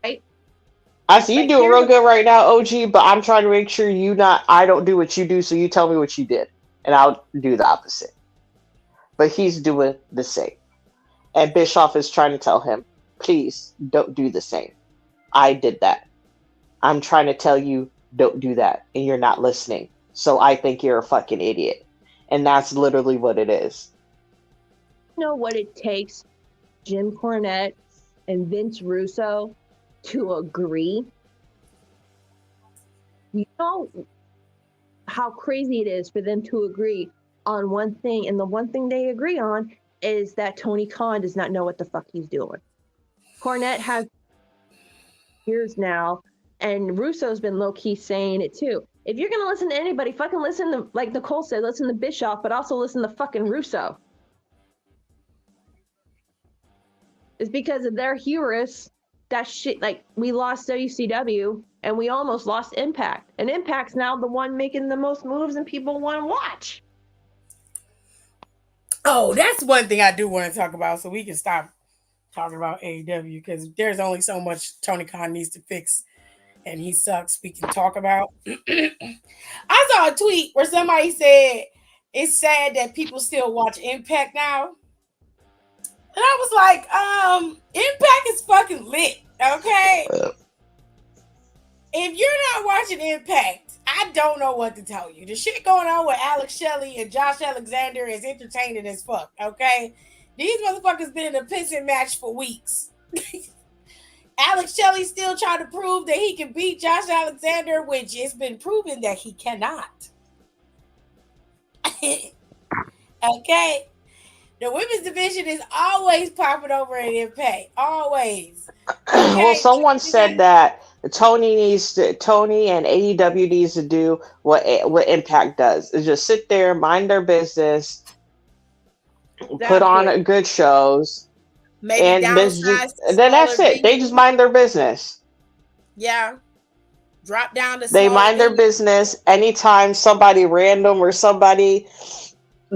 S2: Right.
S3: I see you doing real good right now, OG, but I'm trying to make sure I don't do what you do, so you tell me what you did. And I'll do the opposite. But he's doing the same. And Bischoff is trying to tell him, please don't do the same. I did that. I'm trying to tell you, don't do that. And you're not listening. So I think you're a fucking idiot. And that's literally what it is.
S2: You know what it takes, Jim Cornette and Vince Russo, to agree? You know how crazy it is for them to agree on one thing, and the one thing they agree on is that Tony Khan does not know what the fuck he's doing. Cornette has years now, and Russo's been low-key saying it too. If you're gonna listen to anybody, fucking listen to, like Nicole said, listen to Bischoff, but also listen to fucking Russo. It's because of their hubris that shit, like, we lost WCW and we almost lost Impact. And Impact's now the one making the most moves and people want to watch.
S1: Oh, that's one thing I do want to talk about, so we can stop talking about AEW, because there's only so much Tony Khan needs to fix, and he sucks. We can talk about. I saw a tweet where somebody said it's sad that people still watch Impact now, and I was like, Impact is fucking lit, okay? If you're not watching Impact, I don't know what to tell you. The shit going on with Alex Shelley and Josh Alexander is entertaining as fuck, okay? These motherfuckers been in a pissing match for weeks. Alex Shelley still trying to prove that he can beat Josh Alexander, which it's been proven that he cannot. Okay? The women's division is always popping over at Impact. Always. Okay?
S3: Well, someone said that Tony and AEW needs to do what Impact does. Is just sit there, mind their business, put on good shows,
S1: maybe
S3: and then that's it. They just mind their business.
S1: Yeah. Drop down to
S3: they mind their business. Anytime somebody random or somebody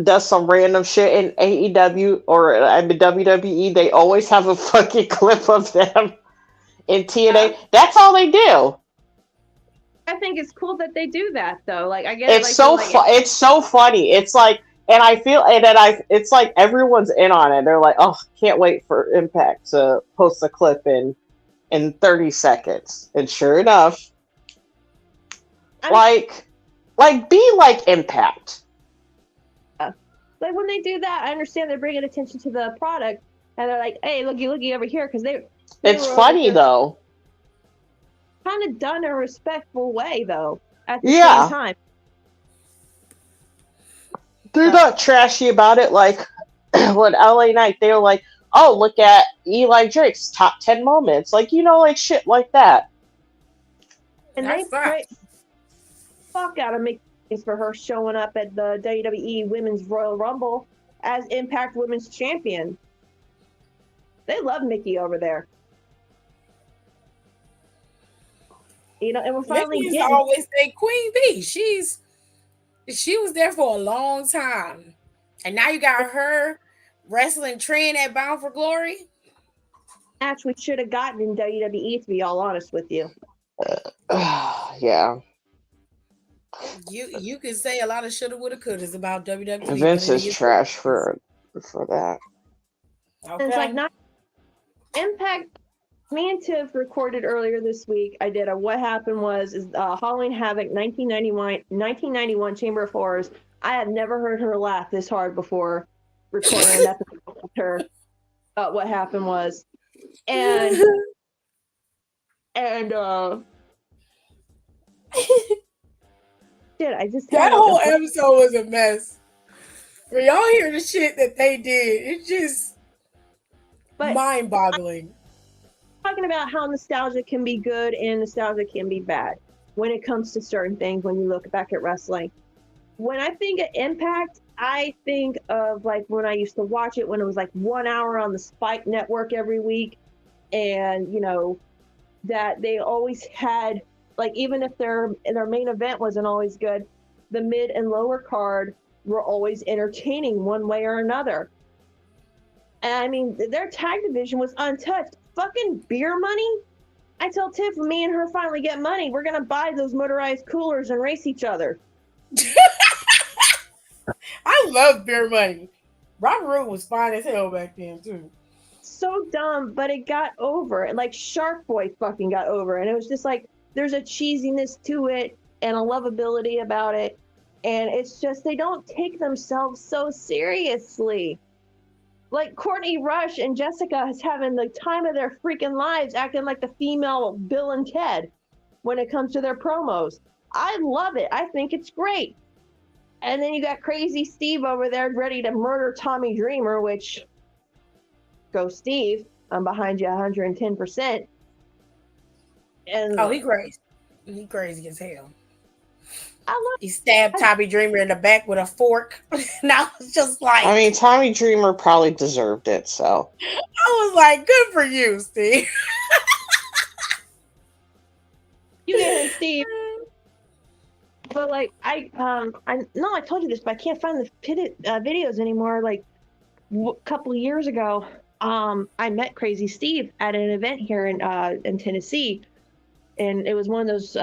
S3: does some random shit in AEW or WWE, they always have a fucking clip of them in TNA. That's all they do.
S2: I think it's cool that they do that, though. Like, I get
S3: it's so it's so funny. It's like, and I feel, and then it's like everyone's in on it. They're like, oh, can't wait for Impact to post a clip in 30 seconds. And sure enough, like be like Impact.
S2: Like, when they do that, I understand they're bringing attention to the product, and they're like, hey, looky over here, because
S3: it's funny though.
S2: Kind of done in a respectful way, though. At the same time,
S3: they're not trashy about it. Like when LA Knight, they were like, "Oh, look at Eli Drake's top 10 moments," like like shit like that.
S2: And they fuck out of Mickey for her showing up at the WWE Women's Royal Rumble as Impact Women's Champion. They love Mickey over there. And we're finally
S1: Mickey used to always say Queen B. She was there for a long time. And now you got her wrestling Trent at Bound for Glory.
S2: Match we should have gotten in WWE, to be all honest with you.
S3: Yeah.
S1: You could say a lot of shoulda, woulda, couldas about WWE.
S3: Vince is trash for that.
S1: Okay.
S2: It's like, not Impact. Me and Tiff recorded earlier this week. I did a What Happened Was Halloween Havoc 1991 Chamber of Horrors. I have never heard her laugh this hard before recording an episode with her about What Happened Was. And I just
S1: that whole episode was a mess. When y'all hear the shit that they did, it's just mind-boggling.
S2: Talking about how nostalgia can be good and nostalgia can be bad when it comes to certain things when you look back at wrestling. when I think of Impact, I think of like when I used to watch it when it was like 1 hour on the Spike Network every week, and that they always had, like, even if their main event wasn't always good, the mid and lower card were always entertaining one way or another. And I mean, their tag division was untouched. Fucking beer money. I tell Tiff, when me and her finally get money, we're gonna buy those motorized coolers and race each other.
S1: I love beer money. Robert Roode was fine as hell back then too.
S2: So dumb, but it got over. Like Shark Boy fucking got over, and it was just like there's a cheesiness to it and a lovability about it, and it's just they don't take themselves so seriously. Like Courtney Rush and Jessica is having the time of their freaking lives, acting like the female Bill and Ted when it comes to their promos. I love it. I think it's great. And then you got Crazy Steve over there ready to murder Tommy Dreamer, which, go Steve, I'm behind you 110%. And
S1: he crazy. He crazy as hell. He
S2: I
S1: stabbed Tommy Dreamer in the back with a fork. And I was just like,
S3: I mean, Tommy Dreamer probably deserved it, so.
S1: I was like, good for you, Steve.
S2: You get him, Steve. But like I know I told you this, but I can't find the videos anymore. Like a couple of years ago, I met Crazy Steve at an event here in Tennessee, and it was one of those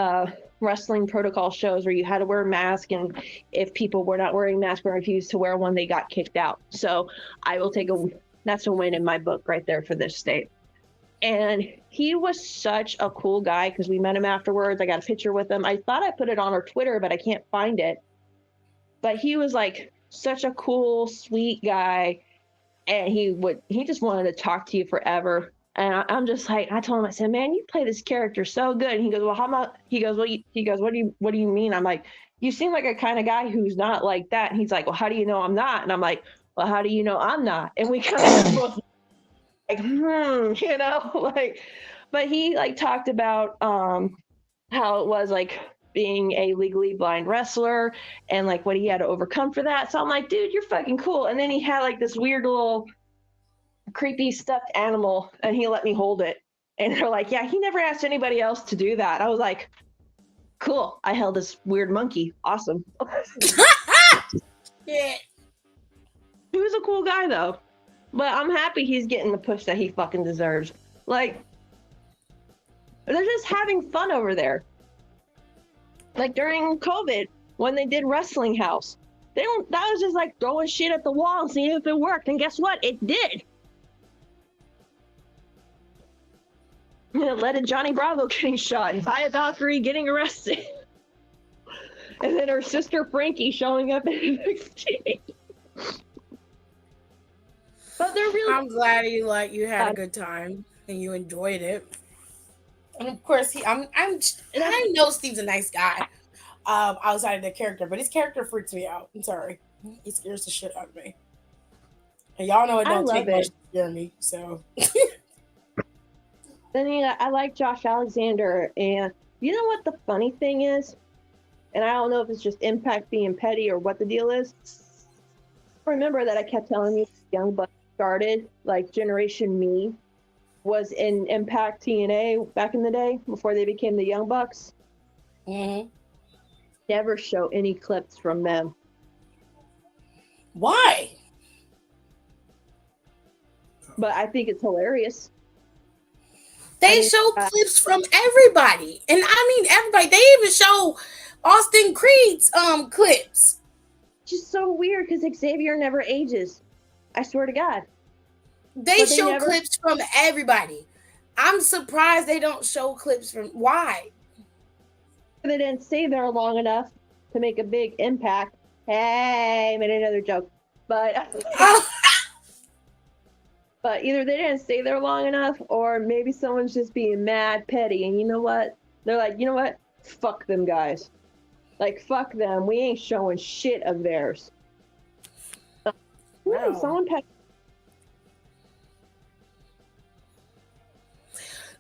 S2: wrestling protocol shows where you had to wear a mask, and if people were not wearing masks or refused to wear one, they got kicked out. So I will take that's a win in my book right there for this state. And he was such a cool guy because we met him afterwards. I got a picture with him. I thought I put it on our Twitter, but I can't find it. But he was like such a cool, sweet guy. And he just wanted to talk to you forever. And I'm just like, I told him, I said, man, you play this character so good. And he goes, well, how about, he goes, what do you mean? I'm like, you seem like a kind of guy who's not like that. And he's like, well, how do you know I'm not? And I'm like, well, how do you know I'm not? And we kind of both like, like, but he like talked about how it was like being a legally blind wrestler and like what he had to overcome for that. So I'm like, dude, you're fucking cool. And then he had like this weird little creepy stuffed animal and he let me hold it. And they're like, yeah, he never asked anybody else to do that. I was like, cool. I held this weird monkey. Awesome.
S1: Yeah.
S2: He was a cool guy though. But I'm happy he's getting the push that he fucking deserves. Like, they're just having fun over there. Like during COVID, when they did Wrestling House, that was just like throwing shit at the wall and seeing if it worked. And guess what? It did. It led to Johnny Bravo getting shot and Taya Valkyrie getting arrested. And then her sister Frankie showing up in NXT. But they're really.
S1: I'm glad you had a good time and you enjoyed it. And of course, I know Steve's a nice guy, outside of the character, but his character freaks me out. I'm sorry, he scares the shit out of me. And y'all know it don't take much to scare me. So.
S2: Then I like Josh Alexander, and you know what the funny thing is, and I don't know if it's just Impact being petty or what the deal is. Remember that I kept telling you Young Bucks started, like Generation Me was in Impact TNA back in the day before they became the Young Bucks.
S1: Mm-hmm.
S2: Never show any clips from them.
S1: Why?
S2: But I think it's hilarious.
S1: They show clips from everybody. And I mean everybody. They even show Austin Creed's clips.
S2: Just so weird because Xavier never ages. I swear to God.
S1: They show clips from everybody. I'm surprised they don't show clips from. Why?
S2: They didn't stay there long enough to make a big impact. Hey, made another joke. But but either they didn't stay there long enough or maybe someone's just being mad petty. And you know what? They're like, you know what? Fuck them guys. Like, fuck them. We ain't showing shit of theirs. Wow. Someone petty.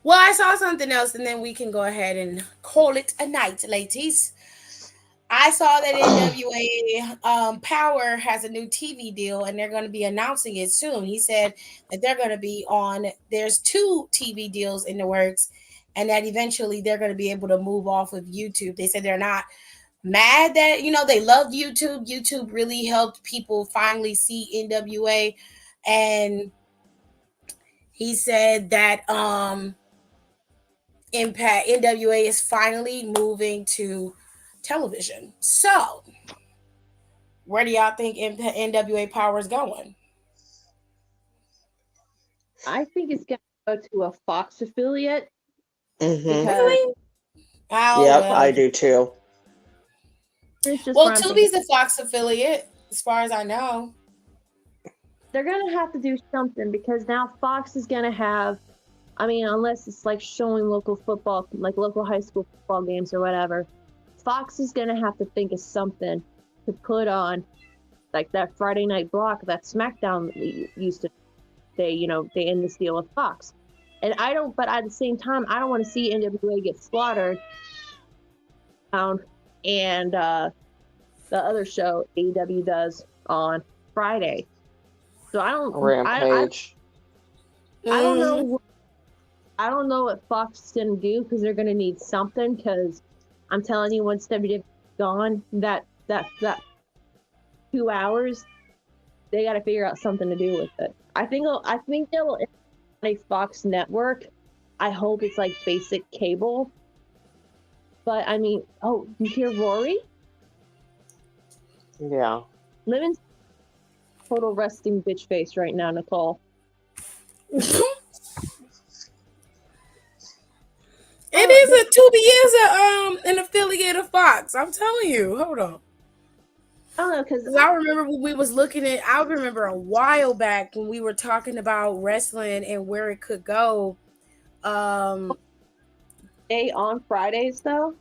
S1: Well, I saw something else, and then we can go ahead and call it a night, ladies. I saw that NWA Power has a new TV deal and they're going to be announcing it soon. He said that they're going to be on, there's 2 TV deals in the works, and that eventually they're going to be able to move off of YouTube. They said they're not mad that, they love YouTube. YouTube really helped people finally see NWA. And he said that Impact NWA is finally moving to television. So, where do y'all think NWA Power is going?
S2: I think it's going to go to a Fox affiliate.
S3: Mm-hmm.
S1: Really? Oh,
S3: Yep,
S1: well.
S3: I do too.
S1: Well, Tubi's a Fox affiliate, as far as I know.
S2: They're going to have to do something because now Fox is going to have, unless it's like showing local football, like local high school football games or whatever, Fox is going to have to think of something to put on, like that Friday night block, that SmackDown used to. They end this deal with Fox. And but at the same time, I don't want to see NWA get slaughtered. And the other show AEW does on Friday. So I don't
S3: Rampage.
S2: I don't know. I don't know what Fox is gonna do because they're gonna need something. Because I'm telling you, once WWE gone, that 2 hours, they got to figure out something to do with it. I think they'll a Fox network. I hope it's like basic cable. But you hear Rory?
S3: Yeah.
S2: Living total resting bitch face right now, Nicole.
S1: Tubi is an affiliate of Fox. I'm telling you. Hold on.
S2: I don't know, because
S1: I remember when we was looking at. I remember a while back when we were talking about wrestling and where it could go.
S2: On Fridays though.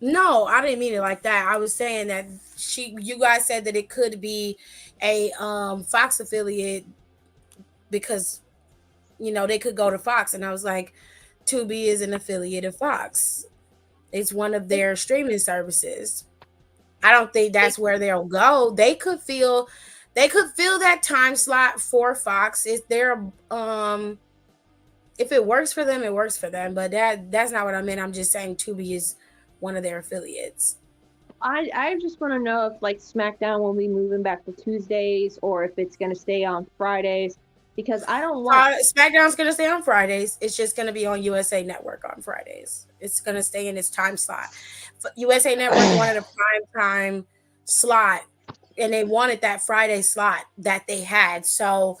S1: No, I didn't mean it like that. I was saying that you guys said that it could be a Fox affiliate because they could go to Fox, and I was like, Tubi is an affiliate of Fox. It's one of their streaming services. I don't think that's where they'll go. They could fill that time slot for Fox. If they're if it works for them, it works for them. But that's not what I meant. I'm just saying Tubi is one of their affiliates.
S2: I just want to know if like SmackDown will be moving back to Tuesdays or if it's going to stay on Fridays, because I don't want
S1: SmackDown's going to stay on Fridays. It's just going to be on USA Network on Fridays. It's going to stay in its time slot. USA Network wanted a prime time slot, and they wanted that Friday slot that they had. So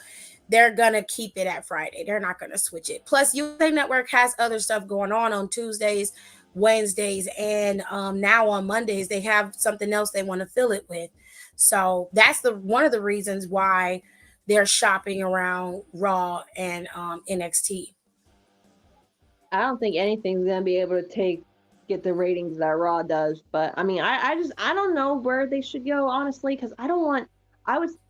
S1: they're going to keep it at Friday. They're not going to switch it. Plus, USA Network has other stuff going on Tuesdays, Wednesdays, and now on Mondays. They have something else they want to fill it with. So that's one of the reasons why they're shopping around Raw and NXT.
S2: I don't think anything's going to be able to get the ratings that Raw does. But I don't know where they should go, honestly, because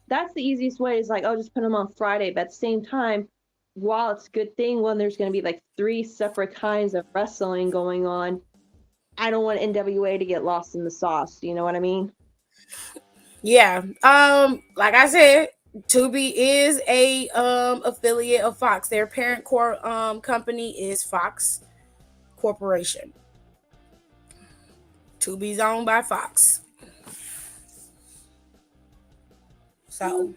S2: that's the easiest way is like, just put them on Friday. But at the same time, while it's a good thing when there's going to be like 3 separate kinds of wrestling going on, I don't want NWA to get lost in the sauce. You know what I mean?
S1: Yeah. Like I said, Tubi is a affiliate of Fox. Their parent company is Fox Corporation. Tubi's owned by Fox. So,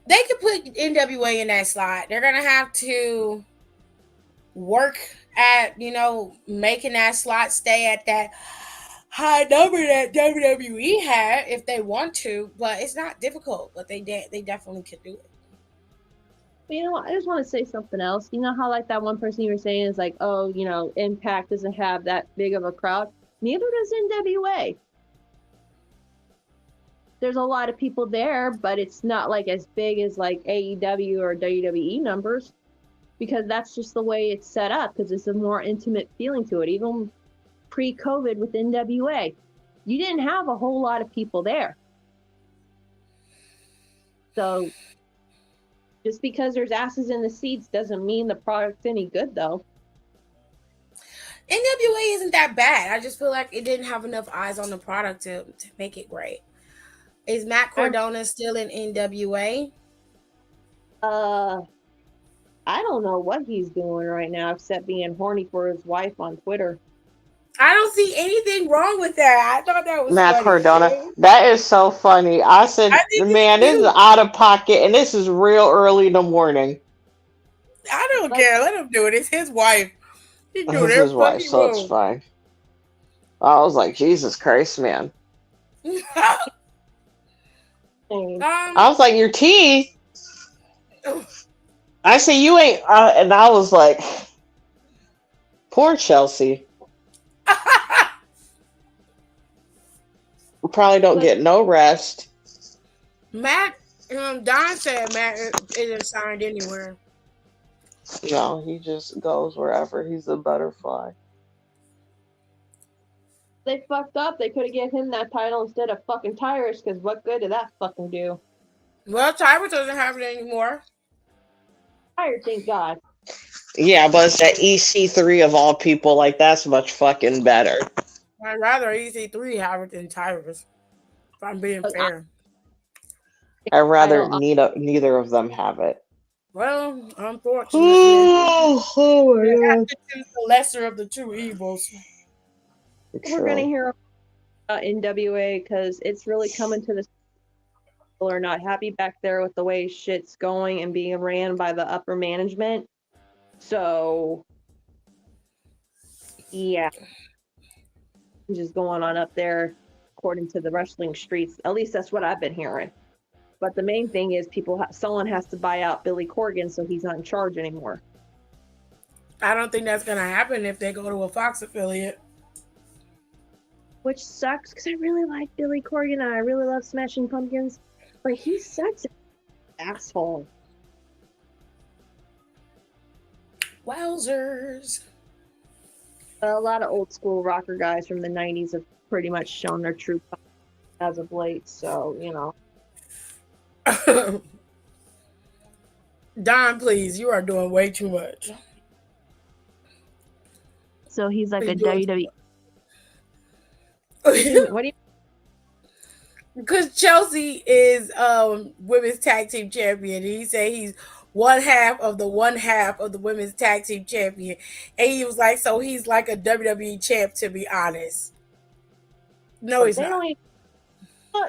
S1: they could put NWA in that slot. They're gonna have to work at making that slot stay at that high number that WWE had if they want to, but it's not difficult. But they definitely could do it.
S2: You know what? I just want to say something else. You know how like that one person you were saying is like, Impact doesn't have that big of a crowd. Neither does NWA. There's a lot of people there, but it's not like as big as like AEW or WWE numbers, because that's just the way it's set up, because it's a more intimate feeling to it. Even pre-COVID with NWA, you didn't have a whole lot of people there. So just because there's asses in the seats doesn't mean the product's any good, though.
S1: NWA isn't that bad. I just feel like it didn't have enough eyes on the product to make it great. Is Matt Cardona still in NWA?
S2: I don't know what he's doing right now except being horny for his wife on Twitter.
S1: I don't see anything wrong with that. I thought that was
S3: Matt
S1: funny.
S3: Cardona. That is so funny. I said,
S1: I think
S3: man, this is out of pocket, and this is real early in the morning.
S1: I don't care. Let him do it. It's his wife. He do
S3: This
S1: whatever
S3: is why,
S1: he
S3: so it's
S1: wants.
S3: fine. I was like, Jesus Christ, man. I was like, your teeth. I said, you ain't, and I was like, poor Chelsea. Probably don't get no rest.
S1: Matt, Don said Matt isn't signed anywhere.
S3: No, he just goes wherever. He's a butterfly.
S2: They fucked up. They could have given him that title instead of fucking Tyrus, because what good did that fucking do?
S1: Well, Tyrus doesn't have it anymore.
S2: Tyrus, thank God.
S3: Yeah, but it's that EC3 of all people. Like, that's much fucking better.
S1: I'd rather EC3 have it than Tyrus. If I'm being fair.
S3: I'd rather neither of them have it.
S1: Well, unfortunately, they have to choose the lesser of the two evils.
S2: We're gonna hear about NWA because it's really coming to this. People are not happy back there with the way shit's going and being ran by the upper management. So, yeah, just going on up there according to the wrestling streets. At least that's what I've been hearing. But the main thing is someone has to buy out Billy Corgan so he's not in charge anymore.
S1: I don't think that's going to happen if they go to a Fox affiliate.
S2: Which sucks because I really like Billy Corgan and I really love Smashing Pumpkins. But he's such an asshole.
S1: Wowzers.
S2: A lot of old school rocker guys from the 90s have pretty much shown their true colors as of late. So, you know.
S1: Don, please, you are doing way too much.
S2: So he's like a
S1: WWE.
S2: What do you?
S1: Because Chelsea is women's tag team champion. He said he's one half of the women's tag team champion. And he was like, so he's like a WWE champ, to be honest. No, he's not.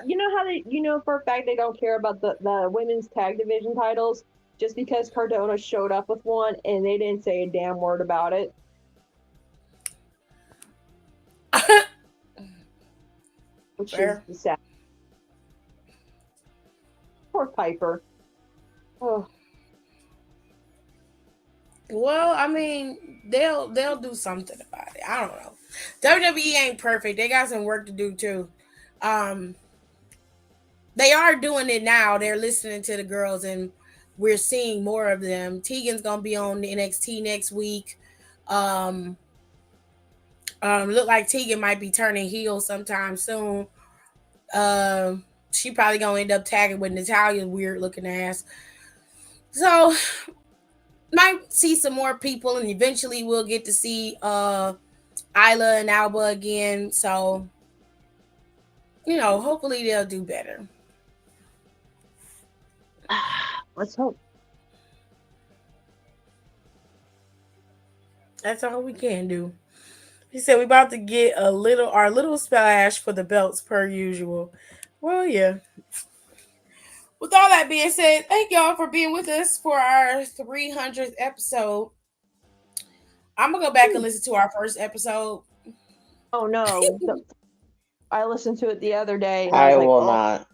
S2: You know how you know for a fact they don't care about the women's tag division titles just because Cardona showed up with one and they didn't say a damn word about it. Which is sad. Poor Piper. Oh.
S1: Well, I mean, they'll do something about it. I don't know. WWE ain't perfect. They got some work to do too. They are doing it now. They're listening to the girls, and we're seeing more of them. Tegan's gonna be on NXT next week. Look like Tegan might be turning heel sometime soon. She probably gonna end up tagging with Natalia's weird looking ass. So might see some more people, and eventually we'll get to see Isla and Alba again. So, you know, hopefully they'll do better.
S2: Let's hope.
S1: That's all we can do. He said we're about to get our little splash for the belts per usual. Well, yeah. With all that being said, thank y'all for being with us for our 300th episode. I'm gonna go back and listen to our first episode.
S2: Oh no. I listened to it the other day. And
S3: I
S2: was like,
S3: will not.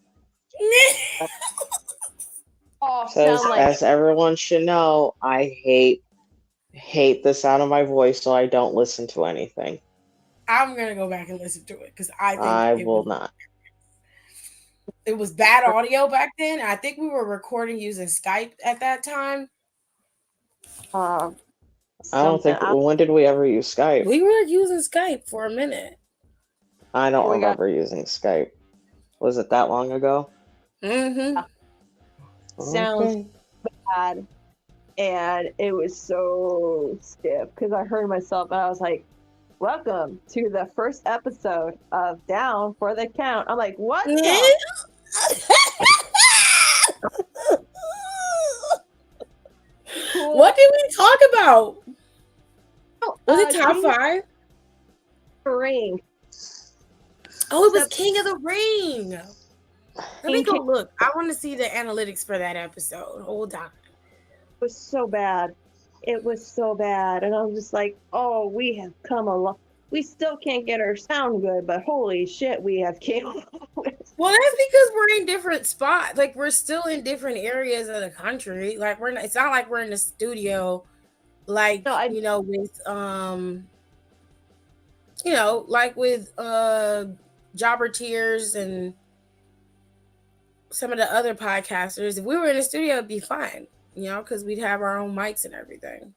S3: As everyone should know, I hate the sound of my voice, so I don't listen to anything.
S1: I'm gonna go back and listen to it because
S3: I will not.
S1: It was bad audio back then. I think we were recording using Skype at that time.
S3: I don't think. When did we ever use Skype?
S1: We were using Skype for a minute.
S3: I don't remember using Skype. Was it that long ago?
S1: Mm-hmm.
S2: Sounds bad, and it was so stiff because I heard myself and I was like, welcome to the first episode of Down for the Count. I'm like, what
S1: Yeah.
S2: the? Cool.
S1: What did we talk about? Was it top
S2: King
S1: 5?
S2: of the Ring.
S1: Oh, it was King of the Ring. Let me go
S2: King-
S1: look. I want to see the analytics for that episode. Hold on.
S2: It was so bad. It was so bad. And I was just like, oh, we have come a long. We still can't get our sound good, but holy shit, we have came.
S1: Well, that's because we're in different spots. Like, we're still in different areas of the country. Like, it's not like we're in the studio, like,
S2: No,
S1: you know, with you know, like with Jobber Tears and some of the other podcasters. If we were in the studio, it'd be fine, you know, because we'd have our own mics and everything.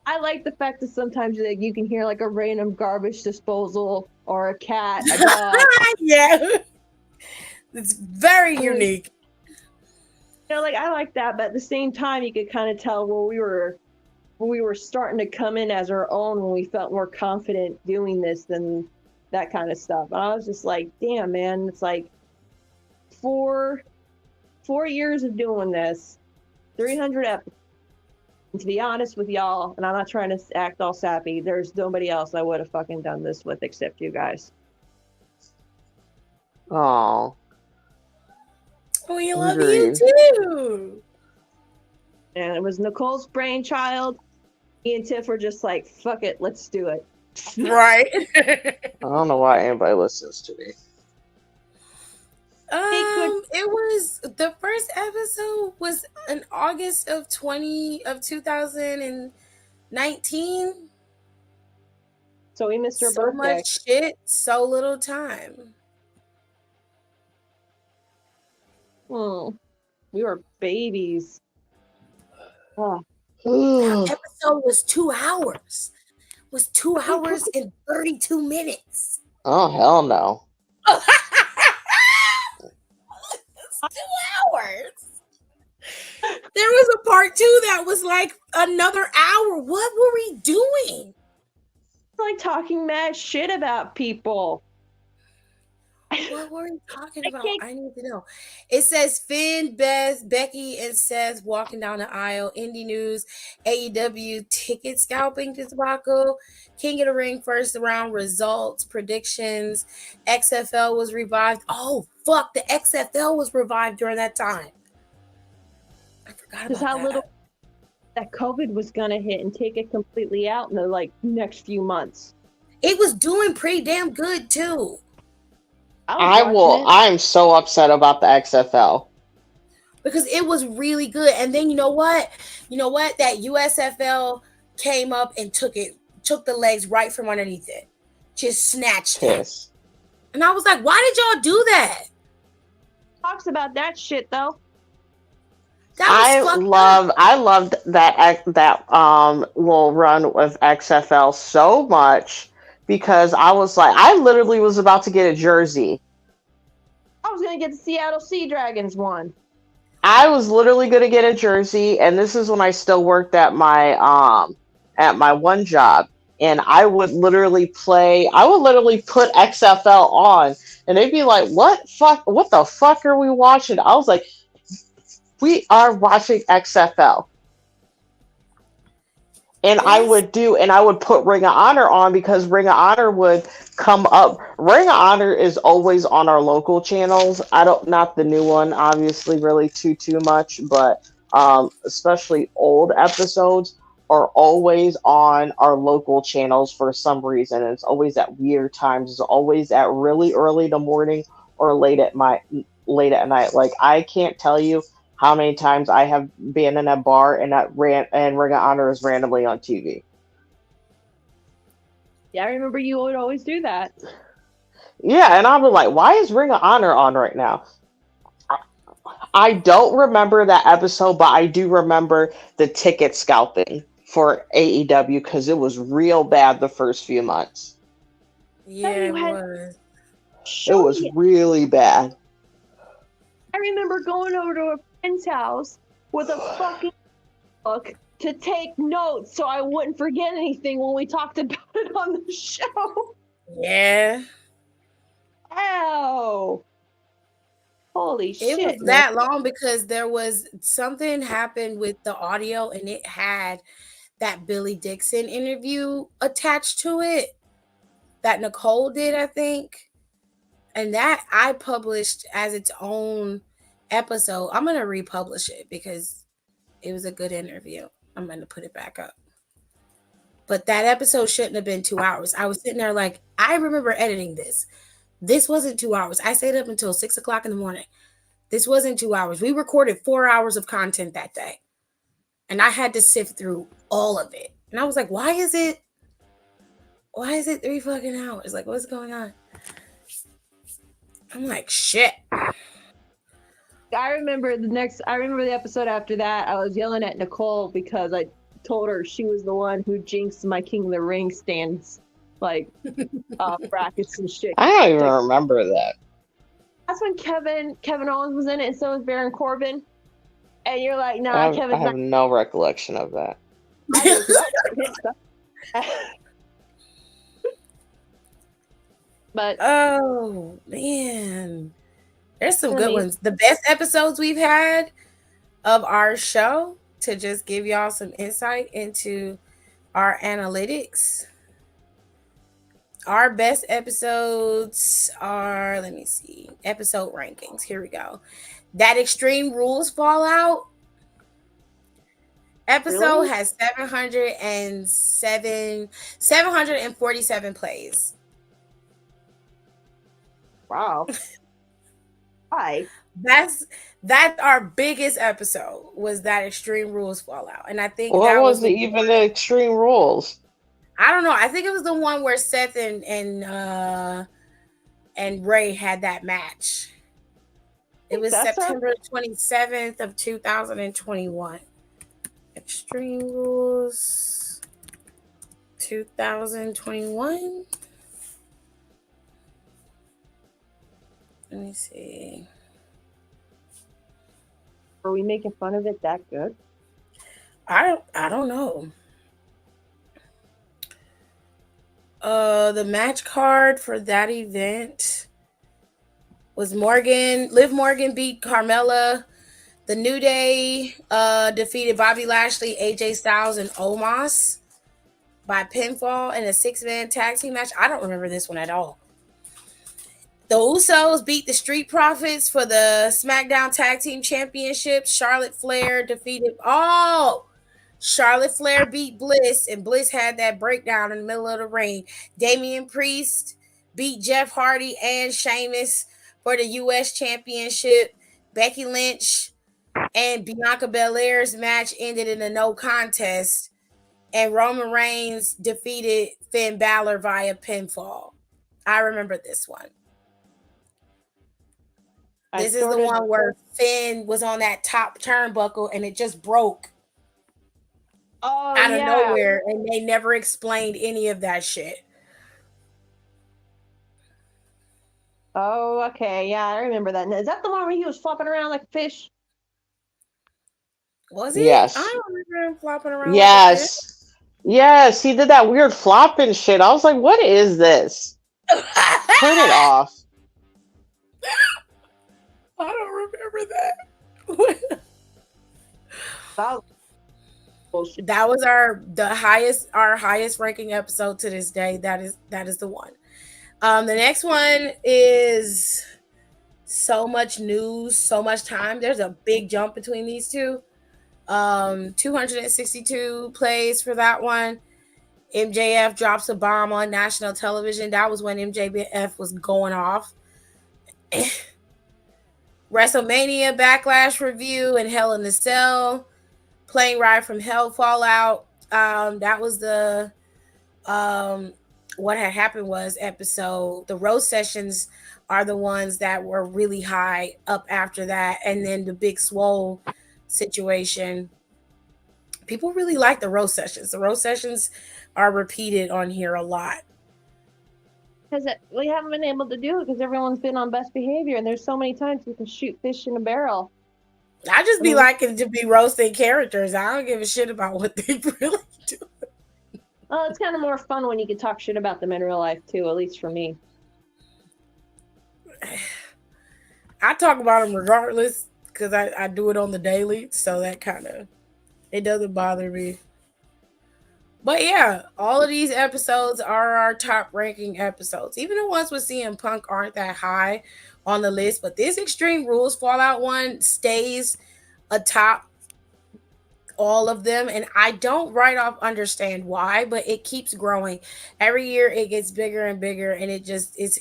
S2: I like the fact that sometimes like, you can hear like a random garbage disposal or a cat, a dog.
S1: Yeah. It's very unique.
S2: You know, like I like that, but at the same time, you could kind of tell where we were starting to come in as our own when we felt more confident doing this than that kind of stuff. And I was just like, damn, man, it's like 4 years of doing this, 300 episodes. And to be honest with y'all, and I'm not trying to act all sappy, there's nobody else I would have fucking done this with except you guys.
S3: Oh.
S1: We love you too.
S2: And it was Nicole's brainchild. Me and Tiff were just like, fuck it, let's do it.
S1: Right.
S3: I don't know why anybody listens to me.
S1: It was the first episode was in August of 2019.
S2: So we missed her
S1: so
S2: birthday.
S1: much shit, so little time.
S2: We were babies. Oh.
S1: That episode was 2 hours. It was 2 hours and 32 minutes.
S3: Oh, hell no.
S1: It's 2 hours. There was a part 2 that was like another hour. What were we doing?
S2: Like talking mad shit about people.
S1: What were we talking about? I need to know. It says Finn, Beth, Becky, and Seth walking down the aisle. Indie news, AEW ticket scalping debacle, King of the Ring first round results, predictions. XFL was revived. Oh fuck, the XFL was revived during that time. I forgot about
S2: how
S1: that.
S2: little that COVID was gonna hit and take it completely out in the like next few months.
S1: It was doing pretty damn good too.
S3: I'm so upset about the XFL.
S1: Because it was really good. And then you know what? That USFL came up and took the legs right from underneath it. Just snatched it. And I was like, why did y'all do that?
S2: Talks about that shit though.
S3: I loved that little run with XFL so much because I was like, I literally was about to get a jersey.
S2: I was gonna get the Seattle Sea Dragons one.
S3: I was literally gonna get a jersey, and this is when I still worked at my one job, and I would literally put XFL on, and they'd be like, what the fuck are we watching? I was like, we are watching XFL. And I would put Ring of Honor on because Ring of Honor would come up. Ring of Honor is always on our local channels. Not the new one, obviously, really too much, but especially old episodes are always on our local channels for some reason. It's always at weird times. It's always at really early in the morning or late at night. Like, I can't tell you how many times I have been in a bar and Ring of Honor is randomly on TV.
S2: Yeah, I remember you would always do that.
S3: Yeah, and I was like, why is Ring of Honor on right now? I don't remember that episode, but I do remember the ticket scalping for AEW because it was real bad the first few months.
S1: Yeah, it was.
S3: It was really bad.
S2: I remember going over to a friend's house with a fucking book to take notes so I wouldn't forget anything when we talked about it on the show.
S1: Yeah.
S2: Ow. Holy
S1: It
S2: shit,
S1: was
S2: man.
S1: that long because there was something happened with the audio and it had that Billy Dixon interview attached to it that Nicole did, I think. And that I published as its own episode. I'm going to republish it because it was a good interview. I'm going to put it back up. But that episode shouldn't have been 2 hours. I was sitting there like, I remember editing this. This wasn't 2 hours. I stayed up until 6 o'clock in the morning. This wasn't 2 hours. We recorded 4 hours of content that day. And I had to sift through all of it. And I was like, why is it 3 fucking hours? Like, what's going on? I'm like, shit.
S2: I remember the episode after that. I was yelling at Nicole because I told her she was the one who jinxed my King of the Ring stands, like brackets and shit.
S3: I don't even remember that.
S2: That's when Kevin Owens was in it, and so was Baron Corbin. And you're like, nah, Kevin's
S3: I have no recollection of that.
S2: But
S1: oh man, there's some good ones. The best episodes we've had of our show, to just give y'all some insight into our analytics. Our best episodes are, let me see, episode rankings. Here we go. That Extreme Rules Fallout episode has 747 plays.
S2: Wow. Hi.
S1: That's our biggest episode, was that Extreme Rules Fallout. And I think
S3: what
S1: that
S3: was even the Extreme Rules?
S1: I don't know. I think it was the one where Seth and Ray had that match. It was September 27th of 2021. Extreme Rules 2021. Let me see.
S2: Are we making fun of it that good?
S1: I don't know. The match card for that event was Liv Morgan beat Carmella. The New Day defeated Bobby Lashley, AJ Styles, and Omos by pinfall in a 6-man tag team match. I don't remember this one at all. The Usos beat the Street Profits for the SmackDown Tag Team Championship. Charlotte Flair beat Bliss, and Bliss had that breakdown in the middle of the ring. Damian Priest beat Jeff Hardy and Sheamus for the U.S. Championship. Becky Lynch and Bianca Belair's match ended in a no contest, and Roman Reigns defeated Finn Balor via pinfall. I remember this one. This is the one where Finn was on that top turnbuckle and it just broke out of nowhere, and they never explained any of that shit.
S2: Oh, okay. Yeah, I remember that. Is that the one where he was flopping around like a fish?
S1: Was it?
S3: Yes.
S1: I don't remember him flopping around.
S3: Yes. Yes, he did that weird flopping shit. I was like, what is this? Turn it off.
S1: I don't remember that. That was our highest ranking episode to this day. That is the one. The next one is so much news, so much time. There's a big jump between these two. 262 plays for that one. MJF drops a bomb on national television. That was when MJF was going off. WrestleMania Backlash review and Hell in the Cell. Plane Ride from Hell Fallout. That was the what had happened was episode. The roast sessions are the ones that were really high up after that, and then the Big Swole situation. People really like the roast sessions. The roast sessions are repeated on here a lot.
S2: Because we haven't been able to do it because everyone's been on best behavior, and there's so many times you can shoot fish in a barrel.
S1: I just be liking to be roasting characters. I don't give a shit about what they really do.
S2: Well, it's kind of more fun when you can talk shit about them in real life too, at least for me.
S1: I talk about them regardless because I do it on the daily, so that kind of, it doesn't bother me. But yeah, all of these episodes are our top ranking episodes. Even the ones with CM Punk aren't that high on the list, but this Extreme Rules Fallout one stays atop all of them, and I don't right off understand why, but it keeps growing. Every year it gets bigger and bigger, and it's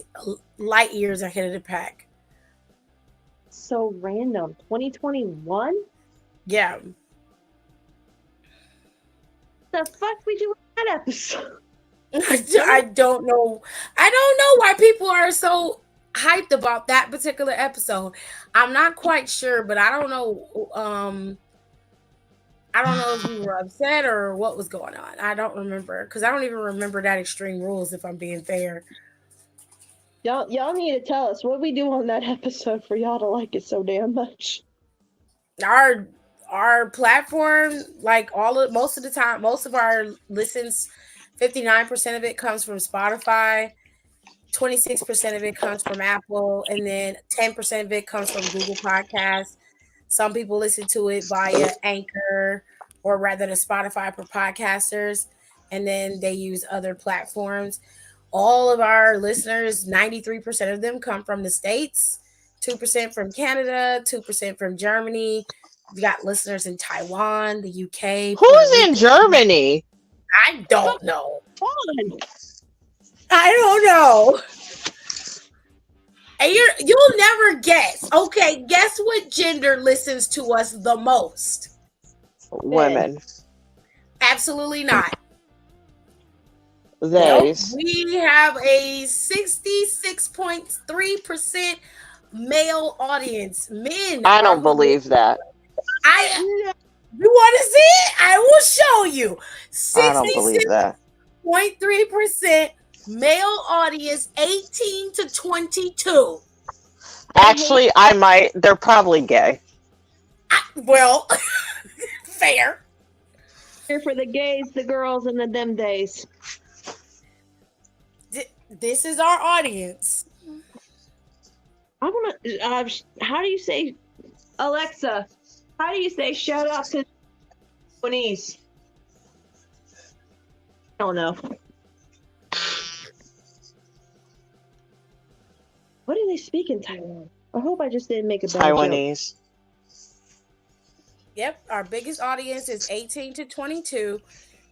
S1: light years ahead of the pack.
S2: So random. 2021?
S1: Yeah.
S2: The fuck we do that episode?
S1: I don't know. I don't know why people are so hyped about that particular episode. I'm not quite sure, but I don't know. I don't know if we were upset or what was going on. I don't remember because I don't even remember that Extreme Rules. If I'm being fair,
S2: Y'all need to tell us what we do on that episode for y'all to like it so damn much.
S1: Our platform, like most of the time, most of our listens, 59% of it comes from Spotify, 26% of it comes from Apple, and then 10% of it comes from Google Podcasts. Some people listen to it via Anchor or rather the Spotify for podcasters, and then they use other platforms. All of our listeners, 93% of them come from the States, 2% from Canada, 2% from Germany. We got listeners in Taiwan, the UK.
S3: Who's in Germany?
S1: I don't know. I don't know. And you'll never guess. Okay, guess what gender listens to us the most?
S3: Women.
S1: Absolutely not.
S3: They.
S1: Nope. We have a 66.3% male audience. Men.
S3: I don't believe that.
S1: You want to see it? I will show you.
S3: I don't believe that.
S1: 66.3% male audience, 18 to 22.
S3: Actually, I might. They're probably gay.
S1: Well, fair.
S2: Here for the gays, the girls, and the them days.
S1: This is our audience.
S2: I want to. How do you say, Alexa? How do you say shout out to Taiwanese? I don't know. What do they speak in Taiwan? I hope I just didn't make a bad
S3: Taiwanese.
S2: joke.
S1: Yep, our biggest audience is 18 to 22.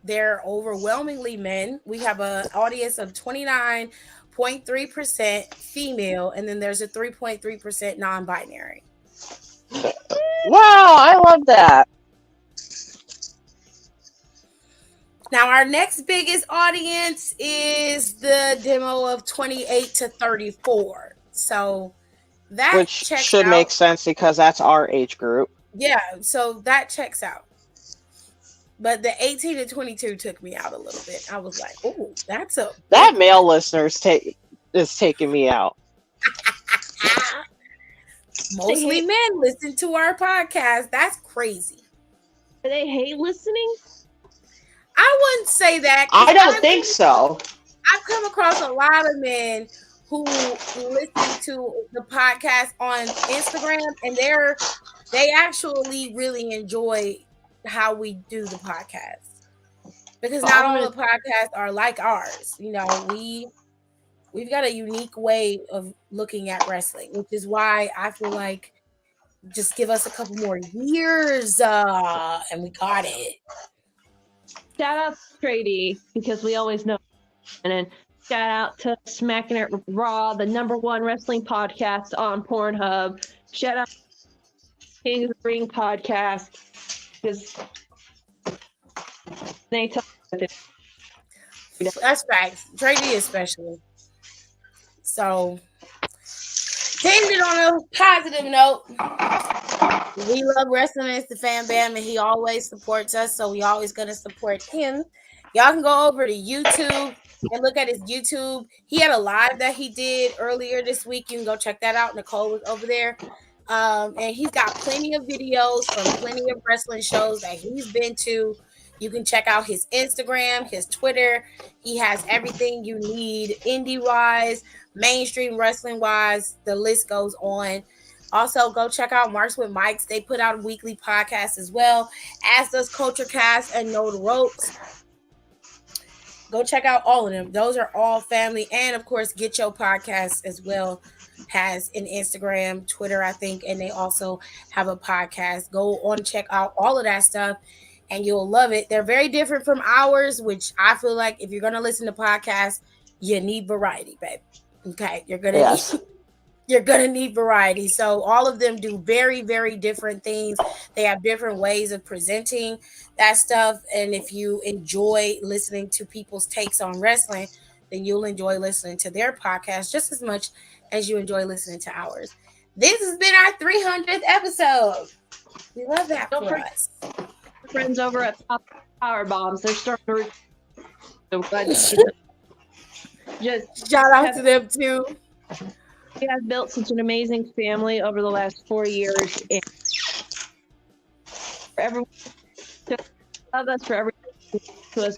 S1: They're overwhelmingly men. We have an audience of 29.3% female, and then there's a 3.3% non-binary.
S3: Wow, I love that.
S1: Now, our next biggest audience is the demo of 28 to 34. So that
S3: Which should make sense because that's our age group.
S1: Yeah, so that checks out. But the 18 to 22 took me out a little bit. I was like, oh, that
S3: male listener is taking me out.
S1: Mostly men listen to our podcast. That's crazy.
S2: Do they hate listening?
S1: I wouldn't say that.
S3: I don't think so.
S1: I've come across a lot of men who listen to the podcast on Instagram, and they actually really enjoy how we do the podcast, because not all the podcasts are like ours. You know, we've got a unique way of looking at wrestling, which is why I feel like just give us a couple more years and we got it.
S2: Shout out to Trady, because we always know. And then shout out to Smacking It Raw, the #1 wrestling podcast on Pornhub. Shout out to King of the Ring podcast, because they talk about it.
S1: That's right. Trady especially. So, to end it on a positive note, we love Wrestling It's the Fan Bam, and he always supports us, so we always going to support him. Y'all can go over to YouTube and look at his YouTube. He had a live that he did earlier this week. You can go check that out. Nicole was over there. And he's got plenty of videos from plenty of wrestling shows that he's been to. You can check out his Instagram, his Twitter. He has everything you need indie wise, mainstream wrestling wise. The list goes on. Also, go check out Marks with Mikes. They put out a weekly podcast as well, as does Culture Cast and Know the Ropes. Go check out all of them. Those are all family. And of course, Get Your Podcast as well has an Instagram, Twitter, I think, and they also have a podcast. Go on, check out all of that stuff, and you'll love it. They're very different from ours, which I feel like if you're gonna listen to podcasts, you need variety, babe. Okay, you're gonna need variety. So all of them do very, very different things. They have different ways of presenting that stuff. And if you enjoy listening to people's takes on wrestling, then you'll enjoy listening to their podcast just as much as you enjoy listening to ours. This has been our 300th episode. We love that for us.
S2: Friends over at Power Bombs, they're starting to so glad just
S1: shout out to them too.
S2: We have built such an amazing family over the last 4 years. And for everyone to love us, for everyone to us.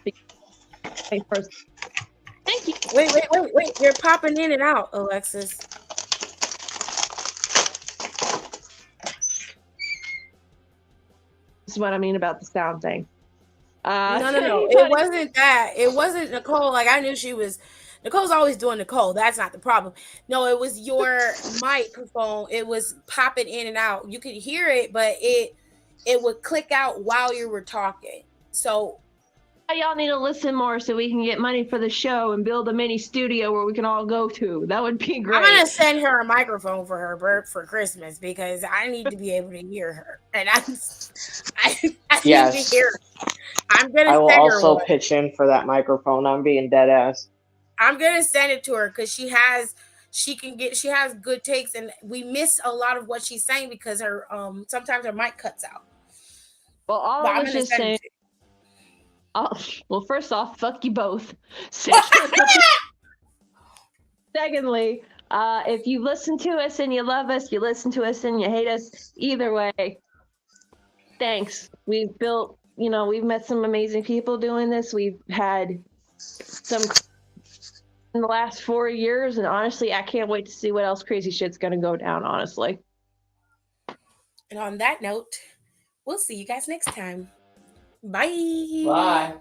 S2: Thank you.
S1: Wait. You're popping in and out, Alexis.
S2: This is what I mean about the sound thing.
S1: No. It wasn't that. It wasn't Nicole. Like, I knew she was. Nicole's always doing Nicole. That's not the problem. No, it was your microphone. It was popping in and out. You could hear it, but it would click out while you were talking. So
S2: y'all need to listen more so we can get money for the show and build a mini studio where we can all go to. That would be great.
S1: I'm gonna send her a microphone for her birth for Christmas because I need to be able to hear her, and I need to hear her.
S3: I will also pitch in for that microphone. I'm being dead ass.
S1: I'm gonna send it to her because she has good takes, and we miss a lot of what she's saying because her sometimes her mic cuts out.
S2: Well, I was just saying. Well, first off, fuck you both. Secondly, if you listen to us and you love us, you listen to us and you hate us, either way, thanks. We've met some amazing people doing this. We've had some in the last 4 years, and honestly, I can't wait to see what else crazy shit's gonna go down, honestly.
S1: And on that note, we'll see you guys next time. Bye.
S3: Bye.